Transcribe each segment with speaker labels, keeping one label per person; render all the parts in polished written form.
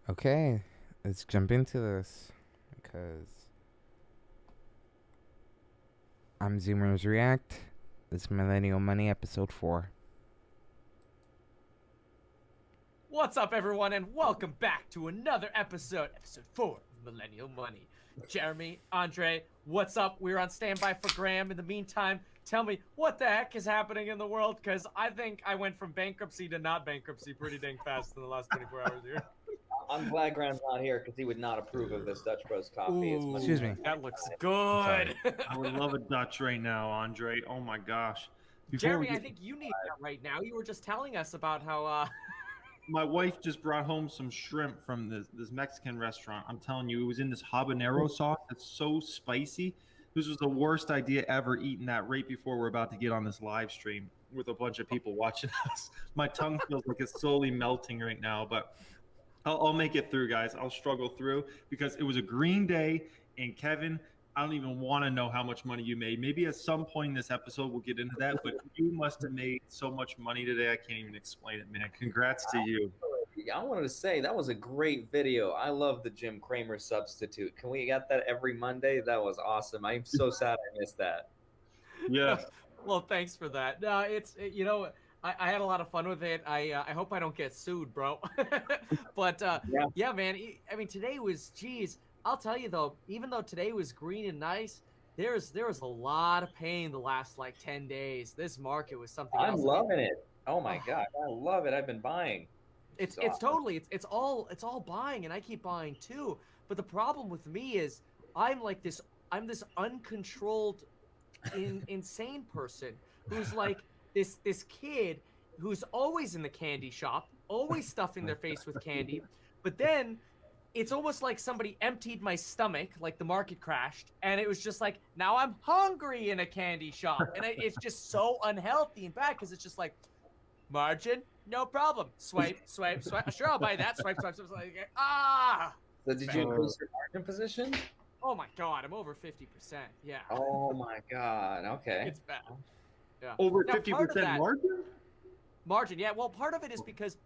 Speaker 1: Okay, let's jump into this because I'm Zoomers React. This is Millennial Money episode 4.
Speaker 2: What's up, everyone, and welcome back to another episode 4 of Millennial Money. Jeremy, Andre, what's up? We're on standby for Graham. In the meantime, tell me what the heck is happening in the world, because I think I went from bankruptcy to not bankruptcy pretty dang fast in the last 24 hours here.
Speaker 3: I'm glad Graham's not here because he would not approve of this Dutch Bros coffee.
Speaker 2: Ooh,
Speaker 1: Excuse me.
Speaker 2: that looks good.
Speaker 4: I would love a Dutch right now, Andre. Oh my gosh.
Speaker 2: Jeremy, I think you need that right now. You were just telling us about how
Speaker 4: my wife just brought home some shrimp from this Mexican restaurant. I'm telling you, it was in this habanero sauce. It's so spicy. This was the worst idea ever, eating that right before we're about to get on this live stream with a bunch of people watching us. My tongue feels like it's slowly melting right now, but I'll make it through, guys. I'll struggle through because it was a green day. And Kevin, I don't even want to know how much money you made. Maybe at some point in this episode we'll get into that, but you must have made so much money today. I can't even explain it, man. Congrats to you.
Speaker 3: I wanted to say that was a great video. I love the Jim Cramer substitute. Can we get that every Monday? That was awesome. I'm so sad I missed that.
Speaker 4: Yeah.
Speaker 2: Well, thanks for that. I had a lot of fun with it. I hope I don't get sued, bro. But yeah, man. I mean, today was, geez. I'll tell you though. Even though today was green and nice, there was a lot of pain the last like 10 days. This market was something else.
Speaker 3: I'm loving it. Oh my god, I love it. I've been buying.
Speaker 2: It's totally it's all buying, and I keep buying too. But the problem with me is I'm this uncontrolled insane person who's like this kid who's always in the candy shop, always stuffing their face with candy, but then it's almost like somebody emptied my stomach, like the market crashed, and it was just like, now I'm hungry in a candy shop, and it's just so unhealthy and bad because it's just like, margin, no problem, swipe, swipe, swipe, sure, I'll buy that, swipe, swipe, swipe, like,
Speaker 3: So did you increase your margin position?
Speaker 2: Oh my god, I'm over 50%. Yeah.
Speaker 3: Oh my god. Okay.
Speaker 2: It's bad. Yeah.
Speaker 4: Over
Speaker 2: Now,
Speaker 4: 50% margin?
Speaker 2: Margin, yeah. Well, part of it is because,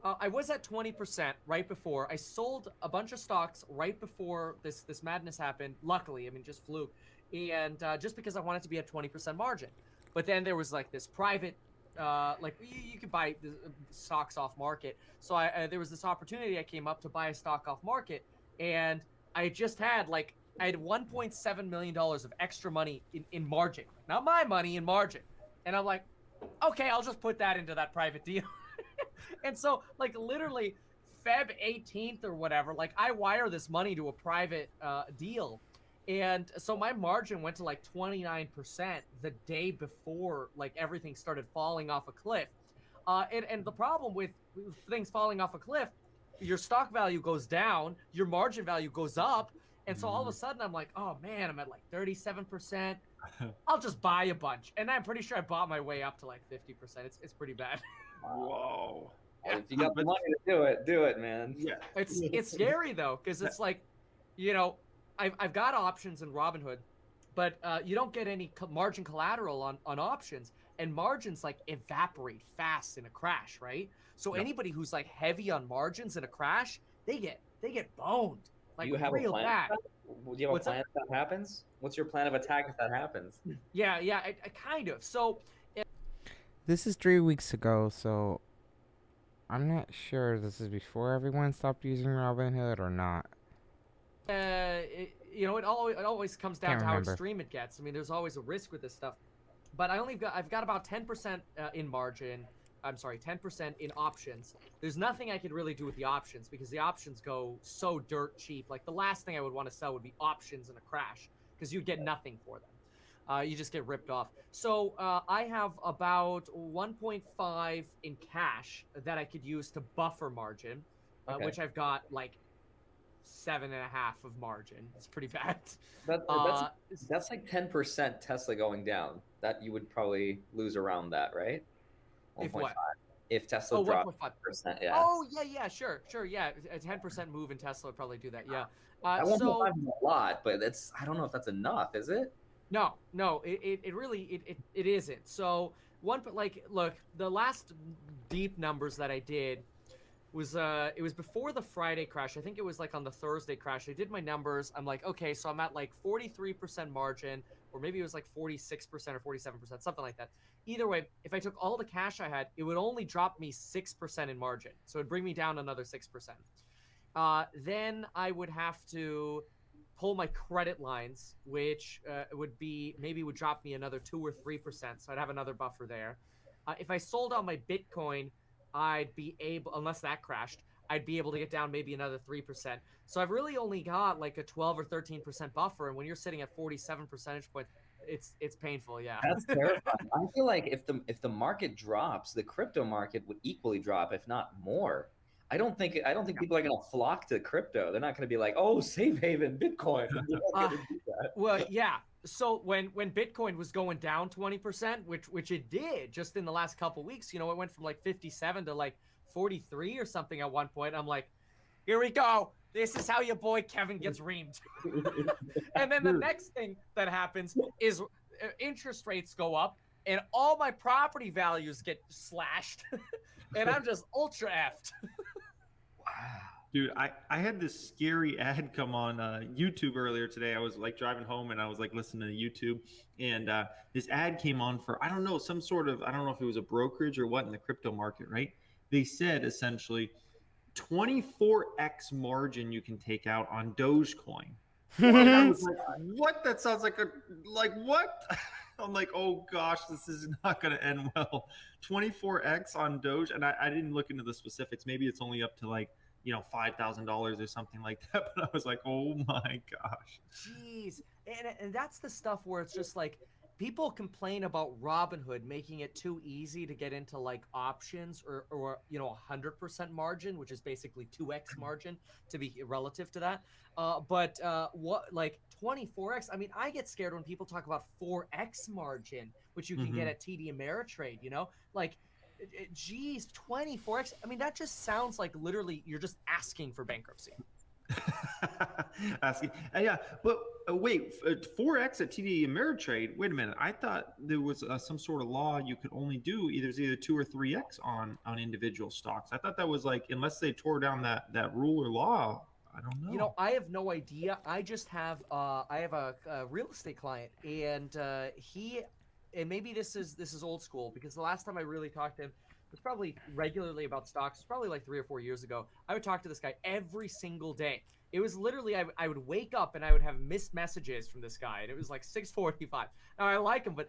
Speaker 2: I was at 20% right before. I sold a bunch of stocks right before this madness happened. Luckily, I mean, just fluke, and just because I wanted to be at 20% margin. But then there was like this private, like you could buy the stocks off market. So there was this opportunity I came up to buy a stock off market, and I just had I had $1.7 million of extra money in margin, not my money, in margin, and I'm like, okay, I'll just put that into that private deal. And so, like, literally Feb 18th or whatever, like, I wire this money to a private deal. And so my margin went to like 29% the day before, like, everything started falling off a cliff. And the problem with things falling off a cliff, your stock value goes down, your margin value goes up. And so all of a sudden I'm like, oh man, I'm at like 37%. I'll just buy a bunch. And I'm pretty sure I bought my way up to like 50%. It's pretty bad.
Speaker 4: Whoa.
Speaker 3: Well, if you got the money to do it, man.
Speaker 4: Yeah.
Speaker 2: It's scary though, because it's like, I've got options in Robinhood, but you don't get any margin collateral on options, and margins like evaporate fast in a crash, right? So anybody who's like heavy on margins in a crash, they get boned, like,
Speaker 3: Do you have
Speaker 2: real
Speaker 3: a plan?
Speaker 2: bad.
Speaker 3: Do you have a plan if that happens? What's your plan of attack if that happens?
Speaker 2: Yeah, I kind of. So
Speaker 1: This is 3 weeks ago, so I'm not sure this is before everyone stopped using Robinhood or not.
Speaker 2: it always comes down
Speaker 1: Can't
Speaker 2: to
Speaker 1: remember.
Speaker 2: how extreme it gets. I mean, there's always a risk with this stuff. But I've got about 10% in margin. I'm sorry, 10% in options. There's nothing I could really do with the options because the options go so dirt cheap. Like, the last thing I would want to sell would be options in a crash because you get nothing for them. You just get ripped off. So I have about 1.5 in cash that I could use to buffer margin,
Speaker 3: Okay.
Speaker 2: which I've got like 7.5 of margin. It's pretty bad.
Speaker 3: That's like 10% Tesla going down. That you would probably lose around that, right?
Speaker 2: If what?
Speaker 3: 1.5. If Tesla dropped
Speaker 2: 1.5.
Speaker 3: 10%, yeah.
Speaker 2: Oh, yeah, sure, yeah. A 10% move in Tesla would probably do that, yeah.
Speaker 3: That 1.5 is a lot, but I don't know if that's enough, is it?
Speaker 2: No, it really isn't. So look, the last deep numbers that I did, it was before the Friday crash. I think it was like on the Thursday crash. I did my numbers. I'm like, okay, so I'm at like 43% margin, or maybe it was like 46% or 47%, something like that. Either way, if I took all the cash I had, it would only drop me 6% in margin. So it'd bring me down another 6%. Then I would have to pull my credit lines, which would drop me another 2 or 3%. So I'd have another buffer there. If I sold out my Bitcoin, I'd be able, unless that crashed, I'd be able to get down maybe another 3%. So I've really only got like a 12 or 13% buffer. And when you're sitting at 47 percentage points, it's painful. Yeah.
Speaker 3: That's terrifying. I feel like if the market drops, the crypto market would equally drop, if not more. I don't think people are gonna flock to crypto. They're not gonna be like, oh, safe haven, Bitcoin. They're not gonna do that.
Speaker 2: Well, yeah. So when Bitcoin was going down 20%, which it did just in the last couple weeks, it went from like 57 to like 43 or something at one point. I'm like, here we go. This is how your boy Kevin gets reamed. And then the next thing that happens is interest rates go up and all my property values get slashed. And I'm just ultra effed.
Speaker 4: Dude, I had this scary ad come on YouTube earlier today. I was like driving home and I was like listening to YouTube, and this ad came on for, I don't know, some sort of, I don't know if it was a brokerage or what in the crypto market, right? They said essentially 24x margin you can take out on Dogecoin. And I was like, what? That sounds like what? I'm like, oh gosh, this is not going to end well. 24x on Doge. And I didn't look into the specifics. Maybe it's only up to like, $5,000 or something like that. But I was like, oh my gosh.
Speaker 2: Jeez. And that's the stuff where it's just like, people complain about Robinhood making it too easy to get into like options or 100% margin, which is basically 2x margin to be relative to that. But what like 24x? I mean, I get scared when people talk about 4x margin, which you can get at TD Ameritrade. Like, geez, 24x. I mean, that just sounds like literally you're just asking for bankruptcy.
Speaker 4: Asking, yeah, but wait, 4x at TD Ameritrade. Wait a minute, I thought there was some sort of law you could only do either 2 or 3x on individual stocks. I thought that was like, unless they tore down that rule or law. I don't know.
Speaker 2: I have no idea. I just have a real estate client, and maybe this is old school, because the last time I really talked to him was probably regularly about stocks. It's probably like 3 or 4 years ago. I would talk to this guy every single day. It was literally, I would wake up and I would have missed messages from this guy, and it was like 6:45. Now I like him, but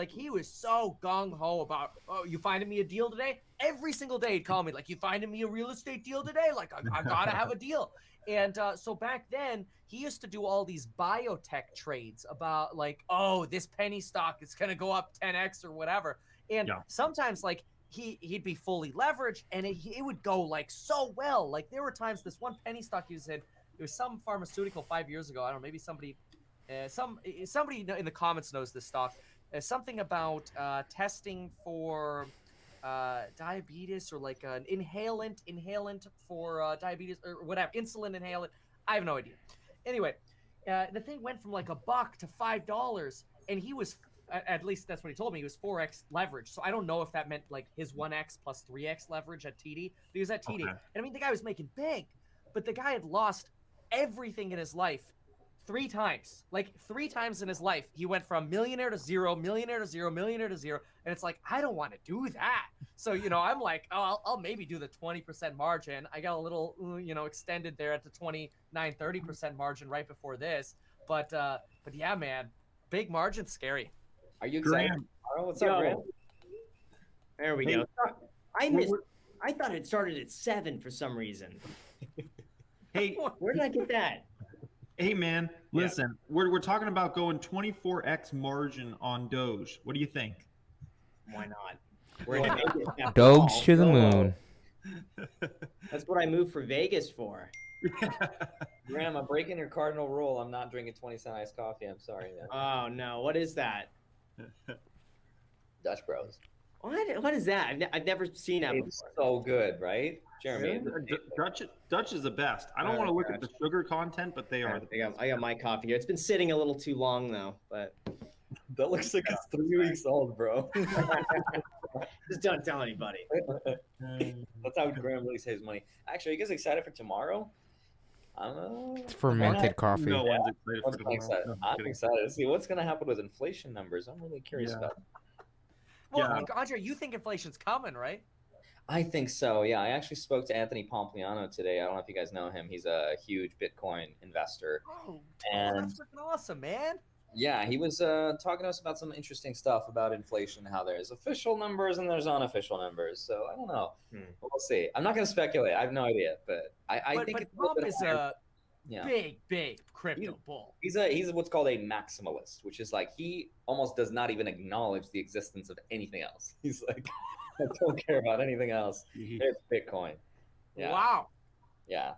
Speaker 2: he was so gung-ho about, oh, you finding me a deal today? Every single day he'd call me like, you finding me a real estate deal today? Like, I gotta have a deal. And so back then, he used to do all these biotech trades about like, oh, this penny stock is going to go up 10x or whatever. And sometimes like he'd be fully leveraged, and it would go like so well. Like there were times this one penny stock he was in, it was some pharmaceutical 5 years ago. I don't know, maybe somebody in the comments knows this stock. Something about testing for diabetes, or like an inhalant for diabetes or whatever, insulin inhalant. I have no idea. Anyway, the thing went from like $1 to $5, and he was, at least that's what he told me, he was 4x leverage. So I don't know if that meant like his 1x plus 3x leverage at TD. But he was at TD. Okay. And I mean, the guy was making bank, but the guy had lost everything in his life 3 times. Like 3 times in his life, he went from millionaire to zero, millionaire to zero, millionaire to zero. And it's like, I don't want to do that. So, I'm like, oh, I'll maybe do the 20% margin. I got a little, extended there at the 29-30% margin right before this. But yeah, man, big margin, scary.
Speaker 3: Are you excited? What's up, Graham?
Speaker 5: There we go. I thought it started at 7 for some reason.
Speaker 4: Hey,
Speaker 5: where did I get that?
Speaker 4: Hey man, listen, we're talking about going 24x margin on Doge. What do you think?
Speaker 5: Why not? We're in Vegas.
Speaker 1: Doge to the moon.
Speaker 5: That's what I moved for Vegas for.
Speaker 3: Graham, I'm breaking your cardinal rule. I'm not drinking 20-cent iced coffee. I'm sorry, man.
Speaker 5: Oh no, what is that?
Speaker 3: Dutch Bros.
Speaker 5: What is that? I've never seen that
Speaker 3: It's
Speaker 5: before.
Speaker 3: so good, right, Jeremy?
Speaker 4: Dutch is the best. I don't want to look at the sugar content, but they are.
Speaker 5: I got my coffee here. It's been sitting a little too long though, but
Speaker 3: that looks like it's 3 weeks old, bro.
Speaker 5: Just don't tell anybody.
Speaker 3: That's how Graham really saves money. Actually, are you guys excited for tomorrow?
Speaker 1: It's fermented coffee.
Speaker 4: No one's excited for
Speaker 3: I'm
Speaker 4: tomorrow.
Speaker 3: excited.
Speaker 4: No,
Speaker 3: I'm
Speaker 4: kidding.
Speaker 3: excited to see what's going to happen with inflation numbers. I'm really curious
Speaker 4: Yeah.
Speaker 3: about it.
Speaker 2: Well,
Speaker 4: Yeah.
Speaker 2: Andre, you think inflation's coming, right?
Speaker 3: I think so. Yeah, I actually spoke to Anthony Pompliano today. I don't know if you guys know him. He's a huge Bitcoin investor.
Speaker 2: Oh,
Speaker 3: And
Speaker 2: that's freaking awesome, man.
Speaker 3: yeah, he was talking to us about some interesting stuff about inflation, how there's official numbers and there's unofficial numbers. So I don't know. We'll see. I'm not going to speculate. I have no idea, but I think it's a little
Speaker 2: Trump
Speaker 3: bit
Speaker 2: is
Speaker 3: higher.
Speaker 2: a
Speaker 3: Yeah.
Speaker 2: big crypto bull.
Speaker 3: He's what's called a maximalist, which is like he almost does not even acknowledge the existence of anything else. He's like, I don't care about anything else. It's Bitcoin. Yeah.
Speaker 2: Wow.
Speaker 3: Yeah.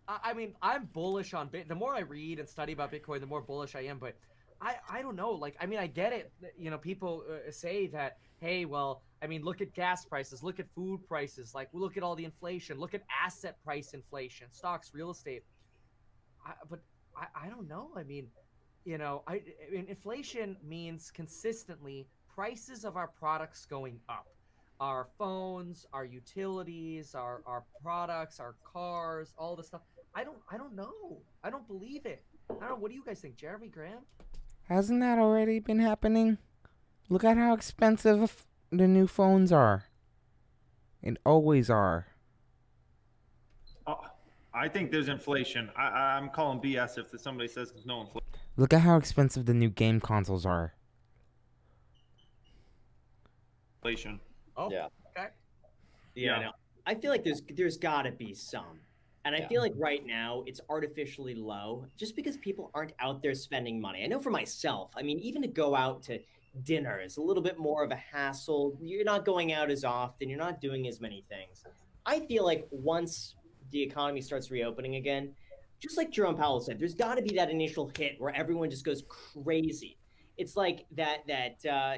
Speaker 2: I mean, I'm bullish on Bit. The more I read and study about Bitcoin, the more bullish I am. But I don't know. Like, I mean, I get it. You know, people say that, hey, well, I mean, look at gas prices, look at food prices, like, look at all the inflation, look at asset price inflation, stocks, real estate. But I don't know. I mean, you know, I mean, inflation means consistently prices of our products going up. Our phones, our utilities, our products, our cars, all this stuff. I don't know. I don't believe it. I don't know. What do you guys think, Jeremy, Graham?
Speaker 1: Hasn't that already been happening? Look at how expensive the new phones are. And always are.
Speaker 4: I think there's inflation. I'm calling BS if somebody says there's no inflation.
Speaker 1: Look at how expensive the new game consoles are.
Speaker 2: Oh,
Speaker 3: Yeah.
Speaker 2: okay.
Speaker 5: Yeah, I know. I feel like there's got to be some. And I
Speaker 3: Yeah.
Speaker 5: feel like right now it's artificially low just because people aren't out there spending money. I know for myself, I mean, even to go out to dinner is a little bit more of a hassle. You're not going out as often, you're not doing as many things. I feel like once the economy starts reopening again, just like Jerome Powell said, there's got to be that initial hit where everyone just goes crazy. It's like that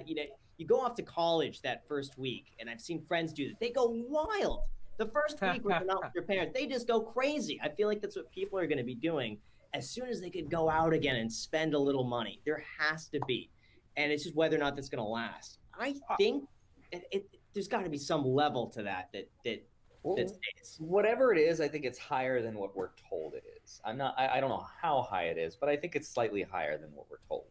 Speaker 5: you know, you go off to college that first week, and I've seen friends do that. They go wild. The first week when they're not with their parents, they just go crazy. I feel like that's what people are going to be doing as soon as they could go out again and spend a little money. There has to be, and it's just whether or not that's going to last. I think there's got to be some level to that stays.
Speaker 3: Whatever it is, I think it's higher than what we're told it is. I don't know how high it is, but I think it's slightly higher than what we're told.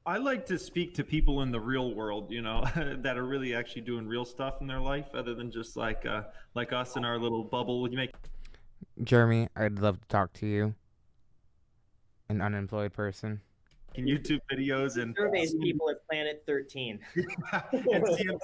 Speaker 4: I like to speak to people in the real world, you know, that are really actually doing real stuff in their life, other than just like us in our little bubble. You make
Speaker 1: Jeremy, I'd love to talk to you. An unemployed person.
Speaker 4: YouTube videos and
Speaker 5: Surveys people at Planet 13.
Speaker 4: and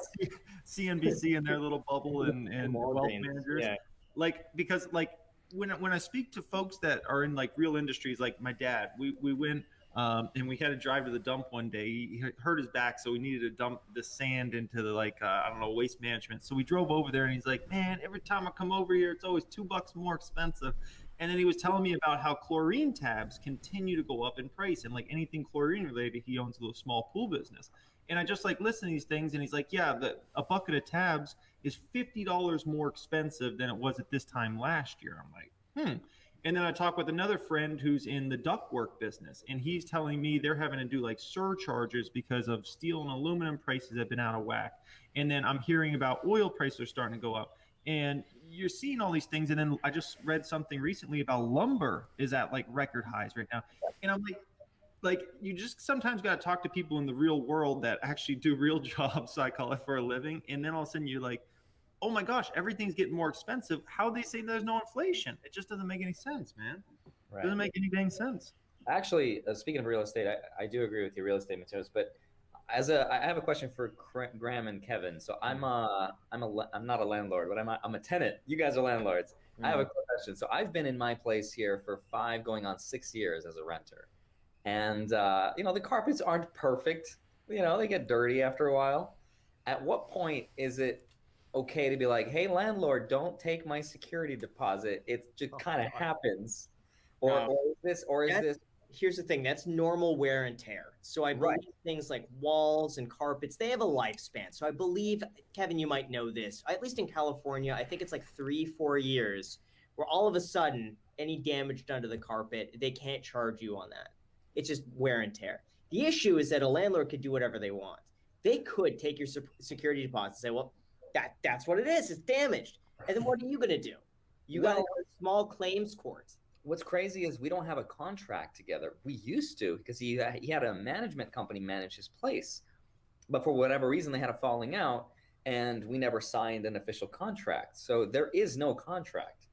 Speaker 4: CNBC in their little bubble and wealth managers.
Speaker 5: Yeah.
Speaker 4: Like, because like when I speak to folks that are in like real industries, like my dad, we went and we had to drive to the dump one day. He hurt his back, so we needed to dump the sand into the I don't know, waste management. So we drove over there, and he's like, "Man, every time I come over here, it's always $2 more expensive." And then he was telling me about how chlorine tabs continue to go up in price, and like anything chlorine related, he owns a little small pool business. And I just like listen to these things, and he's like, "Yeah, a bucket of tabs is $50 more expensive than it was at this time last year." I'm like, And then I talk with another friend who's in the ductwork business, and he's telling me they're having to do like surcharges because of steel and aluminum prices have been out of whack. And then I'm hearing about oil prices are starting to go up. And you're seeing all these things. And then I just read something recently about lumber is at like record highs right now. And I'm like you just sometimes got to talk to people in the real world that actually do real jobs, I call it, for a living. And then all of a sudden you're like, oh my gosh, everything's getting more expensive. How they say there's no inflation? It just doesn't make any sense, man.
Speaker 3: Right.
Speaker 4: It doesn't make any dang sense.
Speaker 3: Actually, speaking of real estate, I do agree with your real estate materials, but I have a question for Graham and Kevin. So I'm not a landlord, but I'm a tenant. You guys are landlords. I have a question. So I've been in my place here for 5 going on 6 years as a renter. And you know, the carpets aren't perfect. You know, they get dirty after a while. At what point is it okay to be like, "Hey, landlord, don't take my security deposit. It just kind of happens," or is this?
Speaker 5: Here's the thing, that's normal wear and tear. So I believe things like walls and carpets, they have a lifespan. So I believe, Kevin, you might know this, at least in California, I think it's like 3-4 years where all of a sudden any damage done to the carpet, they can't charge you on that. It's just wear and tear. The issue is that a landlord could do whatever they want. they could take your security deposit and say, well, that's what it is. It's damaged. And then what are you going to do? You got to
Speaker 3: Well-
Speaker 5: go to small claims court.
Speaker 3: What's crazy is we don't have a contract together. We used to because he had a management company manage his place, but for whatever reason they had a falling out, and we never signed an official contract. So there is no contract,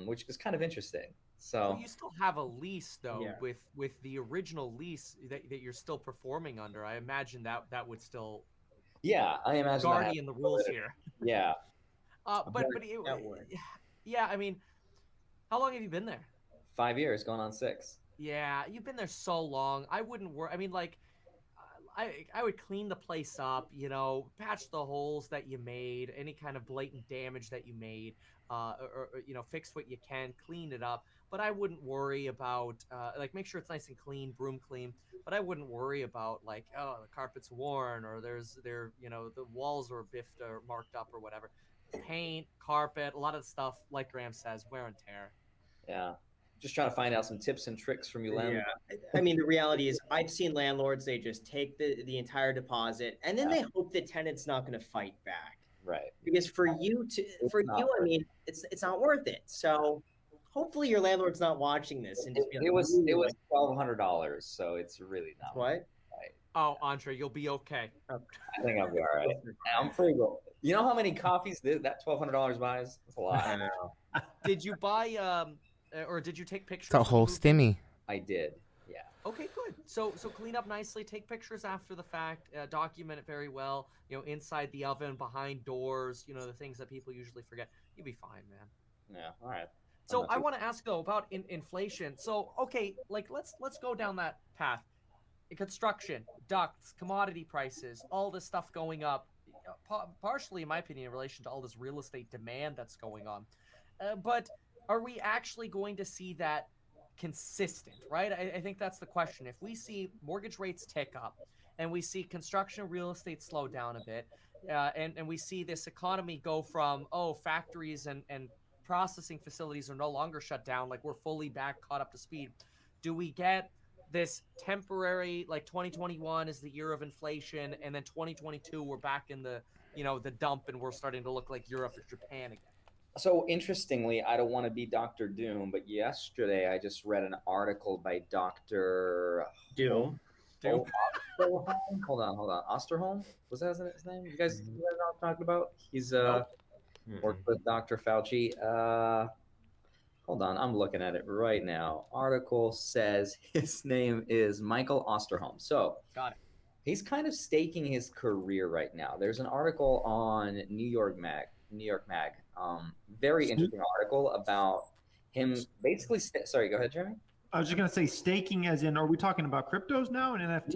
Speaker 3: which is kind of interesting. So
Speaker 2: Well, you still have a lease though,
Speaker 5: Yeah.
Speaker 2: with the original lease that you're still performing under. I imagine that would still
Speaker 3: yeah, I imagine that
Speaker 2: guardian the rules here.
Speaker 3: Yeah,
Speaker 2: But
Speaker 5: That would.
Speaker 2: yeah, I mean, how long have you been there?
Speaker 3: 5 years, going on 6.
Speaker 2: Yeah, you've been there so long. I wouldn't worry. I mean, like, I would clean the place up, you know, patch the holes that you made, any kind of blatant damage that you made, or you know, fix what you can, clean it up. But I wouldn't worry about like make sure it's nice and clean, broom clean. But I wouldn't worry about like, oh, the carpet's worn or you know, the walls are biffed or marked up or whatever. Paint, carpet, a lot of stuff, like Graham says, wear and tear.
Speaker 3: Yeah, just trying to find out some tips and tricks from you, landlord.
Speaker 5: I mean, the reality is, I've seen landlords, they just take the entire deposit and then they hope the tenant's not going to fight back.
Speaker 3: Right.
Speaker 5: Because for you, I mean, it's not worth it. So hopefully your landlord's not watching this and just be like,
Speaker 3: It was
Speaker 5: "Ooh,
Speaker 3: $1,200, so it's really not.
Speaker 5: what?
Speaker 2: Oh, Andre, you'll be okay.
Speaker 3: I think I'll be all right. I'm frugal. You know how many coffees that $1,200 buys? That's a lot.
Speaker 5: I know.
Speaker 2: Did you buy or did you take pictures?
Speaker 1: It's a
Speaker 2: when you
Speaker 1: whole
Speaker 2: moved in?
Speaker 1: stimmy.
Speaker 3: I did. Yeah.
Speaker 2: Okay, good. So clean up nicely, take pictures after the fact, document it very well. You know, inside the oven, behind doors. You know, the things that people usually forget. You'll be fine, man.
Speaker 3: Yeah. All right.
Speaker 2: So
Speaker 3: not
Speaker 2: I
Speaker 3: too-
Speaker 2: want to ask though about inflation. So okay, like let's go down that path. Construction, ducts, commodity prices, all this stuff going up. Partially, in my opinion, in relation to all this real estate demand that's going on. But are we actually going to see that consistent? Right? I think that's the question. If we see mortgage rates tick up, and we see construction real estate slow down a bit, and we see this economy go from factories and processing facilities are no longer shut down, like we're fully back caught up to speed, do we get this temporary, like 2021 is the year of inflation, and then 2022 we're back in the the dump and we're starting to look like Europe or Japan again?
Speaker 3: So interestingly, I don't want to be Dr. Doom, but yesterday I just read an article by Dr.
Speaker 5: Doom.
Speaker 3: Hold on. Osterholm? Was that his name? You guys know what I'm talking about? He's worked with Dr. Fauci. Hold on, I'm looking at it right now. Article says his name is Michael Osterholm. So
Speaker 2: Got it.
Speaker 3: he's kind of staking his career right now. There's an article on New York Mag. Very interesting article about him basically. Sorry, go ahead, Jeremy.
Speaker 4: I was just gonna say staking, as in, are we talking about cryptos now and NFTs?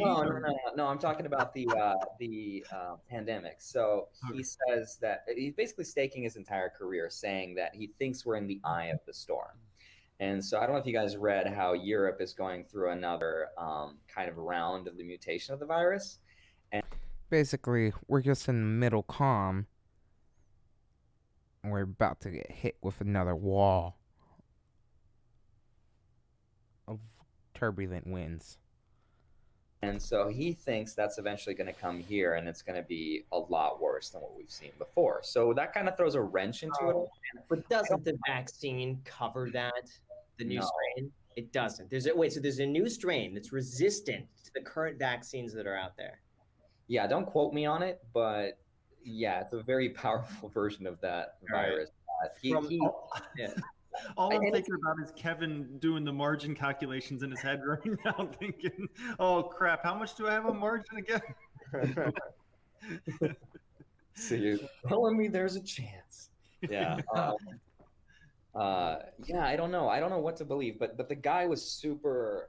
Speaker 3: No. I'm talking about the pandemic. So he says that he's basically staking his entire career, saying that he thinks we're in the eye of the storm. And so I don't know if you guys read how Europe is going through another kind of round of the mutation of the virus.
Speaker 1: Basically, we're just in the middle calm. And we're about to get hit with another wall of turbulent winds.
Speaker 3: And so he thinks that's eventually going to come here, and it's going to be a lot worse than what we've seen before. So that kind of throws a wrench into it.
Speaker 5: But doesn't the vaccine cover that? The new
Speaker 3: No.
Speaker 5: strain? It doesn't. So there's a new strain that's resistant to the current vaccines that are out there.
Speaker 3: Yeah, don't quote me on it, but yeah, it's a very powerful version of that
Speaker 5: Right.
Speaker 3: virus. Yeah.
Speaker 4: All I'm
Speaker 3: And
Speaker 4: thinking about is Kevin doing the margin calculations in his head right now, thinking, "Oh crap, how much do I have on margin again?"
Speaker 3: So you're telling me there's a chance? Yeah. Yeah, I don't know. I don't know what to believe, but the guy was super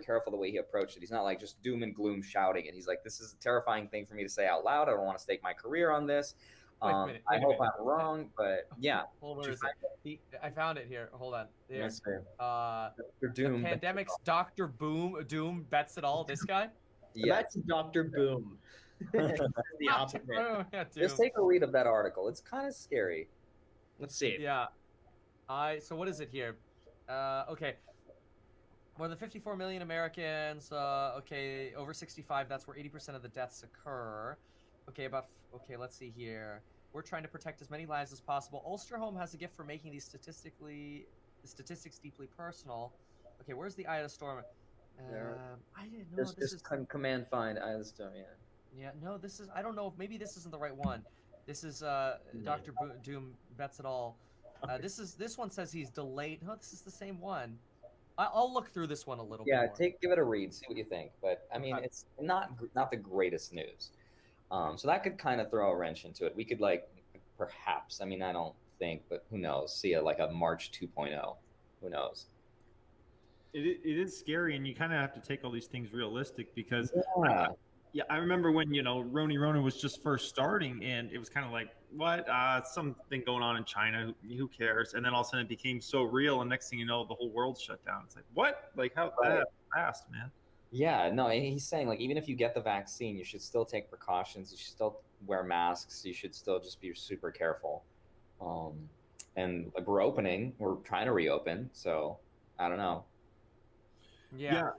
Speaker 3: careful the way he approached it. He's not like just doom and gloom shouting it. He's like, this is a terrifying thing for me to say out loud. I don't want to stake my career on this.
Speaker 2: Wait a minute,
Speaker 3: I hope I'm wrong, but yeah.
Speaker 2: Hold on, where is it? I found it here. Hold on. There.
Speaker 5: Yes, sir.
Speaker 3: You're doomed.
Speaker 2: Pandemics, Dr. Doom bets it all. This guy.
Speaker 3: Yeah.
Speaker 5: That's Dr. Boom. This is the opposite.
Speaker 2: Oh, yeah,
Speaker 3: Just
Speaker 2: Doom.
Speaker 3: take a read of that article. It's kind of scary.
Speaker 5: Let's see.
Speaker 2: Yeah. So what is it here? Okay. More than 54 million Americans. Okay, over 65. That's where 80% of the deaths occur. Okay, okay. Let's see here. We're trying to protect as many lives as possible. Ulsterholm has a gift for making the statistics deeply personal. Okay, where's the Eye of the Storm? I didn't know this is.
Speaker 3: Command find Eye of the Storm. Yeah.
Speaker 2: Yeah, no, this is. I don't know if maybe this isn't the right one. This is Doctor Doom bets it all. This one says he's delayed. No, this is the same one. I'll look through this one a little bit more.
Speaker 3: Give it a read, see what you think. But I mean,
Speaker 2: Okay.
Speaker 3: it's not the greatest news. So that could kind of throw a wrench into it. We could perhaps. I mean, I don't think, but who knows? See a March 2.0. Who knows?
Speaker 4: It is scary, and you kind of have to take all these things realistic because.
Speaker 3: Yeah.
Speaker 4: I remember when Roni Rona was just first starting, and it was kind of like, what? Something going on in China. Who cares? And then all of a sudden, it became so real, and next thing you know, the whole world shut down. It's like, what? Like how that fast, man?
Speaker 3: Yeah, no, and he's saying even if you get the vaccine, you should still take precautions. You should still wear masks. You should still just be super careful. And we're trying to reopen, so I don't know.
Speaker 2: Yeah.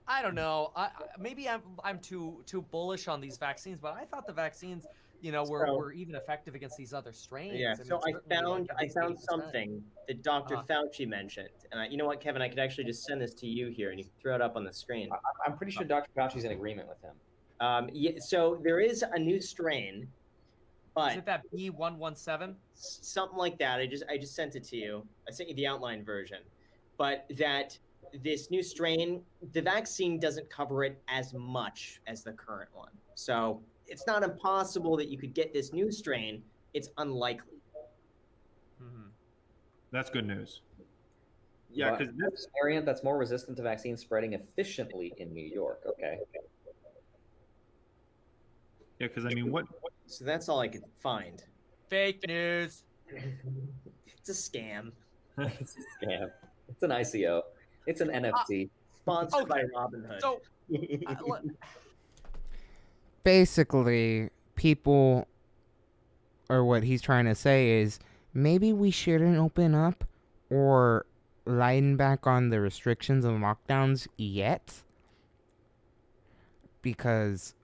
Speaker 2: I don't know. Maybe I'm too bullish on these vaccines, but I thought the vaccines, were even effective against these other strains.
Speaker 5: Yeah.
Speaker 2: I
Speaker 5: So
Speaker 2: mean,
Speaker 5: I found
Speaker 2: 80%.
Speaker 5: something that Dr. Fauci mentioned, and you know what, Kevin, I could actually just send this to you here, and you can throw it up on the screen.
Speaker 3: I'm pretty sure Dr. Fauci's in agreement with him.
Speaker 5: Yeah. So there is a new strain, but
Speaker 2: Is it that B117?
Speaker 5: something like that. I just sent it to you. I sent you the outline version, but that. This new strain, the vaccine doesn't cover it as much as the current one. So it's not impossible that you could get this new strain. It's unlikely.
Speaker 2: Mm-hmm.
Speaker 4: That's good news. Yeah, because
Speaker 3: this variant that's more resistant to vaccines spreading efficiently in New York. Okay.
Speaker 4: Yeah, because I mean, what?
Speaker 5: So that's all I could find.
Speaker 2: Fake news.
Speaker 5: It's a scam.
Speaker 3: It's a scam. It's an ICO. It's an NFT.
Speaker 5: Sponsored by Robinhood.
Speaker 2: So,
Speaker 1: basically, people, or what he's trying to say is, maybe we shouldn't open up or lighten back on the restrictions and lockdowns yet. Because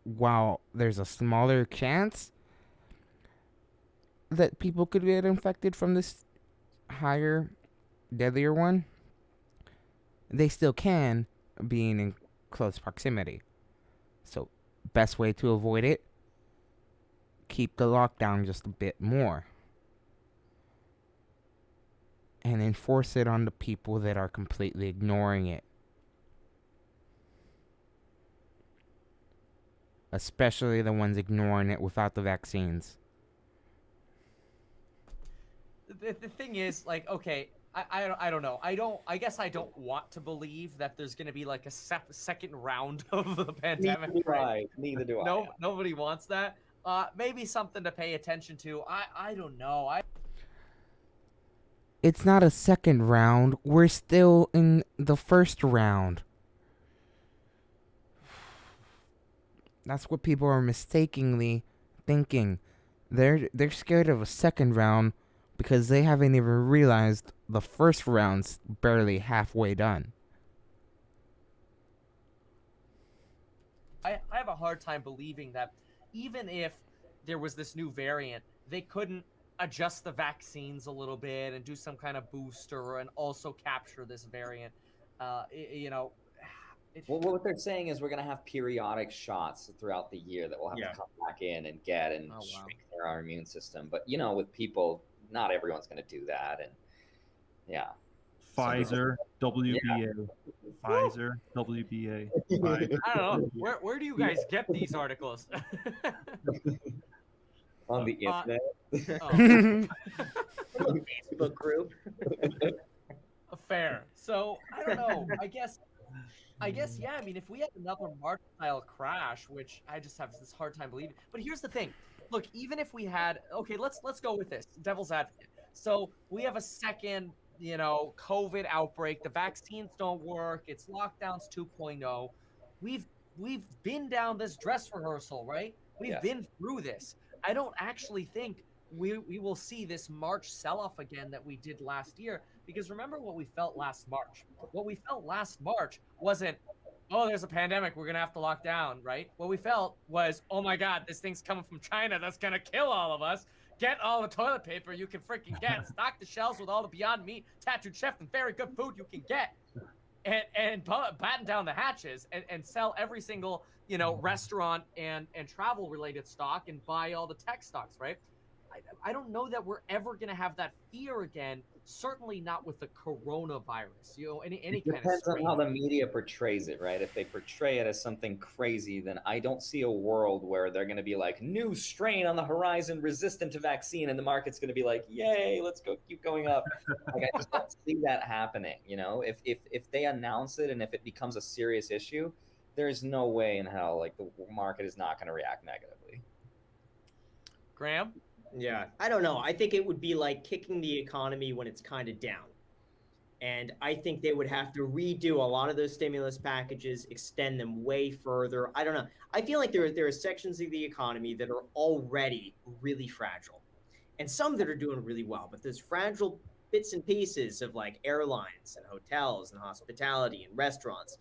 Speaker 1: while there's a smaller chance that people could get infected from this higher, deadlier one, they still can, being in close proximity. So, best way to avoid it, keep the lockdown just a bit more. And enforce it on the people that are completely ignoring it. Especially the ones ignoring it without the vaccines.
Speaker 2: The thing is, okay, I don't know. I guess I don't want to believe that there's going to be a second round of the pandemic.
Speaker 3: Neither do I.
Speaker 2: No, nobody wants that. Maybe something to pay attention to. I don't know.
Speaker 1: It's not a second round. We're still in the first round. That's what people are mistakenly thinking. They're scared of a second round because they haven't even realized the first round's barely halfway done.
Speaker 2: I have a hard time believing that even if there was this new variant, they couldn't adjust the vaccines a little bit and do some kind of booster and also capture this variant.
Speaker 3: Well, what they're saying is we're going to have periodic shots throughout the year that we'll have to come back in and get and strengthen our immune system. But, with people, not everyone's going to do that. And
Speaker 4: Pfizer, WBA. Pfizer, WBA. Pfizer.
Speaker 2: I don't know. Where do you guys get these articles?
Speaker 3: On the internet.
Speaker 5: Facebook group.
Speaker 2: Fair. So, I don't know. I guess, yeah. I mean, if we had another March-style crash, which I just have this hard time believing. But here's the thing. Look, even if we had, okay, let's go with this. Devil's advocate. So we have a second, COVID outbreak. The vaccines don't work. It's lockdowns 2.0. We've been down this dress rehearsal, right? We've been through this. I don't actually think we will see this March sell-off again that we did last year. Because remember what we felt last March. What we felt last March wasn't, oh, there's a pandemic, we're gonna have to lock down, right? What we felt was, oh my God, this thing's coming from China, that's gonna kill all of us. Get all the toilet paper you can freaking get. Stock the shelves with all the Beyond Meat, Tattooed Chef, and very good food you can get. And batten down the hatches and sell every single, restaurant and travel related stock and buy all the tech stocks, right? I don't know that we're ever going to have that fear again. Certainly not with the coronavirus, any
Speaker 3: It
Speaker 2: kind of
Speaker 3: depends on
Speaker 2: strain.
Speaker 3: how the media portrays it, right? If they portray it as something crazy, then I don't see a world where they're going to be like, new strain on the horizon resistant to vaccine, and the market's going to be like, yay, let's go, keep going up. Like, I just don't see that happening. If they announce it and if it becomes a serious issue, there's no way in hell like the market is not going to react negatively.
Speaker 2: Graham?
Speaker 5: Yeah, I don't know. I think it would be like kicking the economy when it's kind of down. And I think they would have to redo a lot of those stimulus packages, extend them way further. I don't know. I feel like there are sections of the economy that are already really fragile, and some that are doing really well. But there's fragile bits and pieces of like airlines and hotels and hospitality and restaurants.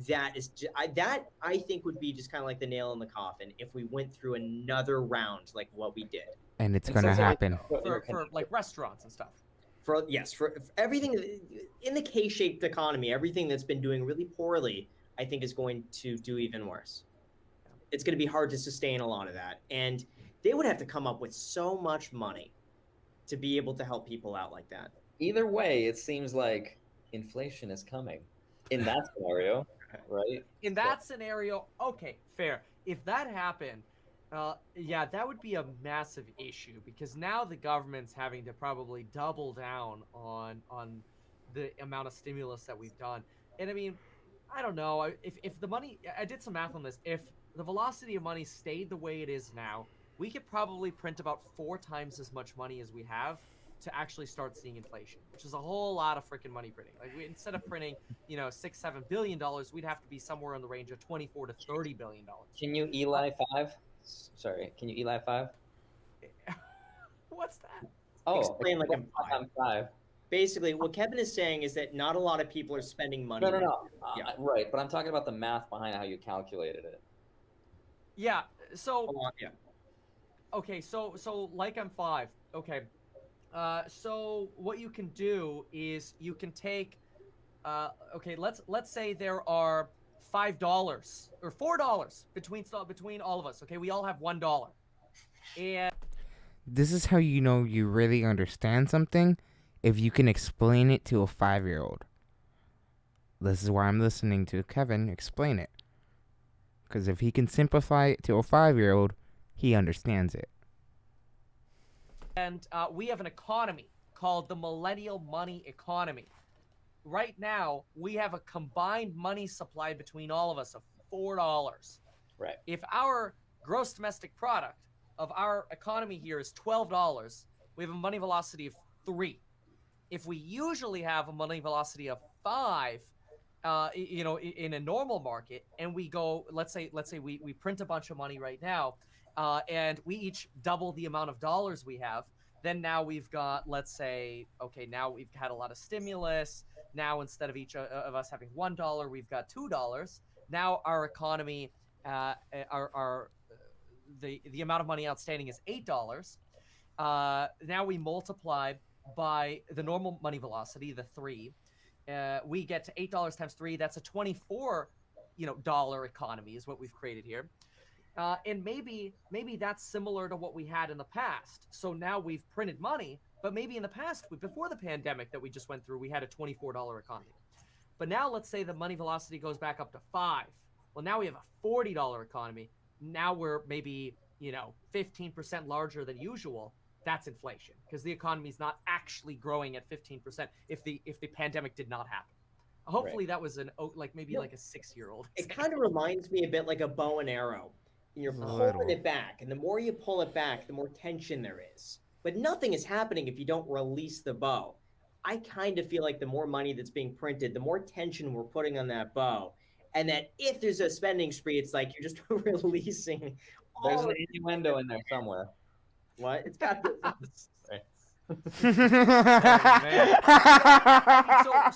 Speaker 5: That is that I think would be just kind of like the nail in the coffin if we went through another round like what we did.
Speaker 1: And it's
Speaker 3: And
Speaker 1: gonna
Speaker 3: so,
Speaker 1: happen.
Speaker 2: For like restaurants and stuff.
Speaker 5: For everything in the K-shaped economy, everything that's been doing really poorly, I think is going to do even worse. It's going to be hard to sustain a lot of that, and they would have to come up with so much money to be able to help people out like that.
Speaker 3: Either way, it seems like inflation is coming in that scenario, right?
Speaker 2: In that scenario, okay, fair. If that happened, yeah, that would be a massive issue because now the government's having to probably double down on the amount of stimulus that we've done. And I mean, I don't know if the money. I did some math on this. If the velocity of money stayed the way it is now, we could probably print about 4 times as much money as we have to actually start seeing inflation, which is a whole lot of freaking money printing. Like instead of printing, $6-7 billion, we'd have to be somewhere in the range of 24 to 30 billion dollars.
Speaker 3: Can you Eli 5? Sorry, can you Eli 5?
Speaker 2: What's that?
Speaker 3: Oh,
Speaker 5: Explain like
Speaker 3: I'm 5.
Speaker 5: Basically, what Kevin is saying is that not a lot of people are spending money.
Speaker 3: No.
Speaker 5: Yeah.
Speaker 3: Right, but I'm talking about the math behind how you calculated it.
Speaker 2: Yeah. So
Speaker 5: Yeah.
Speaker 2: okay. So like I'm 5. Okay. So what you can do is you can take. Okay. Let's say there are $5 or $4 between all of us. Okay, we all have $1, and
Speaker 1: This is how you know you really understand something if you can explain it to a 5-year-old. This is why I'm listening to Kevin explain it. Because if he can simplify it to a 5-year-old, he understands it.
Speaker 2: we have an economy called the Millennial money economy. Right now, we have a combined money supply between all of us of $4.
Speaker 3: Right.
Speaker 2: If our gross domestic product of our economy here is $12, we have a money velocity of 3. If we usually have a money velocity of 5, in a normal market, and we go, let's say we print a bunch of money right now, and we each double the amount of dollars we have, then now we've got, let's say, okay, now we've had a lot of stimulus. Now instead of each of us having $1, we've got $2. Now our economy, the amount of money outstanding is $8. Now we multiply by the normal money velocity, the 3. We get to $8 times 3. That's a $24 dollar economy is what we've created here. And maybe that's similar to what we had in the past. So now we've printed money, but maybe in the past, before the pandemic that we just went through, we had a $24 economy. But now let's say the money velocity goes back up to 5. Well, now we have a $40 economy. Now we're maybe 15% larger than usual. That's inflation because the economy is not actually growing at 15% if the pandemic did not happen. Hopefully that was maybe like a 6-year-old.
Speaker 5: It kind of reminds me a bit like a bow and arrow. And you're pulling it back, and the more you pull it back, the more tension there is. But nothing is happening if you don't release the bow. I kind of feel like the more money that's being printed, the more tension we're putting on that bow. And that if there's a spending spree, it's like you're just releasing.
Speaker 3: There's an innuendo in there somewhere.
Speaker 5: What? It's got this.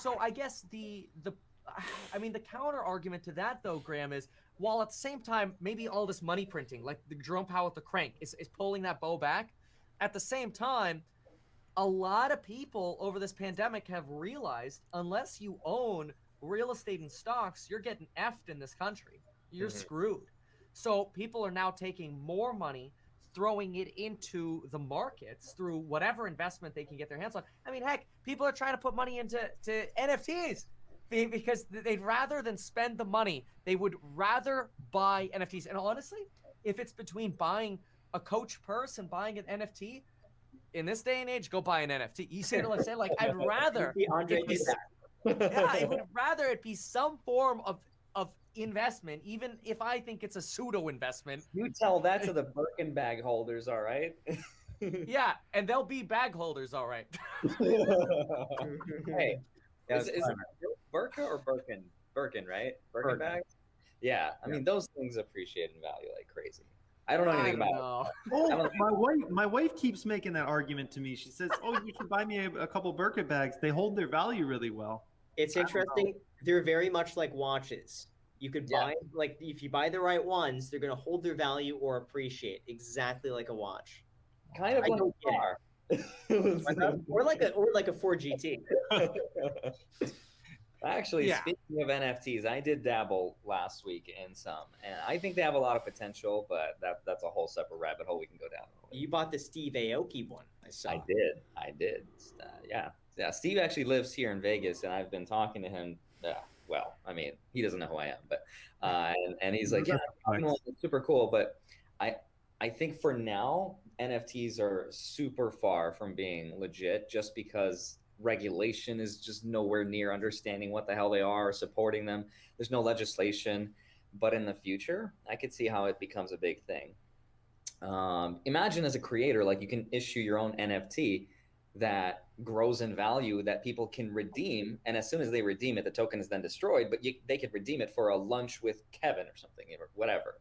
Speaker 2: So I guess I mean the counter argument to that though, Graham, is while at the same time maybe all this money printing, like the Jerome Powell with the crank, is pulling that bow back. At the same time, a lot of people over this pandemic have realized unless you own real estate and stocks, you're getting effed in this country. You're screwed. So people are now taking more money, throwing it into the markets through whatever investment they can get their hands on. I mean, heck, people are trying to put money into NFTs because they'd rather than spend the money, they would rather buy NFTs. And honestly, if it's between buying a Coach purse and buying an NFT, in this day and age, go buy an NFT. You see what I'm saying? Like, I'd rather
Speaker 5: Andre did that.
Speaker 2: yeah, I would rather it be some form of investment, even if I think it's a pseudo investment.
Speaker 3: You tell that to the Birkin bag holders, all right?
Speaker 2: Yeah, and they'll be bag holders, all right.
Speaker 3: Hey, is it Birka or Birkin? Birkin, right? Birkin bags? Yeah, I mean, those things appreciate in value like crazy. I don't know anything about it.
Speaker 4: Oh, my wife keeps making that argument to me. She says, "Oh, you should buy me a couple Birkin bags. They hold their value really well."
Speaker 5: It's interesting. They're very much like watches. You could buy, like, if you buy the right ones, they're going to hold their value or appreciate exactly like a watch.
Speaker 3: Kind of like a car.
Speaker 5: or like a Ford GT.
Speaker 3: Actually, speaking of NFTs, I did dabble last week in some, and I think they have a lot of potential, but that's a whole separate rabbit hole we can go down.
Speaker 5: You bought the Steve Aoki one, I saw.
Speaker 3: I did. Yeah. Steve actually lives here in Vegas, and I've been talking to him. Well, I mean, he doesn't know who I am, but and he's like, yeah, it's super cool, but I think for now, NFTs are super far from being legit, just because regulation is just nowhere near understanding what the hell they are or supporting them. There's no legislation, but in the future, I could see how it becomes a big thing. Imagine as a creator, like, you can issue your own NFT that grows in value that people can redeem, and as soon as they redeem it, the token is then destroyed, but they could redeem it for a lunch with Kevin or something, or whatever.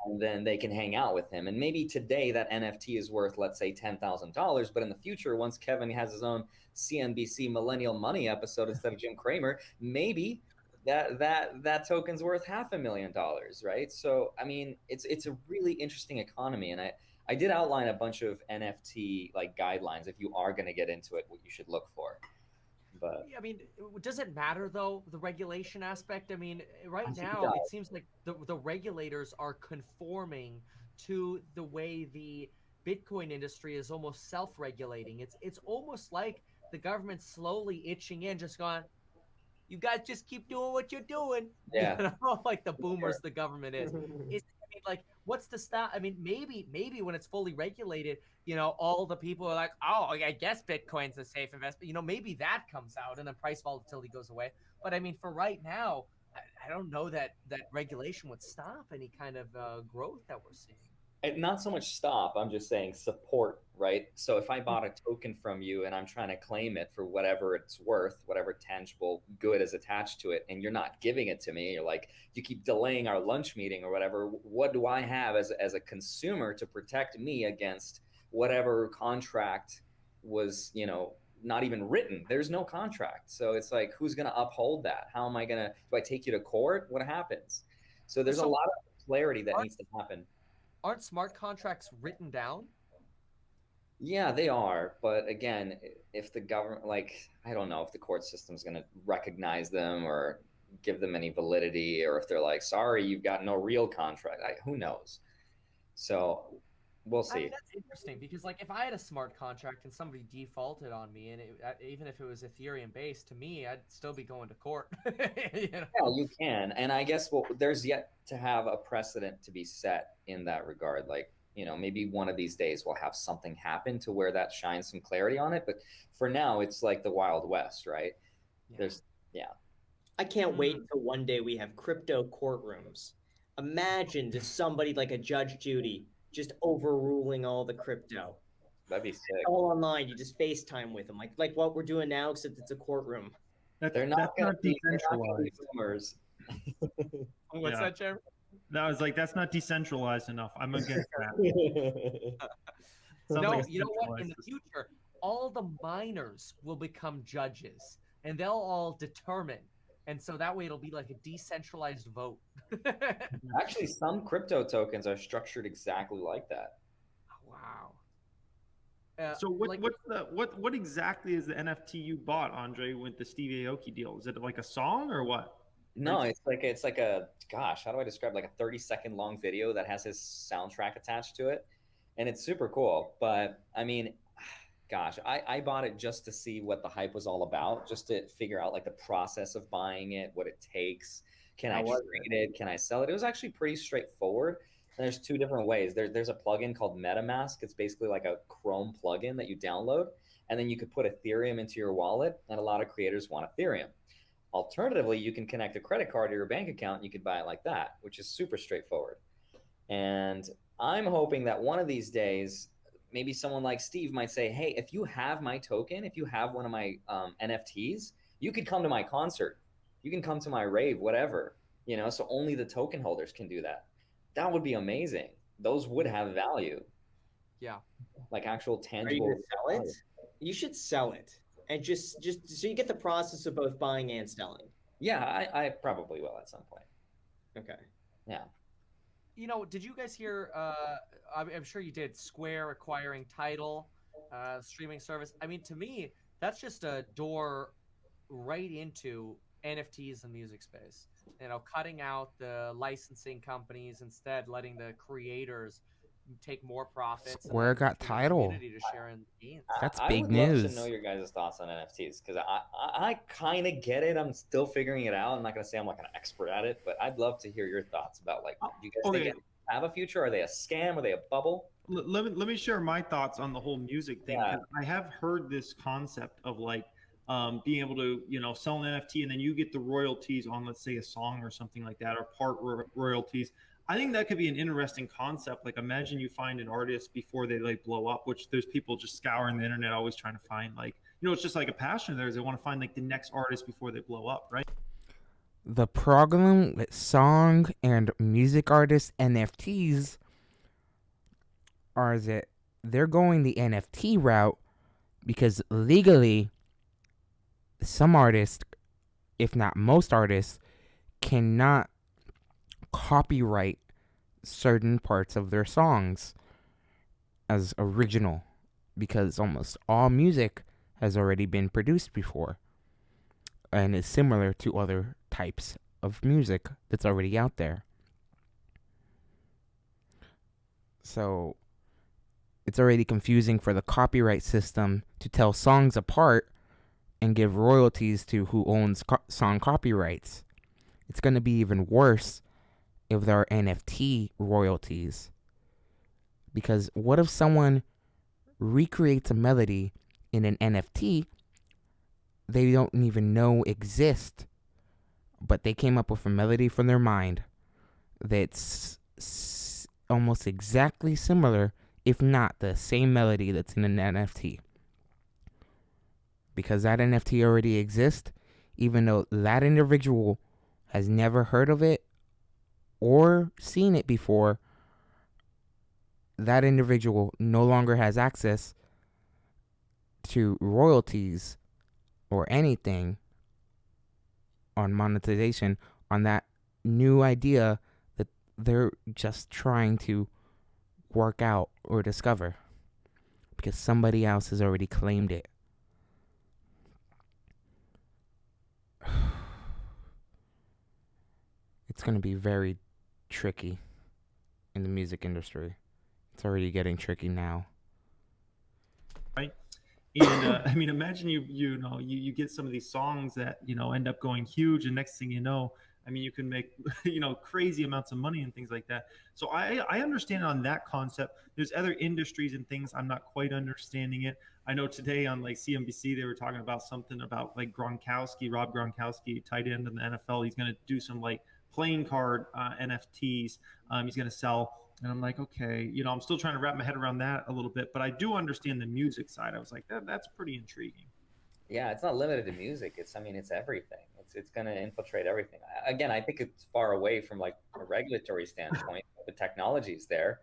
Speaker 3: And then they can hang out with him, and maybe today that NFT is worth, let's say, $10,000, but in the future, once Kevin has his own CNBC Millennial Money episode instead of Jim Cramer, maybe that token's worth $500,000, right? So I mean, it's a really interesting economy, and I did outline a bunch of NFT like guidelines if you are going to get into it, what you should look for. But
Speaker 2: I mean, does it matter though, the regulation aspect? I mean, right now it seems like the regulators are conforming to the way the Bitcoin industry is almost self-regulating. It's almost like the government's slowly itching in, just going, you guys just keep doing what you're doing.
Speaker 3: Yeah.
Speaker 2: You know, like the boomers the government is. I mean, like, what's the stop? I mean, maybe when it's fully regulated, you know, all the people are like, oh, I guess Bitcoin's a safe investment. You know, maybe that comes out and the price volatility goes away. But I mean, for right now, I don't know that regulation would stop any kind of growth that we're seeing.
Speaker 3: And not so much stop, I'm just saying support, right? So if I bought a token from you and I'm trying to claim it for whatever it's worth, whatever tangible good is attached to it, and you're not giving it to me, you're like, you keep delaying our lunch meeting or whatever, what do I have as a consumer to protect me against whatever contract was, you know, not even written? There's no contract. So it's like, who's going to uphold that? How am I going to, do I take you to court? What happens? So there's a lot of clarity that needs to happen.
Speaker 2: Aren't smart contracts written down?
Speaker 3: Yeah, they are. But again, if the government, like, I don't know if the court system is going to recognize them or give them any validity, or if they're like, sorry, you've got no real contract. Who knows? So we'll see.
Speaker 2: I mean, that's interesting because, like, if I had a smart contract and somebody defaulted on me, and even if it was Ethereum based, to me, I'd still be going to court. You know?
Speaker 3: Yeah, you can. And I guess there's yet to have a precedent to be set in that regard. Like, you know, maybe one of these days we'll have something happen to where that shines some clarity on it. But for now, it's like the Wild West, right?
Speaker 2: Yeah.
Speaker 5: I can't wait until one day we have crypto courtrooms. Imagine just somebody like a Judge Judy just overruling all the crypto.
Speaker 3: That'd be sick.
Speaker 5: All online, you just FaceTime with them, like what we're doing now, except it's a courtroom.
Speaker 3: They're not decentralized.
Speaker 2: What's that, Jeremy?
Speaker 4: That was like, that's not decentralized enough. I'm against that. Sounds
Speaker 2: No,
Speaker 4: like a
Speaker 2: you know what? In
Speaker 4: centralized
Speaker 2: the
Speaker 4: system.
Speaker 2: future, all the miners will become judges, and they'll all determine. And so that way, it'll be like a decentralized vote.
Speaker 3: Actually, some crypto tokens are structured exactly like that.
Speaker 2: Wow.
Speaker 4: So
Speaker 2: Like,
Speaker 4: what exactly is the NFT you bought, Andre, with the Steve Aoki deal? Is it like a song or what?
Speaker 3: No, it's like a gosh, how do I describe like a 30-second long video that has his soundtrack attached to it, and it's super cool. But I mean, gosh, I bought it just to see what the hype was all about, just to figure out like the process of buying it, what it takes. Can I
Speaker 5: How was
Speaker 3: trade it? Can I sell it? It was actually pretty straightforward. And there's two different ways. There's a plugin called MetaMask. It's basically like a Chrome plugin that you download, and then you could put Ethereum into your wallet. And a lot of creators want Ethereum. Alternatively, you can connect a credit card to your bank account and you could buy it like that, which is super straightforward. And I'm hoping that one of these days, maybe someone like Steve might say, hey, if you have my token, if you have one of my NFTs, you could come to my concert. You can come to my rave, whatever, so only the token holders can do that. That would be amazing. Those would have value,
Speaker 2: yeah.
Speaker 3: like actual
Speaker 5: Are you gonna
Speaker 3: tangible
Speaker 5: sell it?
Speaker 3: value.
Speaker 5: You should sell it, and just so you get the process of both buying and selling.
Speaker 3: Yeah, I probably will at some point.
Speaker 5: Okay.
Speaker 3: Yeah.
Speaker 2: Did you guys hear? I'm sure you did. Square acquiring Tidal, streaming service. I mean, to me, that's just a door right into NFTs and music space. Cutting out the licensing companies, instead letting the creators take more profits, and
Speaker 1: Square
Speaker 2: then
Speaker 1: got
Speaker 2: for the
Speaker 1: Tidal.
Speaker 2: community to share in the gains.
Speaker 1: That's
Speaker 3: I
Speaker 1: big
Speaker 3: would love to know
Speaker 1: news.
Speaker 3: your guys' thoughts on NFTs because I kind of get it. I'm still figuring it out. I'm not gonna say I'm like an expert at it, but I'd love to hear your thoughts about like, do you guys think
Speaker 4: Okay,
Speaker 3: it have a future? Are they a scam? Are they a bubble?
Speaker 4: let me share my thoughts on the whole music thing
Speaker 3: Yeah,
Speaker 4: because I have heard this concept of like being able to sell an NFT and then you get the royalties on, let's say, a song or something like that, or part royalties. I think that could be an interesting concept. Like, imagine you find an artist before they like blow up, which there's people just scouring the internet always trying to find, like, it's just like a passion of theirs. They want to find like the next artist before they blow up, right?
Speaker 1: The problem with song and music artists NFTs are that they're going the NFT route because legally some artists, if not most artists, cannot copyright certain parts of their songs as original because almost all music has already been produced before and is similar to other types of music that's already out there. So it's already confusing for the copyright system to tell songs apart and give royalties to who owns song copyrights. It's going to be even worse if there are NFT royalties. Because what if someone recreates a melody in an NFT they don't even know exist, but they came up with a melody from their mind that's almost exactly similar, if not the same melody that's in an NFT. Because that NFT already exists, even though that individual has never heard of it or seen it before, that individual no longer has access to royalties or anything on monetization on that new idea that they're just trying to work out or discover because somebody else has already claimed it. It's going to be very tricky in the music industry. It's already getting tricky now.
Speaker 4: Right. And I mean, imagine you get some of these songs that end up going huge, and next thing you know, I mean, you can make crazy amounts of money and things like that. So I understand on that concept. There's other industries and things I'm not quite understanding it. I know today on like CNBC they were talking about something about like Rob Gronkowski, tight end in the NFL. He's going to do some like playing card NFTs. He's going to sell. And I'm like, okay, I'm still trying to wrap my head around that a little bit, but I do understand the music side. I was like, that's pretty intriguing.
Speaker 3: Yeah, it's not limited to music. It's everything. It's going to infiltrate everything. Again, I think it's far away from like a regulatory standpoint. The technology's there.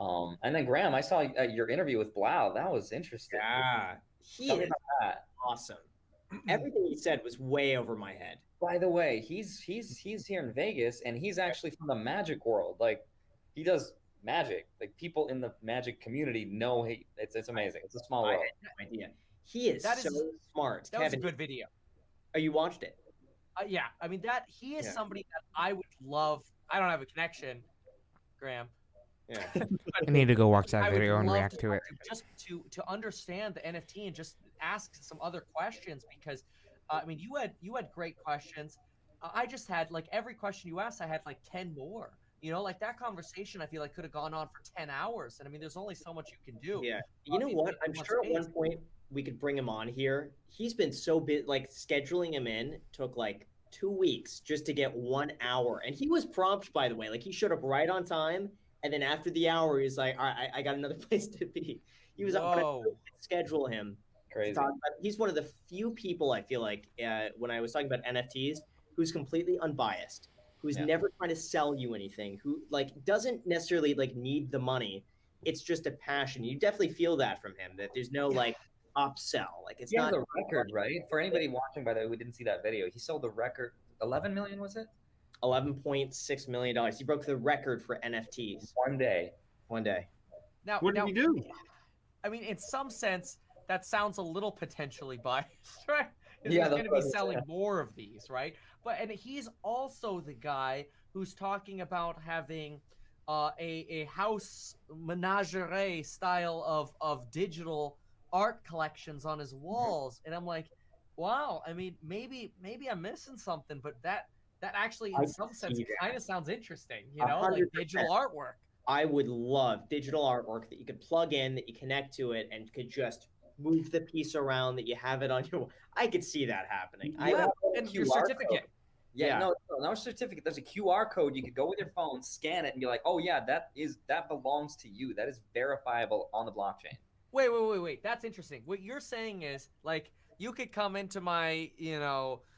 Speaker 3: And then Graham, I saw your interview with Blau. That was interesting.
Speaker 5: Yeah, he
Speaker 3: Tell me
Speaker 5: is
Speaker 3: about that.
Speaker 5: awesome. Everything he said was way over my head.
Speaker 3: By the way, he's here in Vegas, and he's actually from the magic world. Like, he does magic. Like, people in the magic community know it's amazing. It's a small
Speaker 5: I
Speaker 3: world.
Speaker 5: had no idea. He is
Speaker 2: That
Speaker 5: so
Speaker 2: is-
Speaker 5: smart.
Speaker 2: That was a
Speaker 5: Kevin,
Speaker 2: good video.
Speaker 5: oh, you watched it?
Speaker 2: Yeah, I mean that he is
Speaker 5: Yeah.
Speaker 2: somebody that I would love. I don't have a connection, Graham.
Speaker 5: Yeah.
Speaker 1: I need to go watch that
Speaker 2: I would
Speaker 1: video and
Speaker 2: love
Speaker 1: react to it.
Speaker 2: just to understand the NFT and just ask some other questions because, I mean, you had great questions. I just had like every question you asked, I had like 10 more. You know, like that conversation, I feel like could have gone on for 10 hours. And I mean, there's only so much you can do.
Speaker 5: Yeah. You know
Speaker 2: If
Speaker 5: what?
Speaker 2: you
Speaker 5: I'm
Speaker 2: have
Speaker 5: sure at
Speaker 2: space.
Speaker 5: one point we could bring him on here. He's been so big, like scheduling him in took like 2 weeks just to get 1 hour. And he was prompt, by the way. Like he showed up right on time. And then after the hour, he's like, all right, I got another place to be. He was up on
Speaker 2: Whoa.
Speaker 5: schedule him. to
Speaker 3: Crazy.
Speaker 5: talk about. He's one of the few people I feel like when I was talking about NFTs, who's completely unbiased, who's
Speaker 3: Yeah.
Speaker 5: never trying to sell you anything, who like doesn't necessarily like need the money. It's just a passion. You definitely feel that from him. That there's no like upsell. Like it's
Speaker 3: He has
Speaker 5: not
Speaker 3: a record, right? For anybody watching, by the way, who didn't see that video, he sold the record. 11 million, was it?
Speaker 5: $11.6 million. He broke the record for NFTs
Speaker 3: One day.
Speaker 5: one day.
Speaker 2: Now,
Speaker 4: What did
Speaker 2: now,
Speaker 4: he do?
Speaker 2: I mean, in some sense, that sounds a little potentially biased, right?
Speaker 3: Yeah,
Speaker 2: He's
Speaker 3: that's
Speaker 2: going to
Speaker 3: what
Speaker 2: be
Speaker 3: I was
Speaker 2: selling
Speaker 3: saying.
Speaker 2: more of these, right? But and he's also the guy who's talking about having a house menagerie style of digital art collections on his walls, and I'm like, wow. I mean, maybe I'm missing something, but that actually,
Speaker 5: I
Speaker 2: in some sense,
Speaker 5: see that.
Speaker 2: kind of sounds interesting. You know, like
Speaker 5: 100%.
Speaker 2: digital artwork.
Speaker 5: I would love digital artwork that you could plug in, that you connect to it, and could just move the piece around, that you have it on your. I could see that happening. I
Speaker 2: Yeah,
Speaker 3: have a
Speaker 2: and your
Speaker 3: QR code.
Speaker 2: certificate.
Speaker 3: Yeah,
Speaker 5: Yeah.
Speaker 3: no certificate. There's a QR code. You could go with your phone, scan it, and be like, "Oh yeah, that belongs to you. That is verifiable on the blockchain."
Speaker 2: Wait. That's interesting. What you're saying is like you could come into my,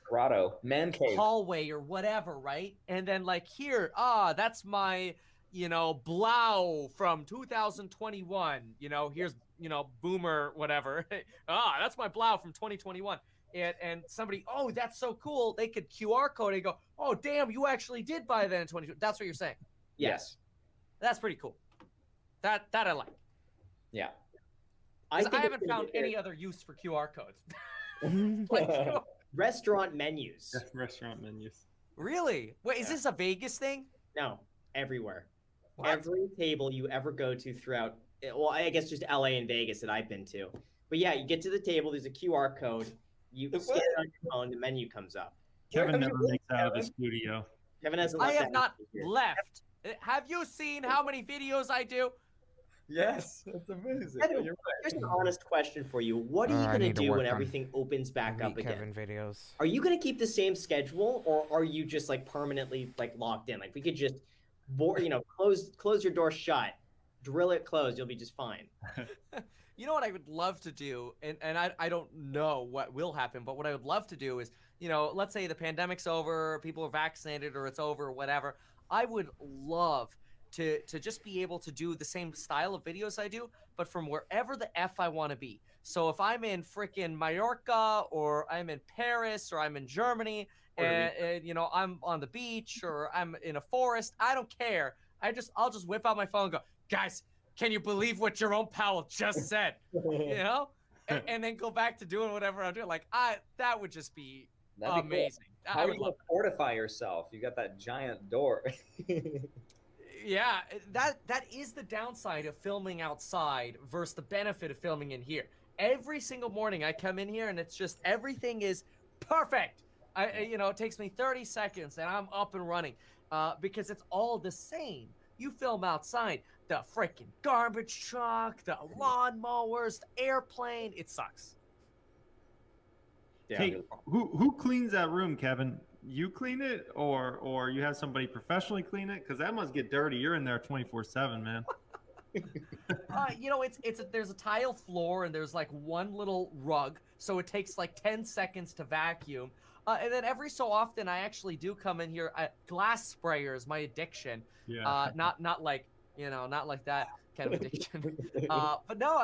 Speaker 3: Grotto, man cave.
Speaker 2: hallway or whatever, right? And then like here, that's my, Blau from 2021. Here's, Boomer whatever. That's my Blau from 2021. And somebody, oh, that's so cool. They could QR code and go, oh, damn, you actually did buy that in 2020. That's what you're saying.
Speaker 3: Yes.
Speaker 2: That's pretty cool. That I like.
Speaker 3: Yeah.
Speaker 2: 'Cause I
Speaker 5: think
Speaker 2: haven't
Speaker 5: it's gonna
Speaker 2: found
Speaker 5: be
Speaker 2: any other use for QR codes. Like,
Speaker 5: restaurant menus.
Speaker 4: Restaurant menus.
Speaker 2: really? Wait, is
Speaker 5: Yeah.
Speaker 2: this a Vegas thing?
Speaker 5: No, everywhere.
Speaker 2: What?
Speaker 5: Every table you ever go to throughout, well, I guess just LA and Vegas that I've been to. But yeah, you get to the table, there's a QR code, you scan it on your phone, the menu comes up.
Speaker 3: Where
Speaker 4: Kevin
Speaker 3: have you
Speaker 4: never
Speaker 3: been,
Speaker 4: makes out of the
Speaker 3: Kevin?
Speaker 4: studio.
Speaker 5: Kevin hasn't
Speaker 2: I
Speaker 5: left
Speaker 2: have
Speaker 5: the
Speaker 2: not
Speaker 5: house this year.
Speaker 2: left. Have you seen how many videos I do?
Speaker 3: Yes, that's amazing.
Speaker 5: Kevin,
Speaker 3: You're
Speaker 5: Here's an honest question for you. What are you
Speaker 1: I
Speaker 5: going to
Speaker 1: need to
Speaker 5: do
Speaker 1: work
Speaker 5: when
Speaker 1: on
Speaker 5: everything opens back up
Speaker 1: Elite
Speaker 5: again?
Speaker 1: Kevin videos.
Speaker 5: Are you going to keep the same schedule, or are you just like permanently like locked in? Like we could just close your door shut, drill it closed, you'll be just fine.
Speaker 2: You know what I would love to do, and I don't know what will happen, but what I would love to do is, let's say the pandemic's over, people are vaccinated, or it's over, or whatever. I would love to just be able to do the same style of videos I do, but from wherever the F I want to be. So if I'm in freaking Mallorca, or I'm in Paris, or I'm in Germany, and I'm on the beach, or I'm in a forest, I don't care. I'll just whip out my phone and go, guys, can you believe what Jerome Powell just said? And then go back to doing whatever I'm doing. Like that would just be
Speaker 3: That'd be cool.
Speaker 2: amazing.
Speaker 3: How
Speaker 2: I
Speaker 3: are
Speaker 2: would
Speaker 3: you
Speaker 2: love
Speaker 3: gonna fortify yourself? You got that giant door.
Speaker 2: Yeah, that is the downside of filming outside versus the benefit of filming in here. Every single morning I come in here and it's just everything is perfect. It takes me 30 seconds and I'm up and running because it's all the same. You film outside, the freaking garbage truck, the lawnmowers, the airplane, it sucks.
Speaker 5: Yeah.
Speaker 4: Hey, who cleans that room, Kevin? You clean it, or you have somebody professionally clean it? Because that must get dirty. You're in there 24/7, man.
Speaker 2: There's a tile floor and there's like one little rug, so it takes like 10 seconds to vacuum. And then every so often I actually do come in here. Glass sprayer is my addiction.
Speaker 4: Yeah.
Speaker 2: Not like not like that kind of addiction. But no,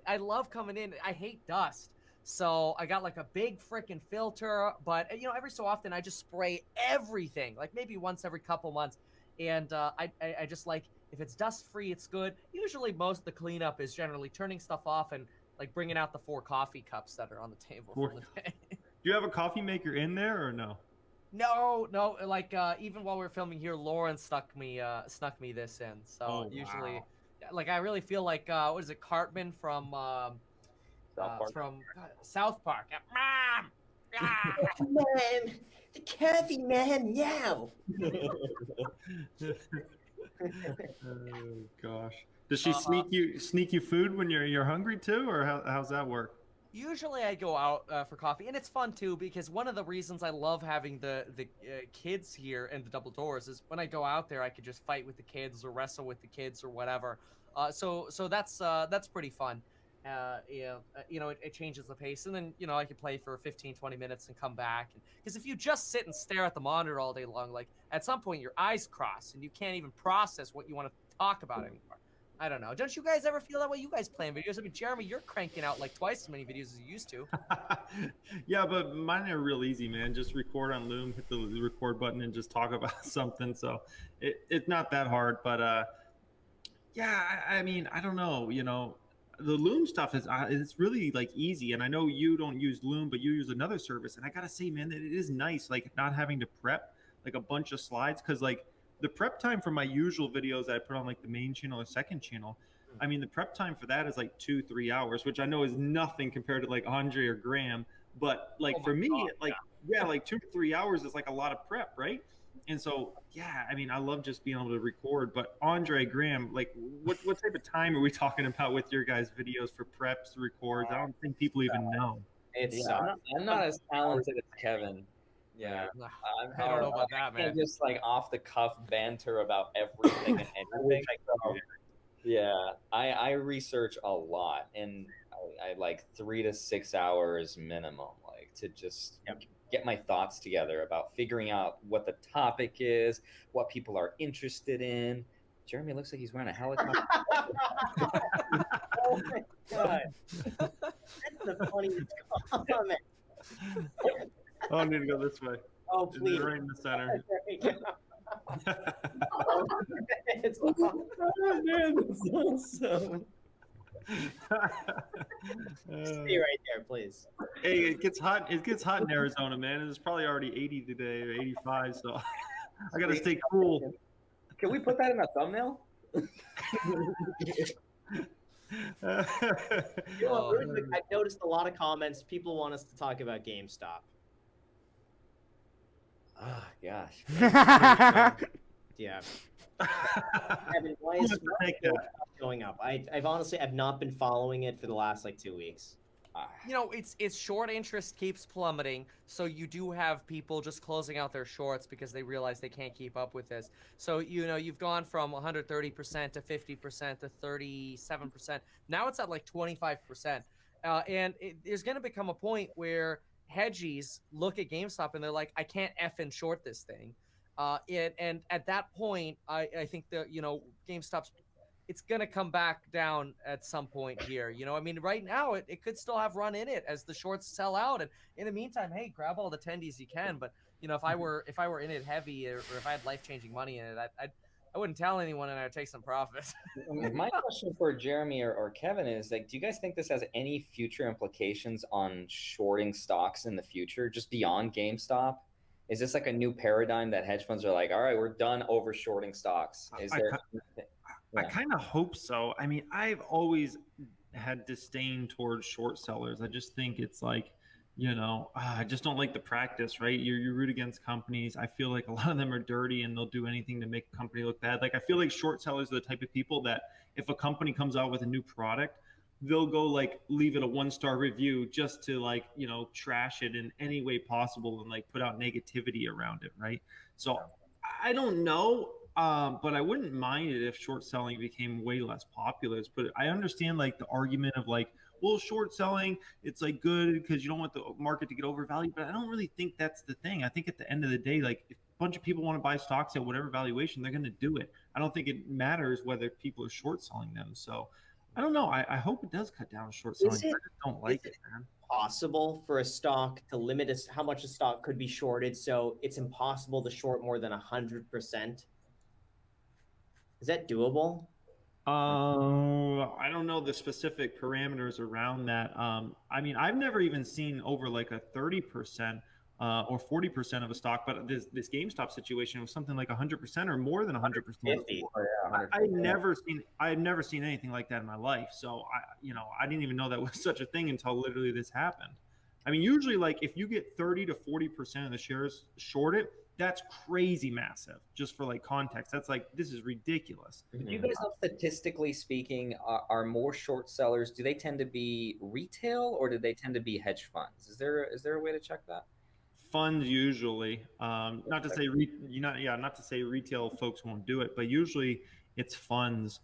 Speaker 2: I love coming in. I hate dust. So I got like a big freaking filter, but every so often I just spray everything, like maybe once every couple months. And I just like, if it's dust free, it's good. Usually most of the cleanup is generally turning stuff off and like bringing out the 4 coffee cups that are on the table for the day.
Speaker 4: Do you have a coffee maker in there or no?
Speaker 2: No, like even while we are filming here, Lauren snuck me this in. So
Speaker 4: Oh,
Speaker 2: usually,
Speaker 4: wow.
Speaker 2: like I really feel like what is it, Cartman from South Park? Mom, ah!
Speaker 5: Man, the coffee man, yeah.
Speaker 4: Oh gosh. Does she sneak you food when you're hungry too, or how's that work?
Speaker 2: Usually I go out for coffee, and it's fun too because one of the reasons I love having the kids here and the double doors is when I go out there I could just fight with the kids or wrestle with the kids or whatever. So that's pretty fun. It changes the pace, and then I could play for 15-20 minutes and come back. Because if you just sit and stare at the monitor all day long, like at some point your eyes cross and you can't even process what you want to talk about anymore. I don't know. Don't you guys ever feel that way? You guys playing videos? I mean, Jeremy, you're cranking out like twice as many videos as you used to.
Speaker 4: Yeah, but mine are real easy, man. Just record on Loom, hit the record button, and just talk about something. So it's not that hard. But yeah, I mean, I don't know. The Loom stuff is it's really like easy. And I know you don't use Loom, but you use another service. And I gotta say, man, that it is nice, like not having to prep like a bunch of slides, because like the prep time for my usual videos that I put on like the main channel or second channel, I mean, the prep time for that is like 2-3 hours, which I know is nothing compared to like Andre or Graham. But like for me,
Speaker 2: God,
Speaker 4: like, yeah, like 2 to 3 hours is like a lot of prep, right? And so, yeah, I mean, I love just being able to record. But Andre, Graham, like, what type of time are we talking about with your guys' videos for preps, records? I don't think people even know.
Speaker 3: It's I'm not as talented as Kevin. Yeah,
Speaker 2: I don't know about that, man.
Speaker 3: Just like off the cuff banter about everything and anything. So, yeah, I research a lot, and I like 3 to 6 hours minimum, like to just get my thoughts together about figuring out what the topic is, what people are interested in. Jeremy looks like he's wearing a helicopter.
Speaker 5: Oh my god, that's the funniest comment.
Speaker 4: Oh, I need to go this way.
Speaker 5: Oh, please.
Speaker 4: Right in the center.
Speaker 5: It's awesome.
Speaker 3: Oh, man, that's awesome.
Speaker 5: Stay right there, please.
Speaker 4: Hey, it gets hot. It gets hot in Arizona, man. It's probably already 80 today or 85, so I gotta stay cool.
Speaker 3: Can we put that in a thumbnail?
Speaker 5: Really quick, I've noticed a lot of comments. People want us to talk about GameStop.
Speaker 3: Oh gosh.
Speaker 5: Yeah. Evan, why is it going up? I've honestly not been following it for the last like 2 weeks.
Speaker 2: It's short interest keeps plummeting, so you do have people just closing out their shorts because they realize they can't keep up with this. So you've gone from 130% to 50% to 37%. Now it's at like 25%, and there's going to become a point where hedgies look at GameStop and they're like, I can't effing short this thing. And at that point, I think that GameStop's, it's gonna come back down at some point here. I mean, right now it could still have run in it as the shorts sell out, and in the meantime, hey, grab all the tendies you can. But if I were in it heavy, or if I had life-changing money in it, I wouldn't tell anyone, and I'd take some profit.
Speaker 3: My question for Jeremy or Kevin is, like, do you guys think this has any future implications on shorting stocks in the future, just beyond GameStop? Is this like a new paradigm that hedge funds are like, all right, we're done over shorting stocks? Is there?
Speaker 4: I kind of hope so. I mean, I've always had disdain towards short sellers. I just think it's like, I just don't like the practice, right? You root against companies. I feel like a lot of them are dirty and they'll do anything to make a company look bad. Like, I feel like short sellers are the type of people that if a company comes out with a new product, they'll go like leave it a 1-star review just to like, trash it in any way possible and like put out negativity around it, right? So I don't know. But I wouldn't mind it if short selling became way less popular. But I understand like the argument of like, well, short selling, it's like good because you don't want the market to get overvalued. But I don't really think that's the thing. I think at the end of the day, like bunch of people want to buy stocks at whatever valuation, they're going to do it. I don't think it matters whether people are short selling them. So I don't know. I hope it does cut down short selling.
Speaker 5: Is it
Speaker 4: I just don't
Speaker 5: is
Speaker 4: like
Speaker 5: it
Speaker 4: it, man.
Speaker 5: possible for a stock to limit how much a stock could be shorted, so it's impossible to short more than 100%? Is that doable?
Speaker 4: I don't know the specific parameters around that. I mean, I've never even seen over like a 30% or 40% of a stock, but this GameStop situation was something like 100% or more than 100%.
Speaker 5: 50.
Speaker 3: Oh, yeah,
Speaker 4: I've never seen anything like that in my life. So I didn't even know that was such a thing until literally this happened. I mean, usually like if you get 30 to 40% of the shares shorted, that's crazy massive. Just for like context, that's like, this is ridiculous.
Speaker 3: Do you guys know, statistically speaking, are more short sellers, do they tend to be retail or do they tend to be hedge funds? Is there a way to check that?
Speaker 4: Funds usually, not to say not to say retail folks won't do it, but usually it's funds.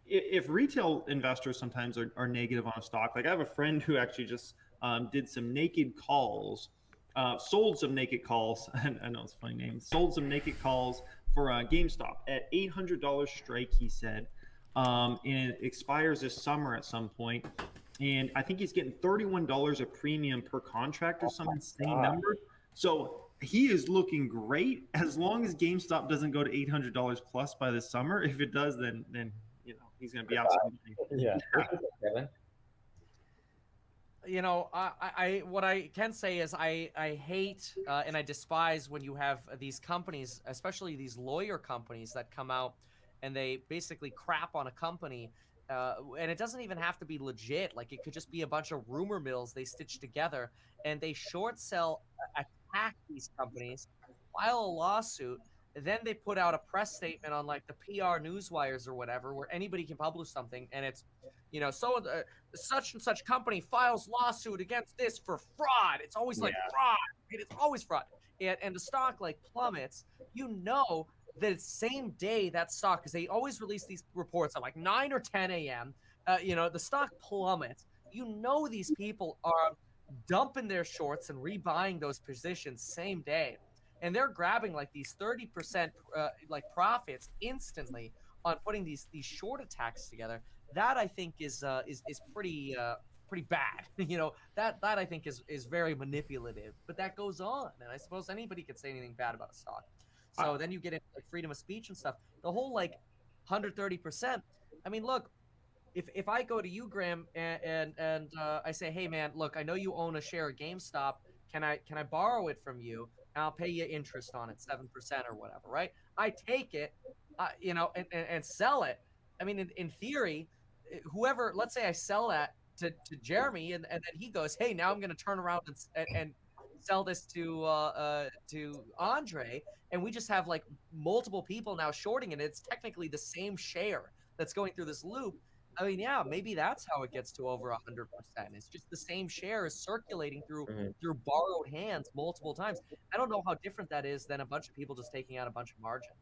Speaker 4: If retail investors sometimes are negative on a stock, like I have a friend who actually just did some naked calls, sold some naked calls. I know it's a funny name. Sold some naked calls for GameStop at $800 strike. He said, and it expires this summer at some point. And I think he's getting $31 a premium per contract or some insane number. So he is looking great as long as GameStop doesn't go to $800 plus by the summer. If it does, then he's going to be out some money.
Speaker 3: Yeah. Kevin?
Speaker 2: I what I can say is I hate and I despise when you have these companies, especially these lawyer companies that come out and they basically crap on a company. And it doesn't even have to be legit. Like it could just be a bunch of rumor mills they stitch together, and they short sell, attack these companies, file a lawsuit. Then they put out a press statement on like the PR newswires or whatever, where anybody can publish something, and it's, so such and such company files lawsuit against this for fraud. It's always like fraud. It's always fraud, and the stock like plummets. The same day that stock, because they always release these reports at like 9 or 10 a.m., the stock plummets. These people are dumping their shorts and rebuying those positions same day. And they're grabbing like these 30% like profits instantly on putting these short attacks together. That I think is pretty bad. That I think is very manipulative. But that goes on, and I suppose anybody could say anything bad about a stock. So then you get into like freedom of speech and stuff. The whole like 130%. I mean, look, if I go to you, Graham, and I say, hey man, look, I know you own a share of GameStop. Can I borrow it from you? And I'll pay you interest on it, 7% or whatever, right? I take it, and sell it. I mean, in theory, whoever, let's say I sell that to Jeremy, and then he goes, hey, now I'm going to turn around and sell this to Andre, and we just have like multiple people now shorting it. It's technically the same share that's going through this loop. I mean, yeah, maybe that's how it gets to over 100%. It's just the same share is circulating through borrowed hands multiple times. I don't know how different that is than a bunch of people just taking out a bunch of margin.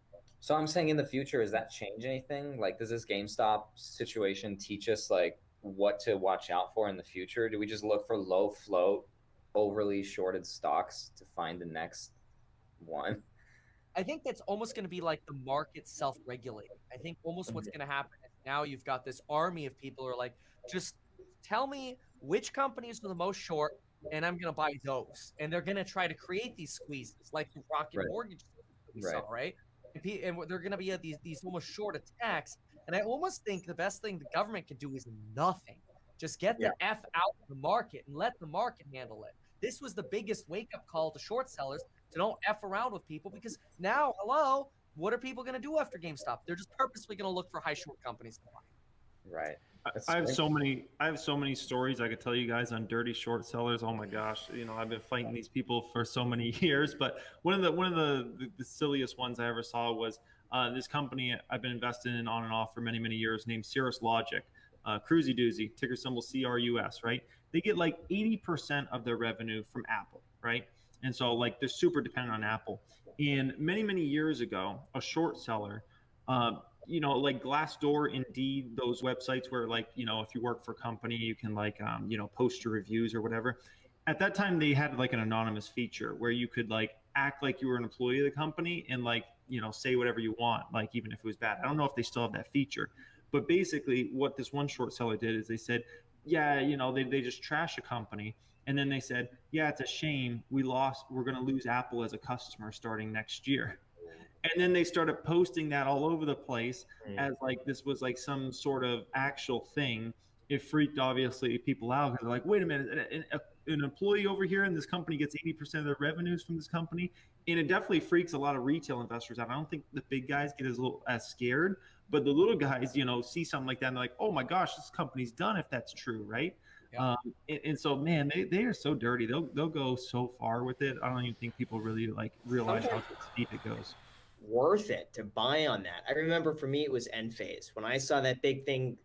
Speaker 3: So I'm saying in the future, does that change anything? Like, does this GameStop situation teach us like what to watch out for in the future? Do we just look for low float, overly shorted stocks to find the next one?
Speaker 2: I think that's almost going to be like the market self-regulating. I think almost what's going to happen is now you've got this army of people who are like, just tell me which companies are the most short, and I'm going to buy those. And they're going to try to create these squeezes, like the rocket mortgage that we saw, right? And they're going to be these almost short attacks. And I almost think the best thing the government can do is nothing. Just get the F out of the market and let the market handle it. This was the biggest wake-up call to short sellers to don't F around with people, because now, hello, what are people going to do after GameStop? They're just purposely going to look for high short companies to buy.
Speaker 3: Right.
Speaker 4: I have so many stories I could tell you guys on dirty short sellers. Oh my gosh, I've been fighting these people for so many years. But one of the silliest ones I ever saw was this company I've been invested in on and off for many years, named Cirrus Logic, Cruisy Doozy, ticker symbol CRUS. Right? They get like 80% of their revenue from Apple. Right? And so like they're super dependent on Apple. And many years ago, a short seller. Like Glassdoor, Indeed, those websites where like, if you work for a company, you can like, post your reviews or whatever. at that time they had like an anonymous feature where you could like act like you were an employee of the company and like say whatever you want, like even if it was bad. I don't know if they still have that feature, but basically what this one short seller did is they said, yeah, they just trash a company, and then they said, yeah, it's a shame we're going to lose Apple as a customer starting next year. And then they started posting that all over the place as like this was like some sort of actual thing. It freaked obviously people out because they're like, wait a minute, an employee over here in this company gets 80% of their revenues from this company. And it definitely freaks a lot of retail investors out. I don't think the big guys get as scared, but the little guys, see something like that and they're like, oh my gosh, this company's done if that's true, right?
Speaker 2: Yep.
Speaker 4: And so, man, they are so dirty. They'll go so far with it. I don't even think people really like realize how deep it goes.
Speaker 5: Worth it to buy on that. I remember for me it was Enphase. When I saw that big thing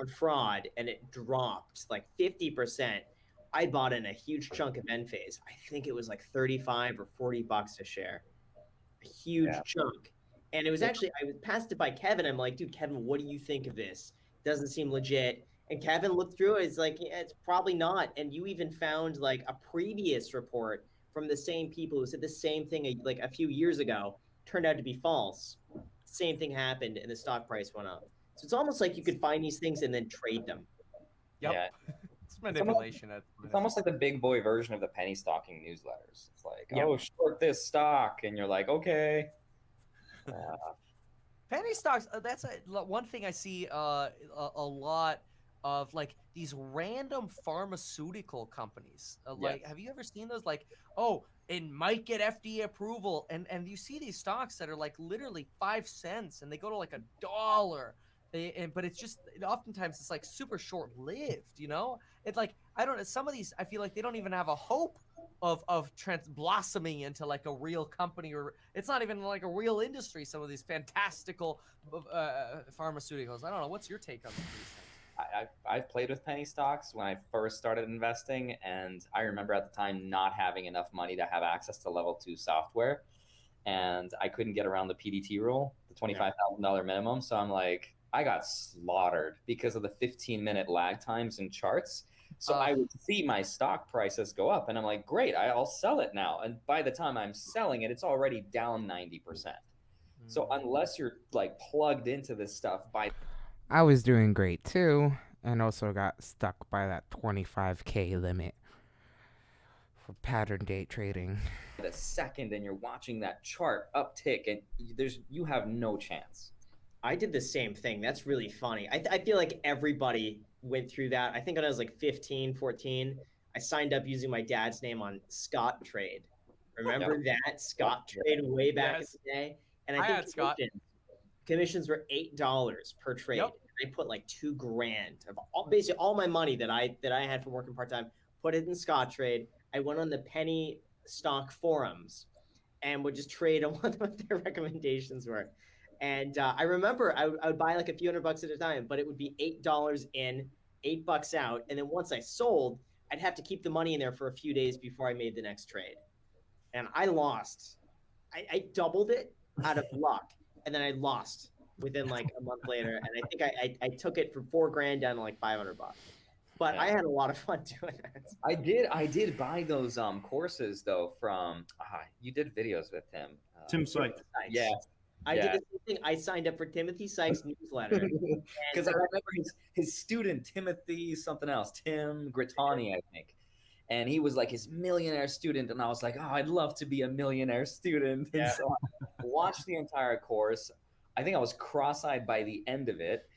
Speaker 5: on fraud and it dropped like 50%, I bought in a huge chunk of Enphase. I think it was like 35 or $40 a share. A huge chunk. And it was actually, I passed it by Kevin. I'm like, dude, Kevin, what do you think of this? Doesn't seem legit. And Kevin looked through it. It's like, yeah, it's probably not. And you even found like a previous report from the same people who said the same thing like a few years ago. Turned out to be false. Same thing happened and the stock price went up. So it's almost like you could find these things and then trade them.
Speaker 2: Yep.
Speaker 3: Yeah.
Speaker 2: It's manipulation.
Speaker 3: It's almost like the big boy version of the penny stocking newsletters. It's like, oh, short this stock, and you're like, okay.
Speaker 2: Penny stocks. That's one thing I see a lot of, like these random pharmaceutical companies. Like, have you ever seen those? Like, oh, it might get FDA approval, and you see these stocks that are like literally 5 cents, and they go to like $1. But it's just oftentimes it's like super short lived. It's like, I don't know. Some of these I feel like they don't even have a hope of blossoming into like a real company, or it's not even like a real industry. Some of these fantastical pharmaceuticals. I don't know. What's your take on these things?
Speaker 3: I've played with penny stocks when I first started investing, and I remember at the time not having enough money to have access to level 2 software, and I couldn't get around the PDT rule, the $25,000 minimum. So I'm like, I got slaughtered because of the 15-minute lag times in charts. So I would see my stock prices go up, and I'm like, great, I'll sell it now. And by the time I'm selling it, it's already down 90%. So unless you're like plugged into this stuff,
Speaker 1: I was doing great too, and also got stuck by that 25K limit for pattern date trading.
Speaker 3: the second, and you're watching that chart uptick, and you have no chance.
Speaker 5: I did the same thing. That's really funny. I feel like everybody went through that. I think when I was like 15, 14, I signed up using my dad's name on Scott Trade. Remember that? Scott Trade way back in the day? And I think commissions were $8 per trade.
Speaker 2: Yep.
Speaker 5: I put like $2,000 of basically all my money that I had from working part-time, put it in Scott Trade. I went on the penny stock forums and would just trade on what their recommendations were. And I remember I would buy like a few $100 at a time, but it would be $8 in, $8 out. And then once I sold, I'd have to keep the money in there for a few days before I made the next trade. And I lost. I doubled it out of luck. And then I lost within like a month later. And I think I took it from $4,000 down to like $500. But I had a lot of fun doing that.
Speaker 3: I did buy those courses though from you did videos with him.
Speaker 4: Tim Sykes.
Speaker 3: Yeah.
Speaker 5: I did the same thing. I signed up for Timothy Sykes' newsletter.
Speaker 3: Because I remember his student, Timothy something else, Tim Grittani, I think. And he was like his millionaire student. And I was like, oh, I'd love to be a millionaire student. And so I watched the entire course. I think I was cross-eyed by the end of it.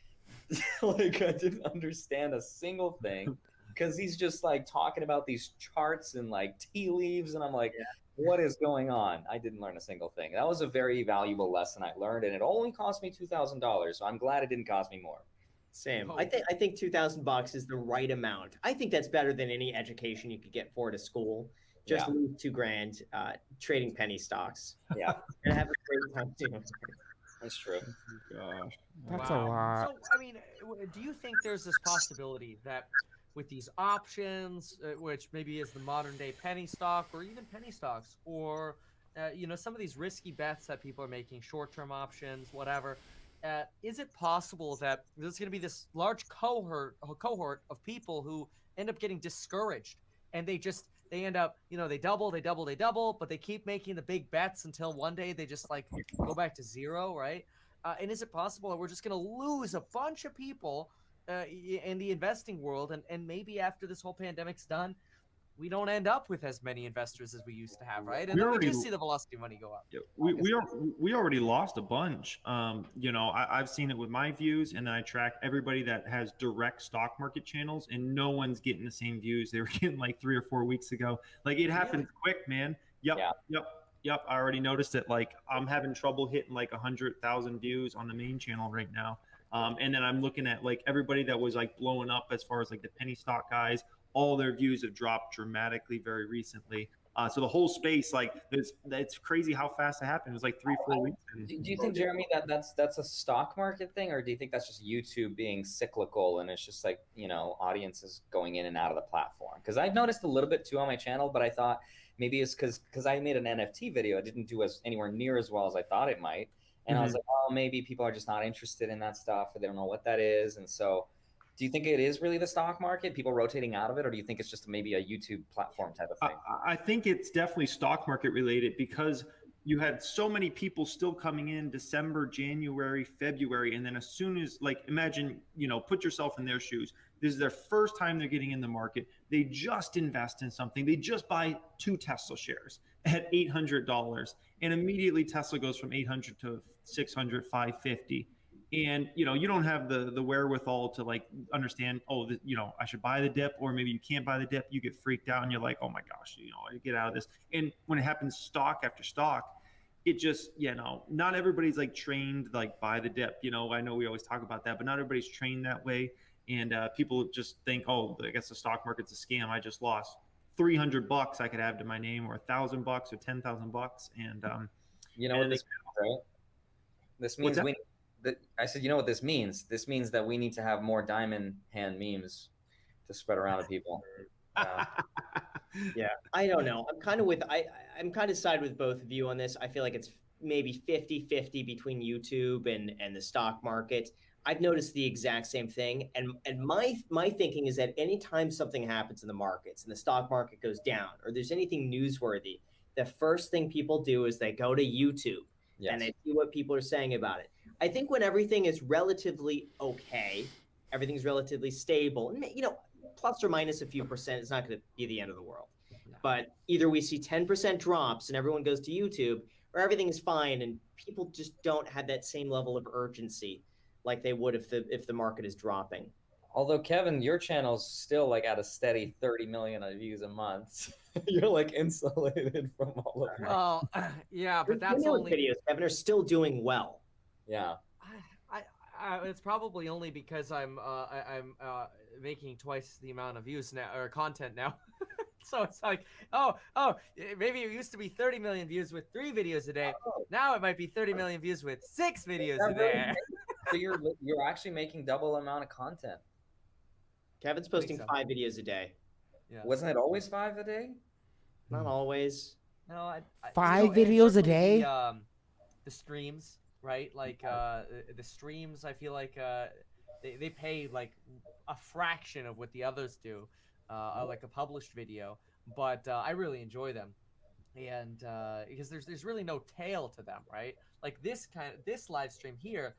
Speaker 3: Like I didn't understand a single thing because he's just like talking about these charts and like tea leaves. And I'm like, what is going on? I didn't learn a single thing. That was a very valuable lesson I learned, and it only cost me $2,000. So I'm glad it didn't cost me more.
Speaker 5: Same. I think $2,000 is the right amount. I think that's better than any education you could get for at a school. Just lose $2,000 trading penny stocks.
Speaker 3: Yeah,
Speaker 5: and have a great time doing it.
Speaker 3: That's true.
Speaker 4: Oh, gosh.
Speaker 1: That's a lot.
Speaker 2: So, I mean, do you think there's this possibility that with these options, which maybe is the modern day penny stock or even penny stocks, or some of these risky bets that people are making, short-term options, whatever, is it possible that there's going to be this large cohort of people who end up getting discouraged and they end up, they double, but they keep making the big bets until one day they just like go back to zero, right? And is it possible that we're just going to lose a bunch of people in the investing world, and maybe after this whole pandemic's done, we don't end up with as many investors as we used to have, right? And
Speaker 4: We
Speaker 2: then we
Speaker 4: already
Speaker 2: do see the velocity money go up.
Speaker 4: Yeah, we already lost a bunch. I've seen it with my views, and then I track everybody that has direct stock market channels, and no one's getting the same views they were getting like 3 or 4 weeks ago. Like it happens quick, man. Yep,
Speaker 3: Yeah.
Speaker 4: yep. I already noticed it. Like I'm having trouble hitting like 100,000 views on the main channel right now. And then I'm looking at like everybody that was like blowing up as far as like the penny stock guys. All their views have dropped dramatically very recently. So the whole space, like, it's crazy how fast it happened. It was like 3-4 weeks.
Speaker 3: Do you think, Jeremy, that's a stock market thing, or do you think that's just YouTube being cyclical and it's just like, audiences going in and out of the platform? Because I've noticed a little bit too on my channel, but I thought maybe it's because I made an NFT video. It didn't do anywhere near as well as I thought it might. And I was like, oh, maybe people are just not interested in that stuff, or they don't know what that is. And so do you think it is really the stock market, people rotating out of it, or do you think it's just maybe a YouTube platform type of thing?
Speaker 4: I think it's definitely stock market related, because you had so many people still coming in December, January, February. And then as soon as, like, imagine, put yourself in their shoes. This is their first time they're getting in the market. They just invest in something. They just buy 2 Tesla shares at $800. And immediately Tesla goes from 800 to 600, 550. And you don't have the wherewithal to like understand, I should buy the dip, or maybe you can't buy the dip. You get freaked out and you're like, oh my gosh, I get out of this. And when it happens stock after stock, it just, not everybody's like trained like buy the dip. I know we always talk about that, but not everybody's trained that way. And people just think, oh, I guess the stock market's a scam. I just lost $300 I could have to my name, or $1,000 or $10,000. And
Speaker 3: you know what this means, right? This means I said, you know what this means? This means that we need to have more diamond hand memes to spread around to people.
Speaker 5: Yeah, I don't know. I'm kind of side with both of you on this. I feel like it's maybe 50-50 between YouTube and the stock market. I've noticed the exact same thing. And my thinking is that anytime something happens in the markets and the stock market goes down, or there's anything newsworthy, the first thing people do is they go to YouTube. Yes. And they see what people are saying about it. I think when everything is relatively okay, everything's relatively stable, and plus or minus a few percent, it's not going to be the end of the world. No. But either we see 10% drops and everyone goes to YouTube, or everything is fine and people just don't have that same level of urgency like they would if the market is dropping.
Speaker 3: Although, Kevin, your channel's still like at a steady 30 million views a month. You're like insulated from all of that.
Speaker 2: Well, yeah, but that's only
Speaker 5: videos, Kevin, are still doing well.
Speaker 3: Yeah.
Speaker 2: It's probably only because I'm making twice the amount of views now, or content now. So it's like, oh, maybe it used to be 30 million views with 3 videos a day. Oh. Now it might be 30 million views with 6 videos a day.
Speaker 3: So you're actually making double amount of content.
Speaker 5: Kevin's posting 5 videos a day.
Speaker 3: Yeah. Wasn't it always 5 a day?
Speaker 5: Not always.
Speaker 2: No,
Speaker 1: 5 videos a day.
Speaker 2: The streams, right? Like the streams, I feel like they pay like a fraction of what the others do, like a published video. But I really enjoy them, and because there's really no tail to them, right? Like this live stream here,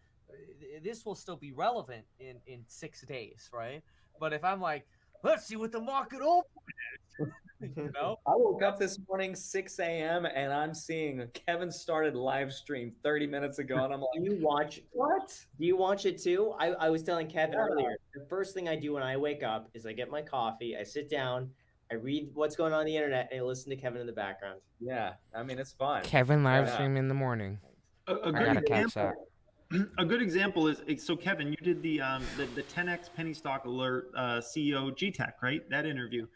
Speaker 2: this will still be relevant in 6 days, right? But if I'm like, let's see what the market open is,
Speaker 3: I woke up this morning 6 a.m. and I'm seeing Kevin started live stream 30 minutes ago, and I'm like,
Speaker 5: do you watch what? Do you watch it too? I was telling Kevin earlier, the first thing I do when I wake up is I get my coffee, I sit down, I read what's going on the internet, and I listen to Kevin in the background.
Speaker 3: Yeah, I mean, it's fun.
Speaker 1: Kevin live stream in the morning. I gotta catch that.
Speaker 4: A good example is, so Kevin, you did the 10x penny stock alert CEO G-Tech, right? That interview.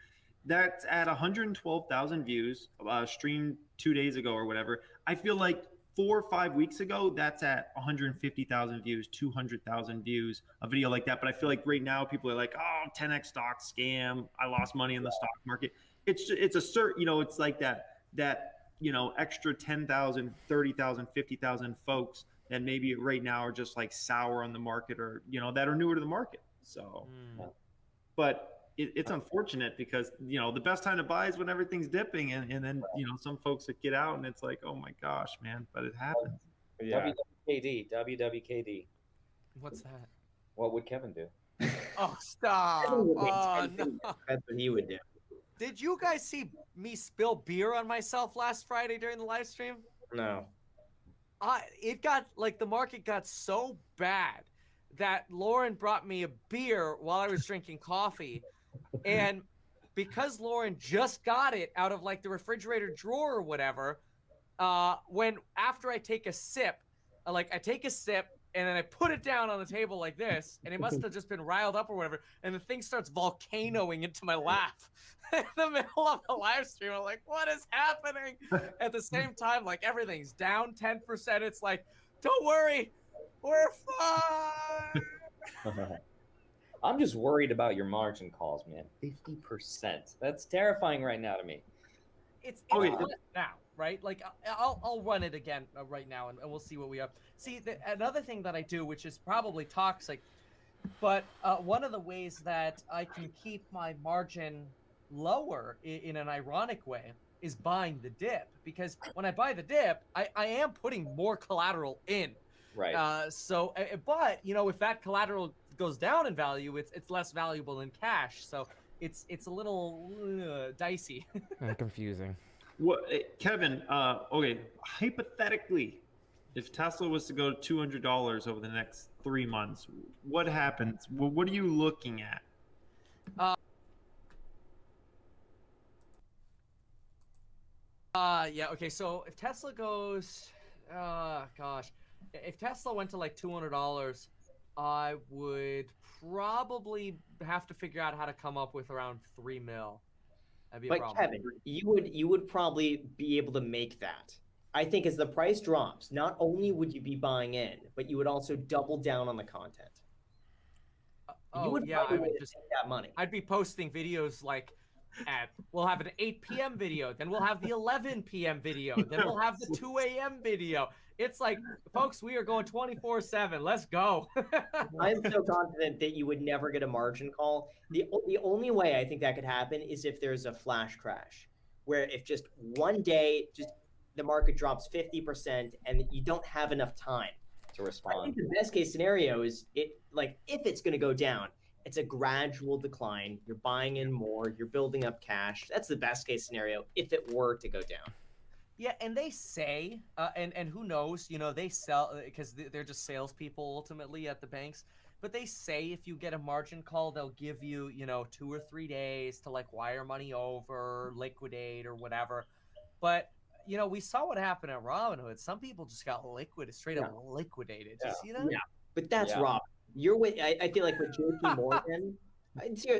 Speaker 4: That's at 112,000 views, streamed 2 days ago or whatever. I feel like 4 or 5 weeks ago, that's at 150,000 views, 200,000 views, a video like that. But I feel like right now people are like, oh, 10x stock scam. I lost money in the stock market. It's a certain, it's like that extra 10,000, 30,000, 50,000 folks that maybe right now are just like sour on the market, or that are newer to the market. So but it's unfortunate because the best time to buy is when everything's dipping, and then some folks that get out and it's like, oh my gosh, man, but it happens.
Speaker 5: Yeah.
Speaker 3: WWKD.
Speaker 2: What's that?
Speaker 3: What would Kevin do?
Speaker 2: Oh, stop!
Speaker 5: Kevin would make
Speaker 2: Oh
Speaker 5: 10
Speaker 2: no!
Speaker 5: fingers. That's what he would do.
Speaker 2: Did you guys see me spill beer on myself last Friday during the live stream?
Speaker 5: No.
Speaker 2: It got like the market got so bad that Lauren brought me a beer while I was drinking coffee, and because Lauren just got it out of like the refrigerator drawer or whatever, when after I take a sip, I take a sip and then I put it down on the table like this, and it must have just been riled up or whatever, and the thing starts volcanoing into my lap in the middle of the live stream. I'm like, what is happening? At the same time, like everything's down 10%. It's like, don't worry, we're fine.
Speaker 3: I'm just worried about your margin calls, man. 50%. That's terrifying right now to me.
Speaker 2: It's
Speaker 4: Okay.
Speaker 2: less now, right? Like I'll run it again right now, and we'll see what we have. See, another thing that I do, which is probably toxic, but one of the ways that I can keep my margin lower in an ironic way is buying the dip, because when I buy the dip, I am putting more collateral in.
Speaker 3: Right.
Speaker 2: But if that collateral goes down in value, it's less valuable in cash. So it's a little dicey.
Speaker 1: And confusing.
Speaker 4: What, Kevin? Okay, hypothetically, if Tesla was to go to $200 over the next 3 months, what happens? What are you looking at?
Speaker 2: Yeah. Okay. So if Tesla goes, gosh, if Tesla went to like $200, I would probably have to figure out how to come up with around 3 mil. That'd be a
Speaker 5: But
Speaker 2: problem.
Speaker 5: Kevin, you would probably be able to make that. I think as the price drops, not only would you be buying in, but you would also double down on the content. You would
Speaker 2: yeah,
Speaker 5: find
Speaker 2: I
Speaker 5: a way
Speaker 2: would
Speaker 5: to make that money.
Speaker 2: I'd be posting videos like we'll have an 8 p.m. video, then we'll have the 11 p.m. video, then we'll have the 2 a.m. video. It's like, folks, we are going 24/7. Let's go.
Speaker 5: I'm so confident that you would never get a margin call. The only way I think that could happen is if there's a flash crash, where if just one day, just the market drops 50% and you don't have enough time
Speaker 3: To
Speaker 5: I
Speaker 3: respond.
Speaker 5: think the best case scenario is if it's going to go down, it's a gradual decline. You're buying in more. You're building up cash. That's the best case scenario if it were to go down.
Speaker 2: Yeah, and they say, and who knows, they sell because they're just salespeople ultimately at the banks. But they say if you get a margin call, they'll give you, 2 or 3 days to like wire money over, liquidate or whatever. But we saw what happened at Robinhood. Some people just got straight up liquidated. Did you see that?
Speaker 5: Yeah, but that's
Speaker 3: Yeah.
Speaker 5: Rob. You're with. I feel like with JP Morgan,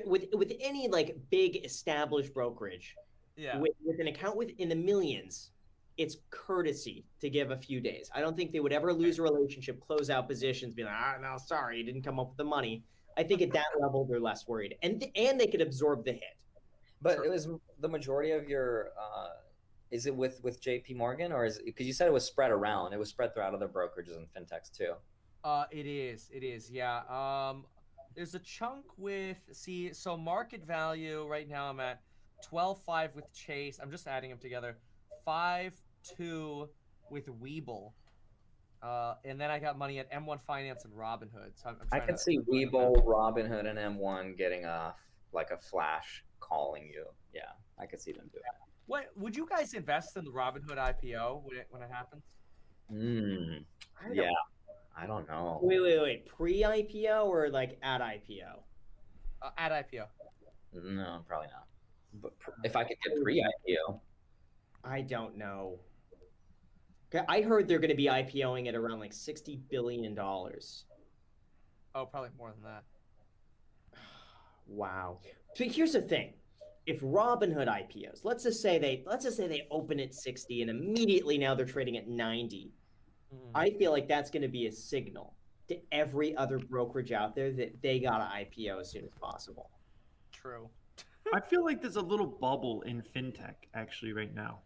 Speaker 5: with any like big established brokerage,
Speaker 2: Yeah.
Speaker 5: with an account in the millions, it's courtesy to give a few days. I don't think they would ever lose a relationship, close out positions, be like, no, sorry, you didn't come up with the money. I think at that level they're less worried, and they could absorb the hit.
Speaker 3: But it was the majority of your. Is it with JP Morgan, or is it because you said it was spread around? It was spread throughout other brokerages and fintechs too.
Speaker 2: It is. Yeah. There's a chunk so market value right now I'm at 12.5 with Chase. I'm just adding them together. 5.2 with Webull. And then I got money at M1 Finance and Robinhood. So I'm
Speaker 3: I
Speaker 2: trying
Speaker 3: can
Speaker 2: to
Speaker 3: see
Speaker 2: find them.
Speaker 3: Webull, Robinhood, and M1 getting a flash calling you. Yeah, I could see them doing that.
Speaker 2: What would you guys invest in the Robinhood IPO when it happens?
Speaker 3: Yeah, I don't know.
Speaker 5: Wait. Pre-IPO or like at IPO?
Speaker 2: At IPO.
Speaker 3: No, probably not. But if I could get pre-IPO,
Speaker 5: I don't know. Okay, I heard they're going to be IPOing at around like $60 billion.
Speaker 2: Oh, probably more than that.
Speaker 5: Wow. So here's the thing. If Robinhood IPOs, let's just say they open at 60 and immediately now they're trading at 90. I feel like that's going to be a signal to every other brokerage out there that they got to IPO as soon as possible.
Speaker 2: True.
Speaker 4: I feel like there's a little bubble in fintech actually right now.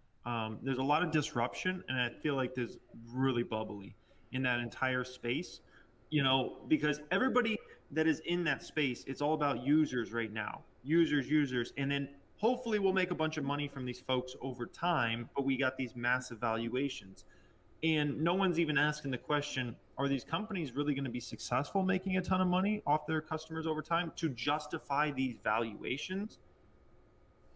Speaker 4: There's a lot of disruption, and I feel like there's really bubbly in that entire space, because everybody that is in that space, it's all about users right now. users, and then hopefully we'll make a bunch of money from these folks over time. But we got these massive valuations, and no one's even asking the question: are these companies really going to be successful making a ton of money off their customers over time to justify these valuations?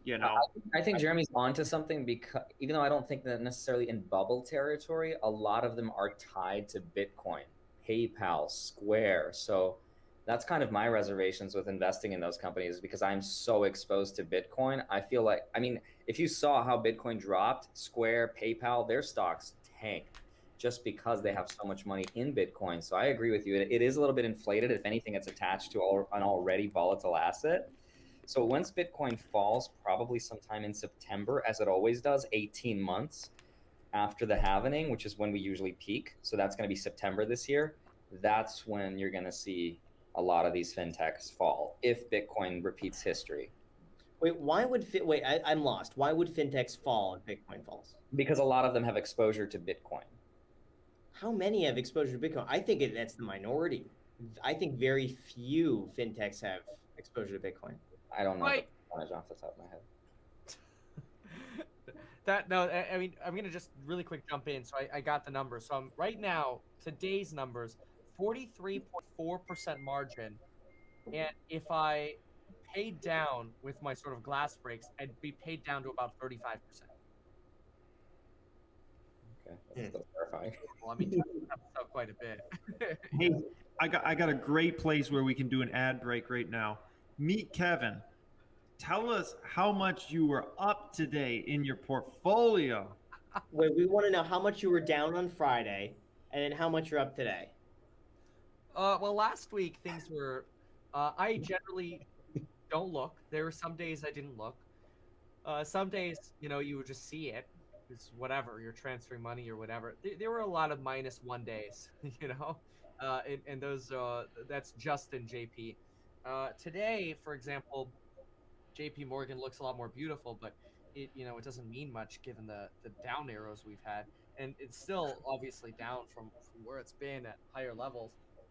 Speaker 4: You know,
Speaker 3: I think Jeremy's onto something, because even though I don't think that necessarily in bubble territory, a lot of them are tied to Bitcoin, PayPal, Square. So that's kind of my reservations with investing in those companies, because I'm so exposed to Bitcoin. I feel like, I mean, if you saw how Bitcoin dropped, Square, PayPal, their stocks tanked just because they have so much money in Bitcoin. So I agree with you. It is a little bit inflated. If anything, it's attached to an already volatile asset. So once Bitcoin falls, probably sometime in September, as it always does, 18 months after the halvening, which is when we usually peak. So that's going to be September this year. That's when you're going to see a lot of these fintechs fall if Bitcoin repeats history.
Speaker 5: Wait, why would I'm lost. Why would fintechs fall if Bitcoin falls?
Speaker 3: Because a lot of them have exposure to Bitcoin.
Speaker 5: How many have exposure to Bitcoin? I think that's the minority. I think very few fintechs have exposure to Bitcoin.
Speaker 3: I don't know
Speaker 2: Right.
Speaker 3: the percentage off the top of my head.
Speaker 2: I mean, I'm gonna just really quick jump in. So I got the numbers. So right now, today's numbers, 43.4% margin, and if I paid down with my sort of glass breaks, I'd be paid down to about 35%.
Speaker 3: Okay, that's still terrifying.
Speaker 2: Well, I mean, that's up quite a bit.
Speaker 4: hey, I got a great place where we can do an ad break right now. Meet Kevin. Tell us how much you were up today in your portfolio.
Speaker 5: Wait, we want to know how much you were down on Friday, and then how much you're up today.
Speaker 2: Well, last week things were. I generally don't look. There were some days I didn't look. Some days, you would just see it. It's whatever, you're transferring money or whatever. There were a lot of -1 days, and those that's just in JP. Today, for example, JP Morgan looks a lot more beautiful, but it doesn't mean much given the down arrows we've had, and it's still obviously down from where it's been at higher levels.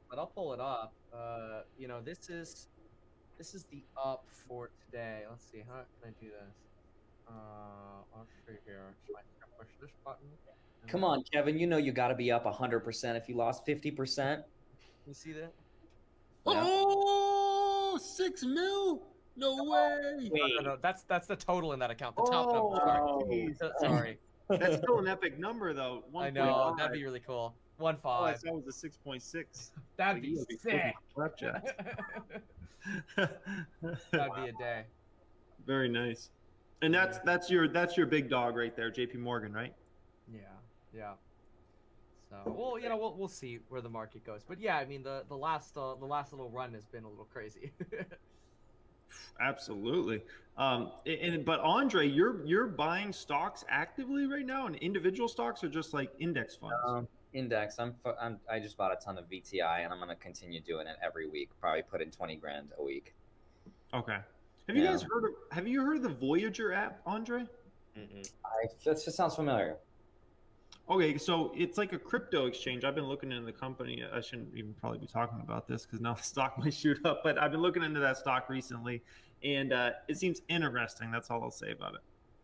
Speaker 2: But I'll pull it up. This is the up for today. Let's see, how can I do this? Let's see here. So I can push this button.
Speaker 3: Come on, Kevin. You know you got to be up 100% if you lost 50%.
Speaker 2: You see that?
Speaker 4: Oh, 6 mil? No way.
Speaker 5: Wait,
Speaker 2: No, that's the total in that account. The top number. Sorry.
Speaker 4: geez.
Speaker 2: Sorry.
Speaker 4: That's still an epic number, though.
Speaker 2: I know
Speaker 4: 1.5.
Speaker 2: that'd be really cool.
Speaker 4: All I
Speaker 2: 1.5.
Speaker 4: saw was a 6.6.
Speaker 2: That'd be sick.
Speaker 4: Flapjacks.
Speaker 2: That'd be a day.
Speaker 4: Very nice. And that's your big dog right there, JP Morgan, right?
Speaker 2: Yeah. So we'll see where the market goes. But yeah, I mean the last little run has been a little crazy.
Speaker 4: Absolutely. But Andre, you're buying stocks actively right now, and individual stocks, or just like index funds?
Speaker 3: Index. I just bought a ton of VTI, and I'm gonna continue doing it every week. Probably put in 20 grand a week.
Speaker 4: Okay. Have you guys heard of the Voyager app, Andre?
Speaker 3: That just sounds familiar.
Speaker 4: Okay, so it's like a crypto exchange. I've been looking into the company. I shouldn't even probably be talking about this because now the stock might shoot up, but I've been looking into that stock recently, and it seems interesting. That's all I'll say about it.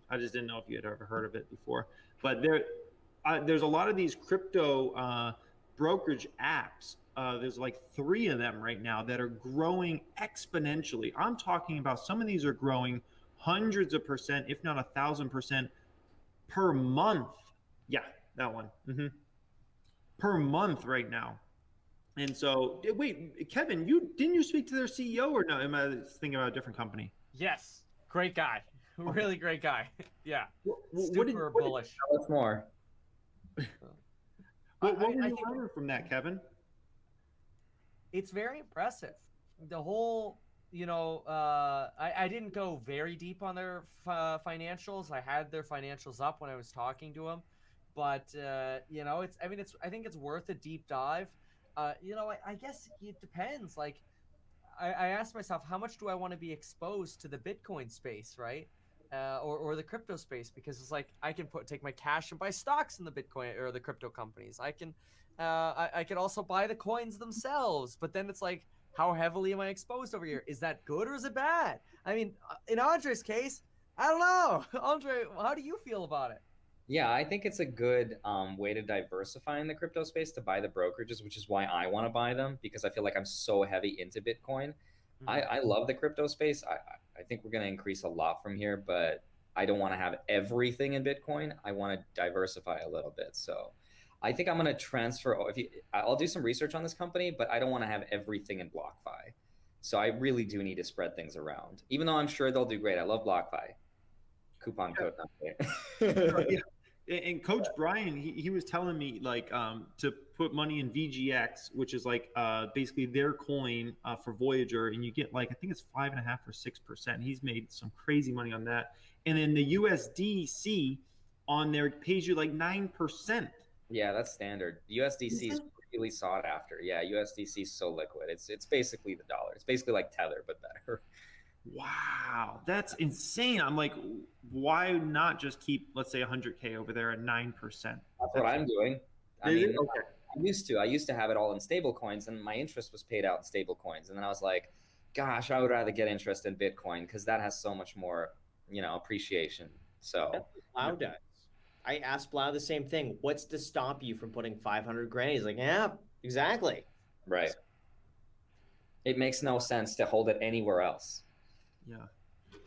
Speaker 4: I just didn't know if you had ever heard of it before. But there's a lot of these crypto brokerage apps. There's like 3 of them right now that are growing exponentially. I'm talking about some of these are growing hundreds of percent, if not 1,000% per month. Yeah, that one. Per month right now. And so, wait, Kevin, didn't you speak to their CEO, or no? Am I thinking about a different company?
Speaker 2: Yes, great guy, really great guy. Yeah,
Speaker 4: What did
Speaker 2: bullish.
Speaker 3: Tell us more.
Speaker 4: What were you learning from that, Kevin?
Speaker 2: It's very impressive. The whole, I didn't go very deep on their financials. I had their financials up when I was talking to them, but I think it's worth a deep dive. I guess it depends. Like, I asked myself, how much do I want to be exposed to the Bitcoin space, right? Or the crypto space, because it's like I can take my cash and buy stocks in the Bitcoin or the crypto companies. I can also buy the coins themselves, but then it's like, how heavily am I exposed over here? Is that good or is it bad? I mean, in Andre's case, I don't know. Andre, how do you feel about it?
Speaker 3: Yeah, I think it's a good way to diversify in the crypto space to buy the brokerages, which is why I want to buy them because I feel like I'm so heavy into Bitcoin. I love the crypto space. I think we're going to increase a lot from here, but I don't want to have everything in Bitcoin. I want to diversify a little bit. So I think I'm going to transfer. I'll do some research on this company, but I don't want to have everything in BlockFi. So I really do need to spread things around, even though I'm sure they'll do great. I love BlockFi. Coupon code.
Speaker 4: Sure, yeah. And Coach Brian, he was telling me like to put money in VGX, which is like basically their coin for Voyager, and you get like I think it's 5.5 or 6%. He's made some crazy money on that, and then the USDC on there pays you like 9%.
Speaker 3: Yeah, that's standard. USDC is really sought after. Yeah, USDC is so liquid. It's basically the dollar. It's basically like Tether, but better.
Speaker 4: Wow, that's insane. I'm like, why not just keep, let's say, 100K over there at 9%?
Speaker 3: That's what I'm doing. I mean,
Speaker 4: okay.
Speaker 3: I used to have it all in stable coins, and my interest was paid out in stable coins. And then I was like, gosh, I would rather get interest in Bitcoin because that has so much more, appreciation. So
Speaker 5: That's what Blau does. I asked Blau the same thing. What's to stop you from putting 500 grand? He's like, yeah, exactly.
Speaker 3: right. It makes no sense to hold it anywhere else.
Speaker 4: Yeah.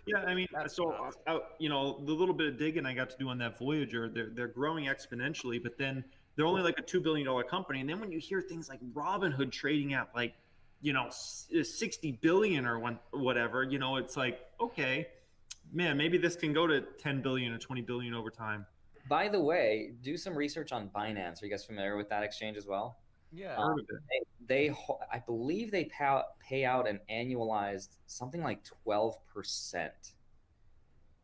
Speaker 4: Yeah, I mean, so the little bit of digging I got to do on that Voyager, they're growing exponentially, but then they're only like a $2 billion company. And then when you hear things like Robinhood trading at like, 60 billion or whatever, it's like, okay, man, maybe this can go to 10 billion or 20 billion over time.
Speaker 3: By the way, do some research on Binance. Are you guys familiar with that exchange as well?
Speaker 2: Yeah.
Speaker 4: Heard of it.
Speaker 3: I believe they pay out an annualized something like 12%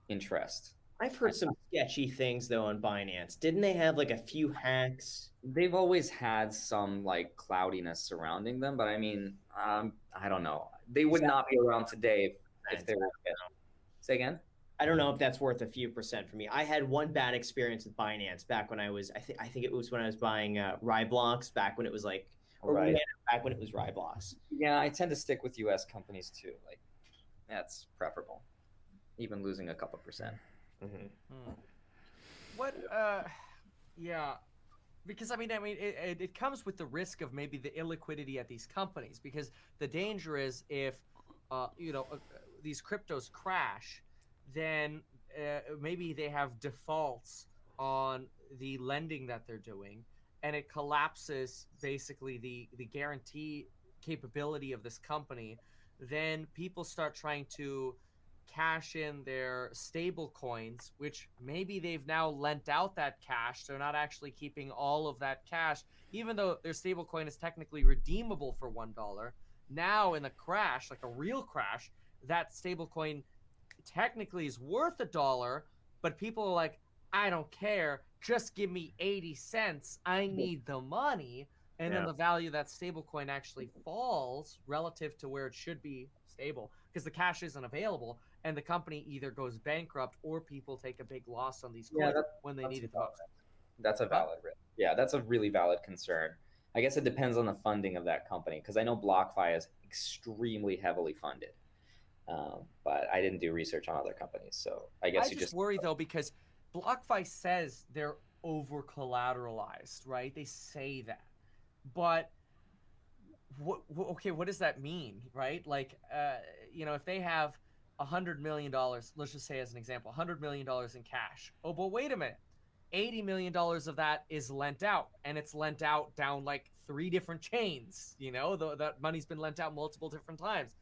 Speaker 3: interest.
Speaker 5: I've heard some sketchy things though on Binance. Didn't they have like a few hacks?
Speaker 3: They've always had some like cloudiness surrounding them, but I mean, I don't know. They would not be around today if they were. Say again.
Speaker 5: I don't know if that's worth a few percent for me. I had one bad experience with Binance back when I was, I think it was when I was buying Ryblocks back when it was like, or
Speaker 3: Right.
Speaker 5: back when it was Ryblocks.
Speaker 3: Yeah, I tend to stick with U.S. companies too. Like, that's preferable, even losing a couple percent.
Speaker 2: What? Yeah, because I mean, it comes with the risk of maybe the illiquidity at these companies. Because the danger is if, these cryptos crash, then maybe they have defaults on the lending that they're doing, and it collapses basically the guarantee capability of this company. Then people start trying to cash in their stable coins, which maybe they've now lent out that cash. They're not actually keeping all of that cash, even though their stable coin is technically redeemable for $1. Now in a crash, like a real crash, that stable coin technically is worth $1, but people are like, I don't care, just give me 80 cents. I need the money. And then the value of that stable coin actually falls relative to where it should be stable because the cash isn't available, and the company either goes bankrupt or people take a big loss on these coins when they need it the most.
Speaker 3: That's a valid risk. Yeah, that's a really valid concern. I guess it depends on the funding of that company because I know BlockFi is extremely heavily funded. But I didn't do research on other companies, so I guess
Speaker 2: I just worry though because BlockFi says they're over collateralized, right? They say that, but what does that mean, right? Like, if they have $100 million, let's just say as an example, $100 million in cash. Oh, but wait a minute. $80 million of that is lent out, and it's lent out down like 3 different chains. That money's been lent out multiple different times.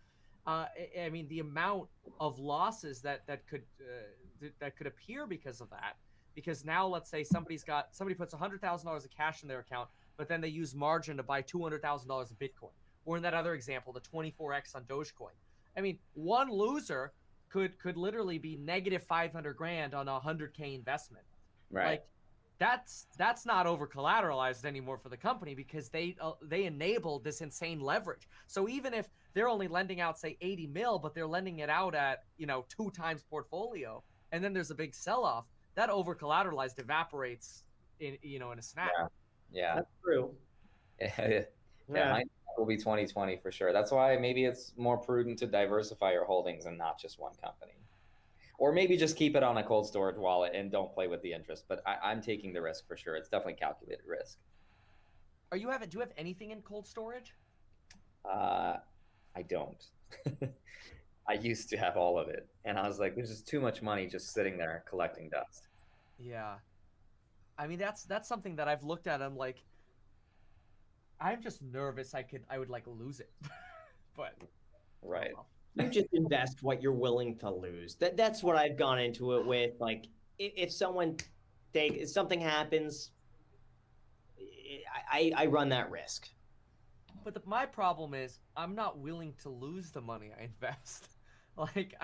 Speaker 2: I mean, the amount of losses that could appear because of that. Because now, let's say somebody puts $100,000 of cash in their account, but then they use margin to buy $200,000 of Bitcoin. Or in that other example, the 24x on Dogecoin. I mean, one loser could literally be negative 500 grand on a 100K investment.
Speaker 3: Right.
Speaker 2: Like, that's not over collateralized anymore for the company because they enabled this insane leverage. So even if they're only lending out say 80 mil, but they're lending it out at 2 times portfolio, and then there's a big sell-off, that over collateralized evaporates in a snap.
Speaker 3: Yeah.
Speaker 5: That's true.
Speaker 3: Yeah. will be 2020 for sure. That's why maybe it's more prudent to diversify your holdings and not just one company. Or maybe just keep it on a cold storage wallet and don't play with the interest. But I'm taking the risk for sure. It's definitely calculated risk.
Speaker 2: Do you have anything in cold storage?
Speaker 3: I don't. I used to have all of it, and I was like, there's just too much money just sitting there collecting dust.
Speaker 2: Yeah. I mean, that's something that I've looked at. I'm like, I'm just nervous I would like lose it. But
Speaker 3: Right.
Speaker 2: oh well.
Speaker 5: You just invest what you're willing to lose. That's what I've gone into it with. Like, if something happens, I run that risk.
Speaker 2: But my problem is I'm not willing to lose the money I invest. Like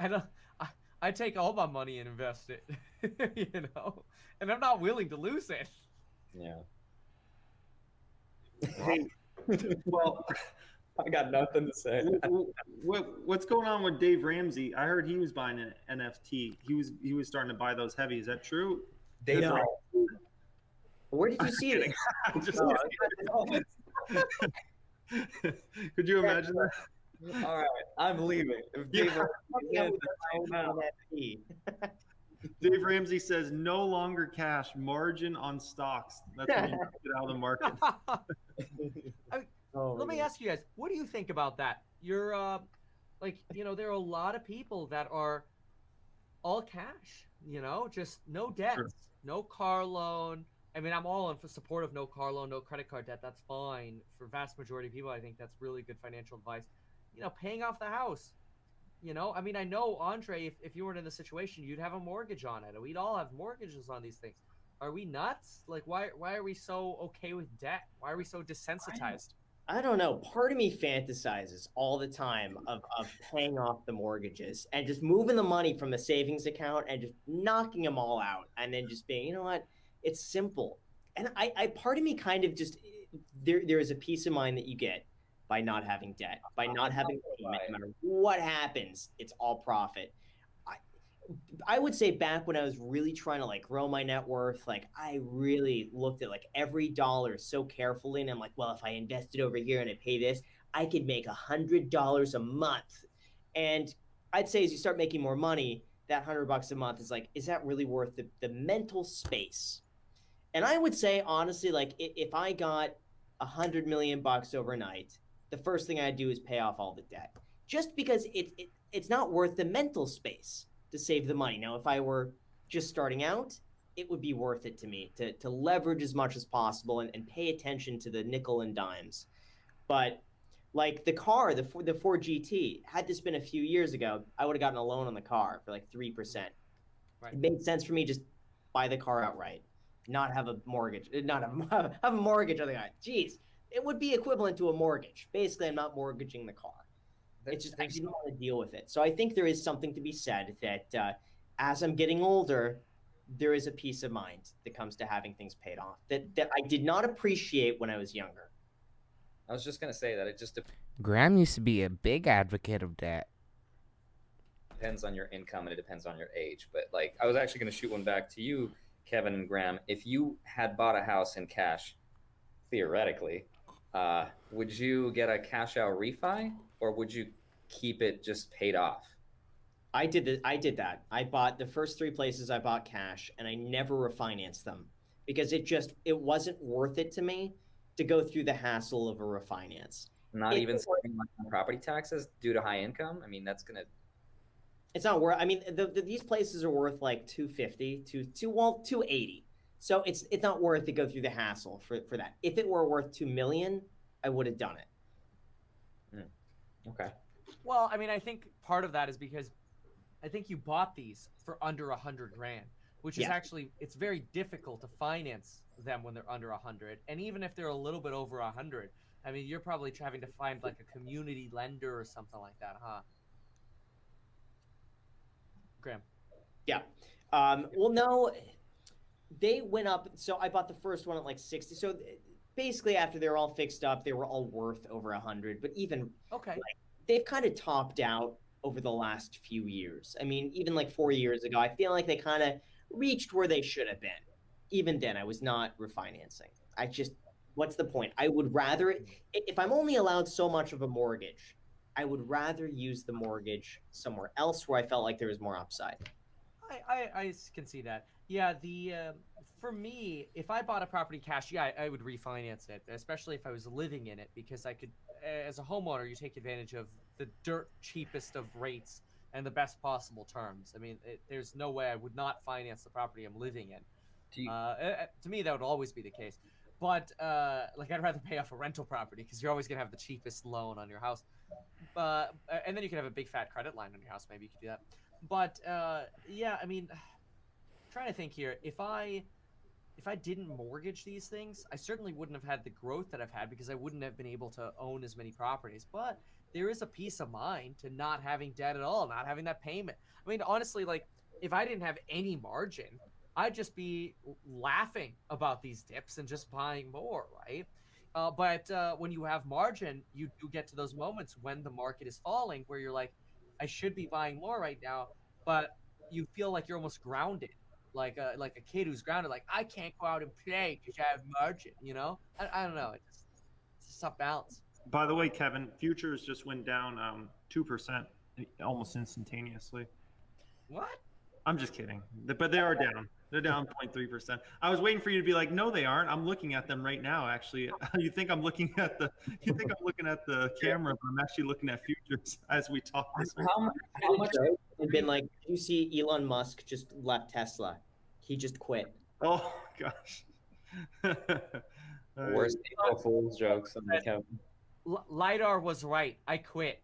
Speaker 2: I take all my money and invest it, you know, and I'm not willing to lose it.
Speaker 3: Yeah.
Speaker 4: Hey, well,
Speaker 3: I got nothing to say.
Speaker 4: what's going on with Dave Ramsey? I heard he was buying an NFT. He was starting to buy those heavy. Is that true?
Speaker 3: Dave,
Speaker 5: No. Where did you see it?
Speaker 4: Just
Speaker 5: Oh,
Speaker 4: Could you imagine that?
Speaker 3: all right, I'm leaving. If Dave
Speaker 4: Dave Ramsey says no longer cash, margin on stocks. That's when you get out of the market.
Speaker 2: Let me ask you guys, what do you think about that? You're like, you know, there are a lot of people that are all cash, you know, just no debts,
Speaker 4: Sure.
Speaker 2: no car loan. I mean, I'm all in for support of no car loan, no credit card debt. That's fine. For vast majority of people, I think that's really good financial advice. You know, paying off the house. You know, I mean, I know, Andre, if you weren't in the situation, you'd have a mortgage on it. We'd all have mortgages on these things. Are we nuts? Like, why are we so okay with debt? Why are we so desensitized?
Speaker 5: I don't know. Part of me fantasizes all the time of paying off the mortgages and just moving the money from the savings account and just knocking them all out, and then just being, you know what, it's simple. And I part of me kind of just there is a peace of mind that you get by not having debt, by not having payment. No matter what happens, it's all profit. I would say back when I was really trying to like grow my net worth, like I really looked at like every dollar so carefully, and I'm like, well, if I invested over here and I pay this, I could make $100 a month. And I'd say as you start making more money, that $100 a month is like, is that really worth the mental space? And I would say honestly, like if I got $100 million overnight, the first thing I'd do is pay off all the debt, just because it's not worth the mental space to save the money. Now, if I were just starting out, it would be worth it to me to leverage as much as possible and pay attention to the nickel and dimes. But like the car, the Ford GT, had this been a few years ago, I would have gotten a loan on the car for like 3%.
Speaker 2: Right.
Speaker 5: It made sense for me just buy the car outright, not have a mortgage, not have a mortgage on the guy. Jeez, it would be equivalent to a mortgage. Basically, I'm not mortgaging the car. It's just I didn't want to deal with it. So I think there is something to be said that as I'm getting older, there is a peace of mind that comes to having things paid off that I did not appreciate when I was younger.
Speaker 3: I was just gonna say that it just
Speaker 1: Graham used to be a big advocate of debt.
Speaker 3: depends on your income and it depends on your age. But like, I was actually gonna shoot one back to you, Kevin and Graham. If you had bought a house in cash, theoretically, would you get a cash out refi or would you keep it just paid off?
Speaker 5: I did that. I bought the first 3 places I bought cash, and I never refinanced them because it wasn't worth it to me to go through the hassle of a refinance.
Speaker 3: Not even saving money on property taxes due to high income. I mean, that's gonna.
Speaker 5: It's not worth. I mean, these places are worth like 250 to 280. So it's not worth to go through the hassle for that. If it were worth $2 million, I would have done it.
Speaker 3: Okay.
Speaker 2: Well, I mean, I think part of that is because I think you bought these for under $100 grand, which is actually, it's very difficult to finance them when they're under 100. And even if they're a little bit over 100, I mean, you're probably having to find like a community lender or something like that, huh? Graham.
Speaker 5: Yeah. Well, no, they went up. So I bought the first one at like 60. So basically, after they're all fixed up, they were all worth over 100. But even
Speaker 2: Okay.
Speaker 5: like, they've kind of topped out over the last few years. I mean, even like 4 years ago, I feel like they kind of reached where they should have been. Even then, I was not refinancing. What's the point? I would rather, if I'm only allowed so much of a mortgage, I would rather use the mortgage somewhere else where I felt like there was more upside.
Speaker 2: I can see that. Yeah, for me, if I bought a property cash, yeah, I would refinance it, especially if I was living in it, because I could, as a homeowner, you take advantage of the dirt cheapest of rates and the best possible terms. I mean, there's no way I would not finance the property I'm living in.
Speaker 3: Do you,
Speaker 2: To me, that would always be the case. But like, I'd rather pay off a rental property because you're always gonna have the cheapest loan on your house. And then you can have a big fat credit line on your house. Maybe you could do that. But yeah, I mean, trying to think here. If I didn't mortgage these things, I certainly wouldn't have had the growth that I've had because I wouldn't have been able to own as many properties. But there is a peace of mind to not having debt at all, not having that payment. I mean, honestly, like if I didn't have any margin, I'd just be laughing about these dips and just buying more, right? But when you have margin, you do get to those moments when the market is falling where you're like, I should be buying more right now, but you feel like you're almost grounded, like a kid who's grounded, like I can't go out and play because I have margin, you know? I don't know. It's a tough balance.
Speaker 4: By the way, Kevin, futures just went down 2% almost instantaneously.
Speaker 2: What?
Speaker 4: I'm just kidding, but they are down. They're down 0.3%. I was waiting for you to be like, no, they aren't. I'm looking at them right now. Actually, you think I'm looking at the camera, but I'm actually looking at futures as we talk. This week.
Speaker 3: how much?
Speaker 5: I've been like, did you see Elon Musk just left Tesla? He just quit.
Speaker 4: Oh gosh.
Speaker 3: Worst April Fool's jokes on the Kevin.
Speaker 2: LiDAR was right. I quit.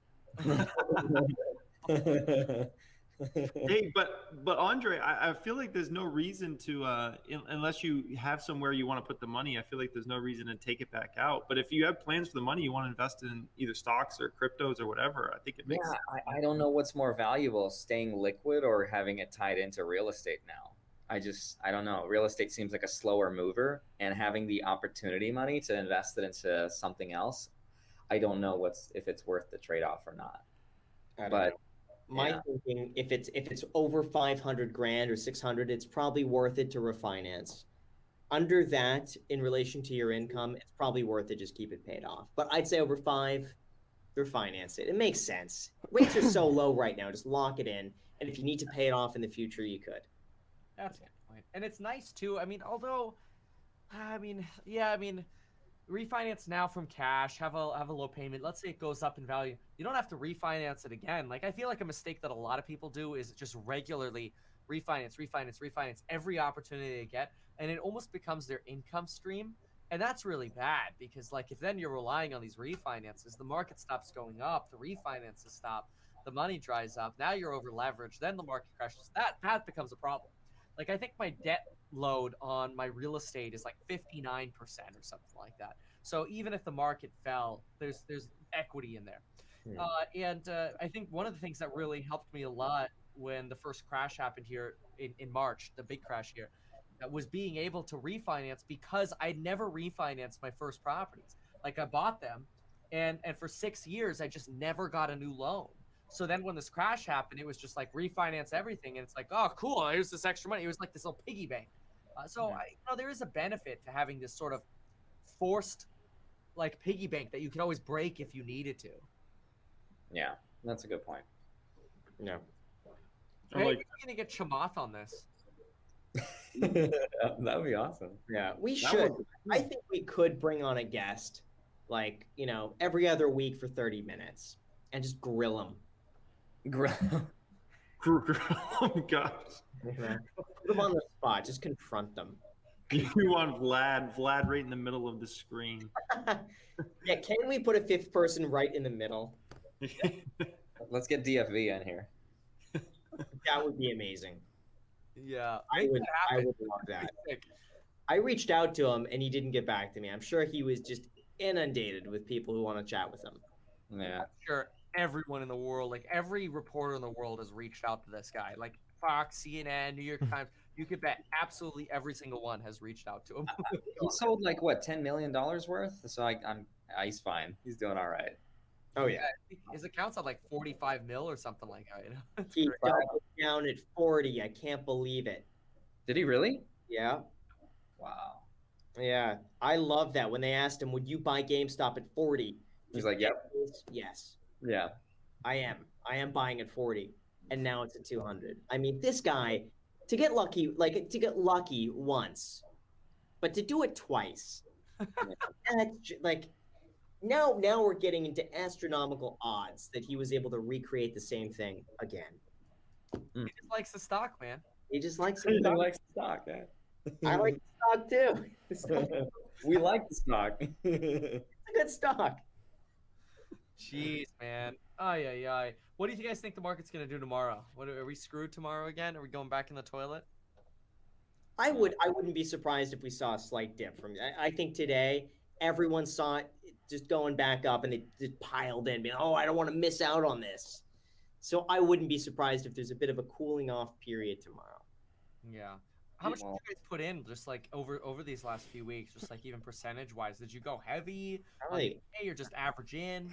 Speaker 4: Hey, but Andre, I feel like there's no reason to unless you have somewhere you want to put the money. I feel like there's no reason to take it back out. But if you have plans for the money, you want to invest in either stocks or cryptos or whatever. I think it makes sense.
Speaker 3: I don't know what's more valuable, staying liquid or having it tied into real estate now. I don't know. Real estate seems like a slower mover, and having the opportunity money to invest it into something else, I don't know if it's worth the trade-off or not. But
Speaker 5: my thinking, if it's over 500 grand or 600, it's probably worth it to refinance. Under that, in relation to your income, it's probably worth it, just keep it paid off. But I'd say over 5, refinance it. It makes sense. Rates are so low right now, just lock it in. And if you need to pay it off in the future, you could.
Speaker 2: That's a good point. And it's nice too. I mean, although, refinance now from cash, have a low payment. Let's say it goes up in value. You don't have to refinance it again. Like, I feel like a mistake that a lot of people do is just regularly refinance every opportunity they get, and it almost becomes their income stream. And that's really bad because, like, if then you're relying on these refinances, the market stops going up, the refinances stop, the money dries up. Now you're over leveraged. Then the market crashes. That becomes a problem. Like, I think my debt load on my real estate is like 59% or something like that. So even if the market fell, there's equity in there. I think one of the things that really helped me a lot when the first crash happened here in March, the big crash here, was being able to refinance because I never refinanced my first properties. Like, I bought them, and for 6 years I just never got a new loan. So then when this crash happened, it was just like refinance everything. And it's like, oh, cool, here's this extra money. It was like this little piggy bank. There is a benefit to having this sort of forced like piggy bank that you could always break if you needed to.
Speaker 3: Yeah, that's a good point.
Speaker 5: Yeah.
Speaker 2: Hey, we're going to get Chamath on this.
Speaker 3: That would be awesome.
Speaker 5: Yeah, we should. I think we could bring on a guest, like, every other week for 30 minutes and just grill him.
Speaker 4: Oh gosh.
Speaker 5: Put them on the spot. Just confront them.
Speaker 4: You want Vlad right in the middle of the screen.
Speaker 5: Yeah, can we put a fifth person right in the middle?
Speaker 3: Let's get DFV in here.
Speaker 5: That would be amazing.
Speaker 2: Yeah,
Speaker 5: I would love that. I reached out to him and he didn't get back to me. I'm sure he was just inundated with people who want to chat with him.
Speaker 3: Yeah.
Speaker 2: I'm sure everyone in the world, like every reporter in the world, has reached out to this guy. Like Fox, CNN, New York Times. You could bet absolutely every single one has reached out to him.
Speaker 3: He sold like what, $10 million worth? So he's fine. He's doing all right.
Speaker 5: Oh yeah,
Speaker 2: his account's at like 45 mil or something like that.
Speaker 5: He doubled down at 40. I can't believe it.
Speaker 3: Did he really?
Speaker 5: Yeah.
Speaker 3: Wow.
Speaker 5: Yeah, I love that. When they asked him, "Would you buy GameStop at 40?"
Speaker 3: He's
Speaker 5: Just
Speaker 3: like, "Yep,
Speaker 5: yes,
Speaker 3: yeah."
Speaker 5: I am. I am buying at 40, and now it's at 200. I mean, this guy to get lucky, like to get lucky once, but to do it twice, like now we're getting into astronomical odds that he was able to recreate the same thing again.
Speaker 2: He just likes the stock, man.
Speaker 5: He just likes
Speaker 3: He
Speaker 5: it.
Speaker 3: likes the stock.
Speaker 5: I like the stock too. It's
Speaker 3: We like the stock.
Speaker 5: a good stock.
Speaker 2: Jeez, man. Ay, ay, ay. What do you guys think the market's gonna do tomorrow? What are we screwed tomorrow again? Are we going back in the toilet?
Speaker 5: I wouldn't be surprised if we saw a slight dip from. I think today everyone saw it just going back up, and they just piled in, being, "Oh, I don't want to miss out on this." So I wouldn't be surprised if there's a bit of a cooling off period tomorrow.
Speaker 2: Yeah. How much did you guys put in just like over these last few weeks? Just like even percentage wise, did you go heavy on the day or just average in?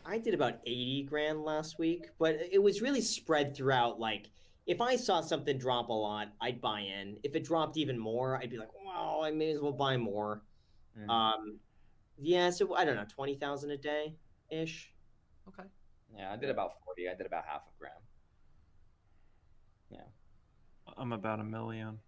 Speaker 5: I did about 80 grand last week, but it was really spread throughout. Like, if I saw something drop a lot, I'd buy in. If it dropped even more, I'd be like, well, I may as well buy more. Yeah, so I don't know, 20,000 a day ish.
Speaker 2: Okay.
Speaker 3: Yeah, I did about 40. I did about half a gram. Yeah.
Speaker 4: I'm about 1 million,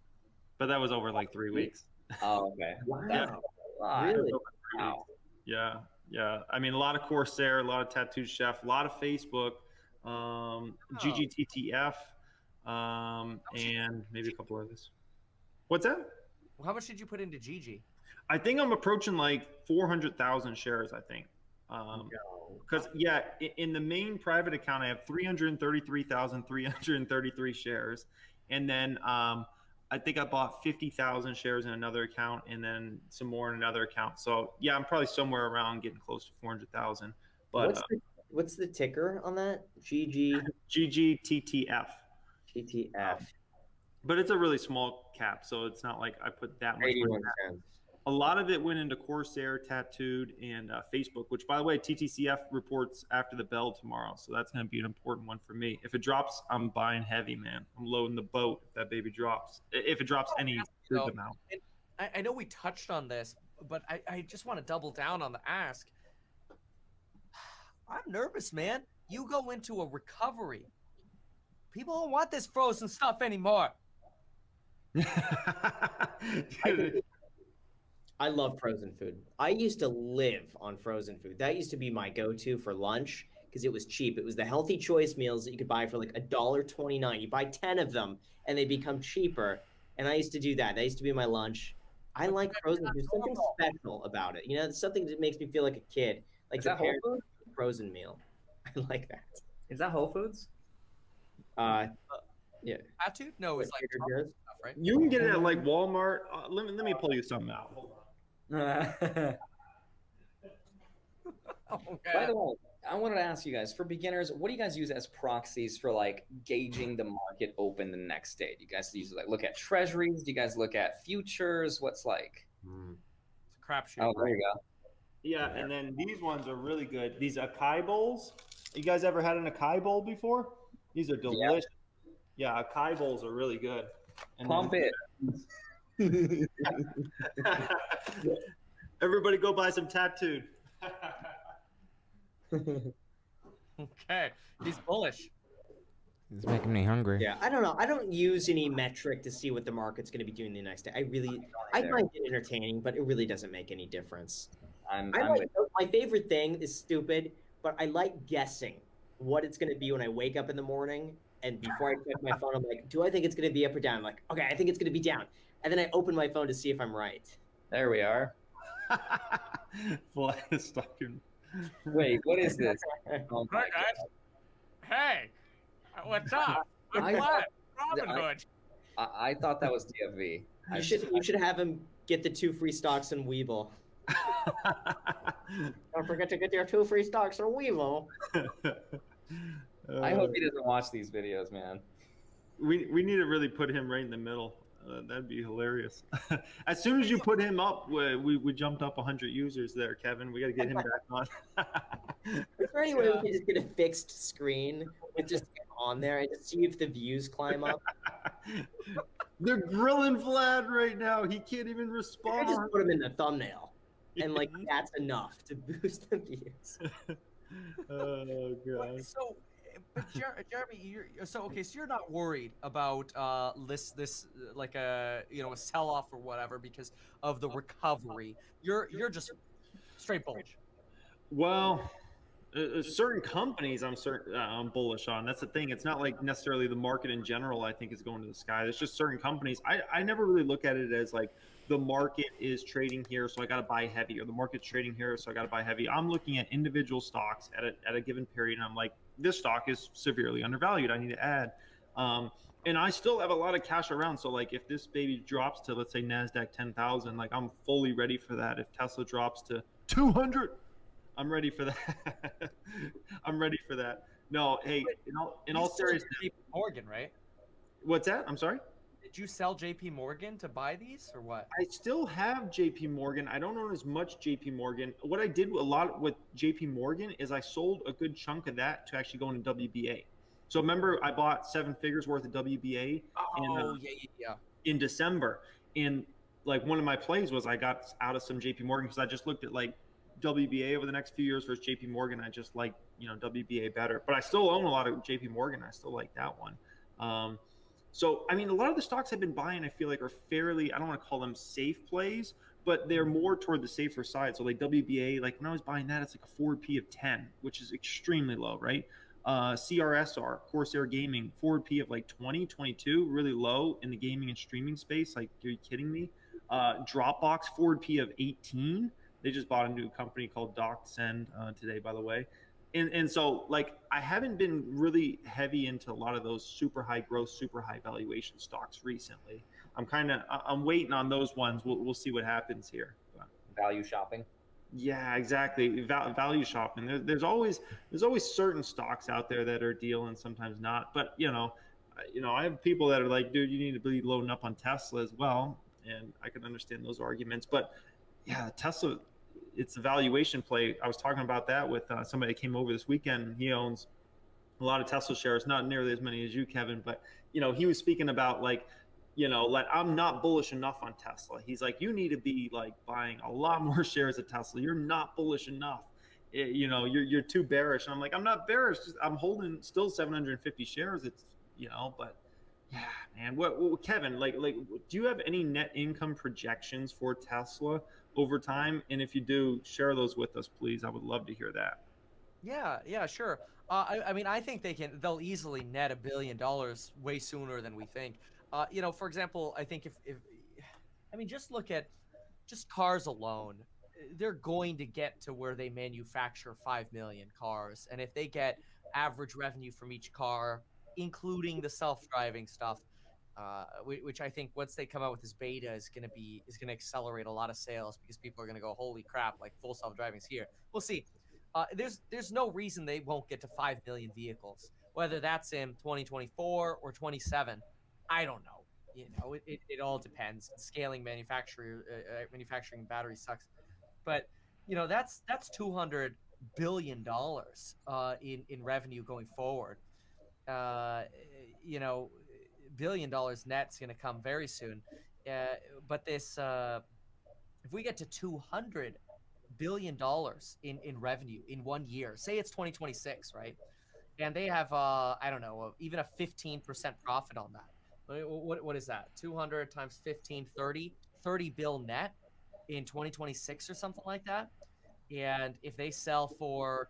Speaker 4: but that was over like 3 weeks.
Speaker 3: Oh, okay.
Speaker 5: Wow.
Speaker 3: That's a lot.
Speaker 5: Really?
Speaker 3: Wow.
Speaker 4: Yeah, yeah. I mean, a lot of Corsair, a lot of Tattooed Chef, a lot of Facebook, GGTTF, and maybe a couple others. What's that?
Speaker 2: Well, how much did you put into Gigi?
Speaker 4: I think I'm approaching like 400,000 shares. I think, because in the main private account, I have 333,333 shares, and then I think I bought 50,000 shares in another account, and then some more in another account. So yeah, I'm probably somewhere around getting close to 400,000. But
Speaker 5: what's the ticker on that?
Speaker 4: GGTTF.
Speaker 5: GTF.
Speaker 4: But it's a really small cap, so it's not like I put that much money.
Speaker 5: 81 cents.
Speaker 4: A lot of it went into Corsair, Tattooed, and Facebook, which, by the way, TTCF reports after the bell tomorrow. So that's going to be an important one for me. If it drops, I'm buying heavy, man. I'm loading the boat if that baby drops. If it drops any good amount.
Speaker 2: I know we touched on this, but I just want to double down on the ask. I'm nervous, man. You go into a recovery. People don't want this frozen stuff anymore.
Speaker 5: I love frozen food. I used to live on frozen food. That used to be my go-to for lunch because it was cheap. It was the healthy choice meals that you could buy for like $1.29. You buy 10 of them and they become cheaper. And I used to do that. That used to be my lunch. I like frozen food. There's something special about it. You know, it's something that makes me feel like a kid. Like
Speaker 3: Is that Whole Foods?
Speaker 5: Frozen meal. I like that.
Speaker 3: Is that Whole Foods?
Speaker 5: Yeah.
Speaker 2: Tattooed? No, it's like
Speaker 5: Trader Joe's.
Speaker 2: stuff, right?
Speaker 4: You can get it at like Walmart. Let me pull you something out. Hold on.
Speaker 2: Okay.
Speaker 3: By the way, I wanted to ask you guys, for beginners, what do you guys use as proxies for like gauging the market open the next day? Do you guys use like look at treasuries? Do you guys look at futures? What's like?
Speaker 2: It's a crapshoot.
Speaker 3: Oh, there you go.
Speaker 4: Yeah, and then these ones are really good. These acai bowls. You guys ever had an acai bowl before? These are delicious. Yeah, acai bowls are really good. And
Speaker 3: Pump it.
Speaker 4: Everybody go buy some Tattooed.
Speaker 2: Okay. He's bullish.
Speaker 1: It's making me hungry.
Speaker 5: Yeah, I don't know. I don't use any metric to see what the market's going to be doing the next day. I find it entertaining, but it really doesn't make any difference. My favorite thing is stupid, but I like guessing what it's going to be when I wake up in the morning. And before I check my phone, I'm like, do I think it's going to be up or down? I'm like, okay, I think it's going to be down. And then I open my phone to see if I'm right.
Speaker 3: There we are.
Speaker 4: Fly is stuck in.
Speaker 3: Wait, what is this? Oh my
Speaker 2: Hi, guys. Hey, what's up? I'm
Speaker 3: I-
Speaker 2: glad. Robin Hood.
Speaker 3: God. I thought that was DFV.
Speaker 5: You should have him get the 2 free stocks in Weeble. Don't forget to get your 2 free stocks in Weeble.
Speaker 3: I hope he doesn't watch these videos, man.
Speaker 4: We need to really put him right in the middle. That'd be hilarious. As soon as you put him up, we jumped up 100 users there, Kevin. We got to get him back on.
Speaker 5: Is there any way we can just get a fixed screen with just on there and just see if the views climb up.
Speaker 4: They're grilling Vlad right now. He can't even
Speaker 5: I
Speaker 4: respond.
Speaker 5: just put him in the thumbnail, and like that's enough to boost the views.
Speaker 4: Oh god.
Speaker 2: So, but Jeremy, so okay. So you're not worried about this like a a sell off or whatever because of the recovery. You're just straight bullish.
Speaker 4: Well, certain companies I'm bullish on. That's the thing. It's not like necessarily the market in general I think is going to the sky. There's just certain companies. I never really look at it as like the market is trading here, so I got to buy heavy, or the market's trading here, so I got to buy heavy. I'm looking at individual stocks at a given period, and I'm like, this stock is severely undervalued. I need to add. And I still have a lot of cash around. So like if this baby drops to, let's say, NASDAQ 10,000, like I'm fully ready for that. If Tesla drops to 200, I'm ready for that. I'm ready for that. No, hey, in all seriousness,
Speaker 2: JP Morgan, right?
Speaker 4: what's that? I'm sorry.
Speaker 2: Did you sell JP Morgan to buy these or what?
Speaker 4: I still have JP Morgan. I don't own as much JP Morgan. What I did a lot with JP Morgan is I sold a good chunk of that to actually go into WBA. So remember, I bought 7 figures worth of WBA in December. And like one of my plays was I got out of some JP Morgan because I just looked at like WBA over the next few years versus JP Morgan. I just like, WBA better, but I still own a lot of JP Morgan. I still like that one. So, I mean, a lot of the stocks I've been buying, I feel like are fairly, I don't want to call them safe plays, but they're more toward the safer side. So like WBA, like when I was buying that, it's like a forward P of 10, which is extremely low, right? CRSR, Corsair Gaming, forward P of like 20, 22, really low in the gaming and streaming space. Like, are you kidding me? Dropbox, forward P of 18. They just bought a new company called DocSend today, by the way. And so like I haven't been really heavy into a lot of those super high growth, super high valuation stocks recently. I'm waiting on those ones. We'll see what happens here. But,
Speaker 3: Value shopping.
Speaker 4: yeah, exactly. Value shopping. There's always certain stocks out there that are dealing, sometimes not. But I have people that are like, dude, you need to be loading up on Tesla as well, and I can understand those arguments. But yeah, Tesla, it's a valuation play. I was talking about that with somebody that came over this weekend. He owns a lot of Tesla shares, not nearly as many as you, Kevin, but he was speaking about like I'm not bullish enough on Tesla. He's like, you need to be like buying a lot more shares of Tesla. You're not bullish enough. You're too bearish. And I'm like, I'm not bearish. I'm holding still 750 shares. It's but yeah, man. What Kevin, like, do you have any net income projections for Tesla over time? And if you do, share those with us, please. I would love to hear that.
Speaker 2: Yeah, sure. I mean, I think they'll easily net $1 billion way sooner than we think. For example, I think I mean, just look at just cars alone. They're going to get to where they manufacture 5 million cars. And if they get average revenue from each car, including the self-driving stuff, which I think once they come out with this beta is going to accelerate a lot of sales because people are going to go, holy crap, like full self-driving's here. We'll see. There's no reason they won't get to 5 million vehicles, whether that's in 2024 or 27. I don't know. It all depends. Scaling manufacturing batteries sucks, but that's $200 billion in revenue going forward. $1 billion net's going to come very soon. But this, if we get to $200 billion in revenue in 1 year, say it's 2026, right? And they have, I don't know, even a 15% profit on that. What is that? 200 times 15, 30 bill net in 2026 or something like that. And if they sell for,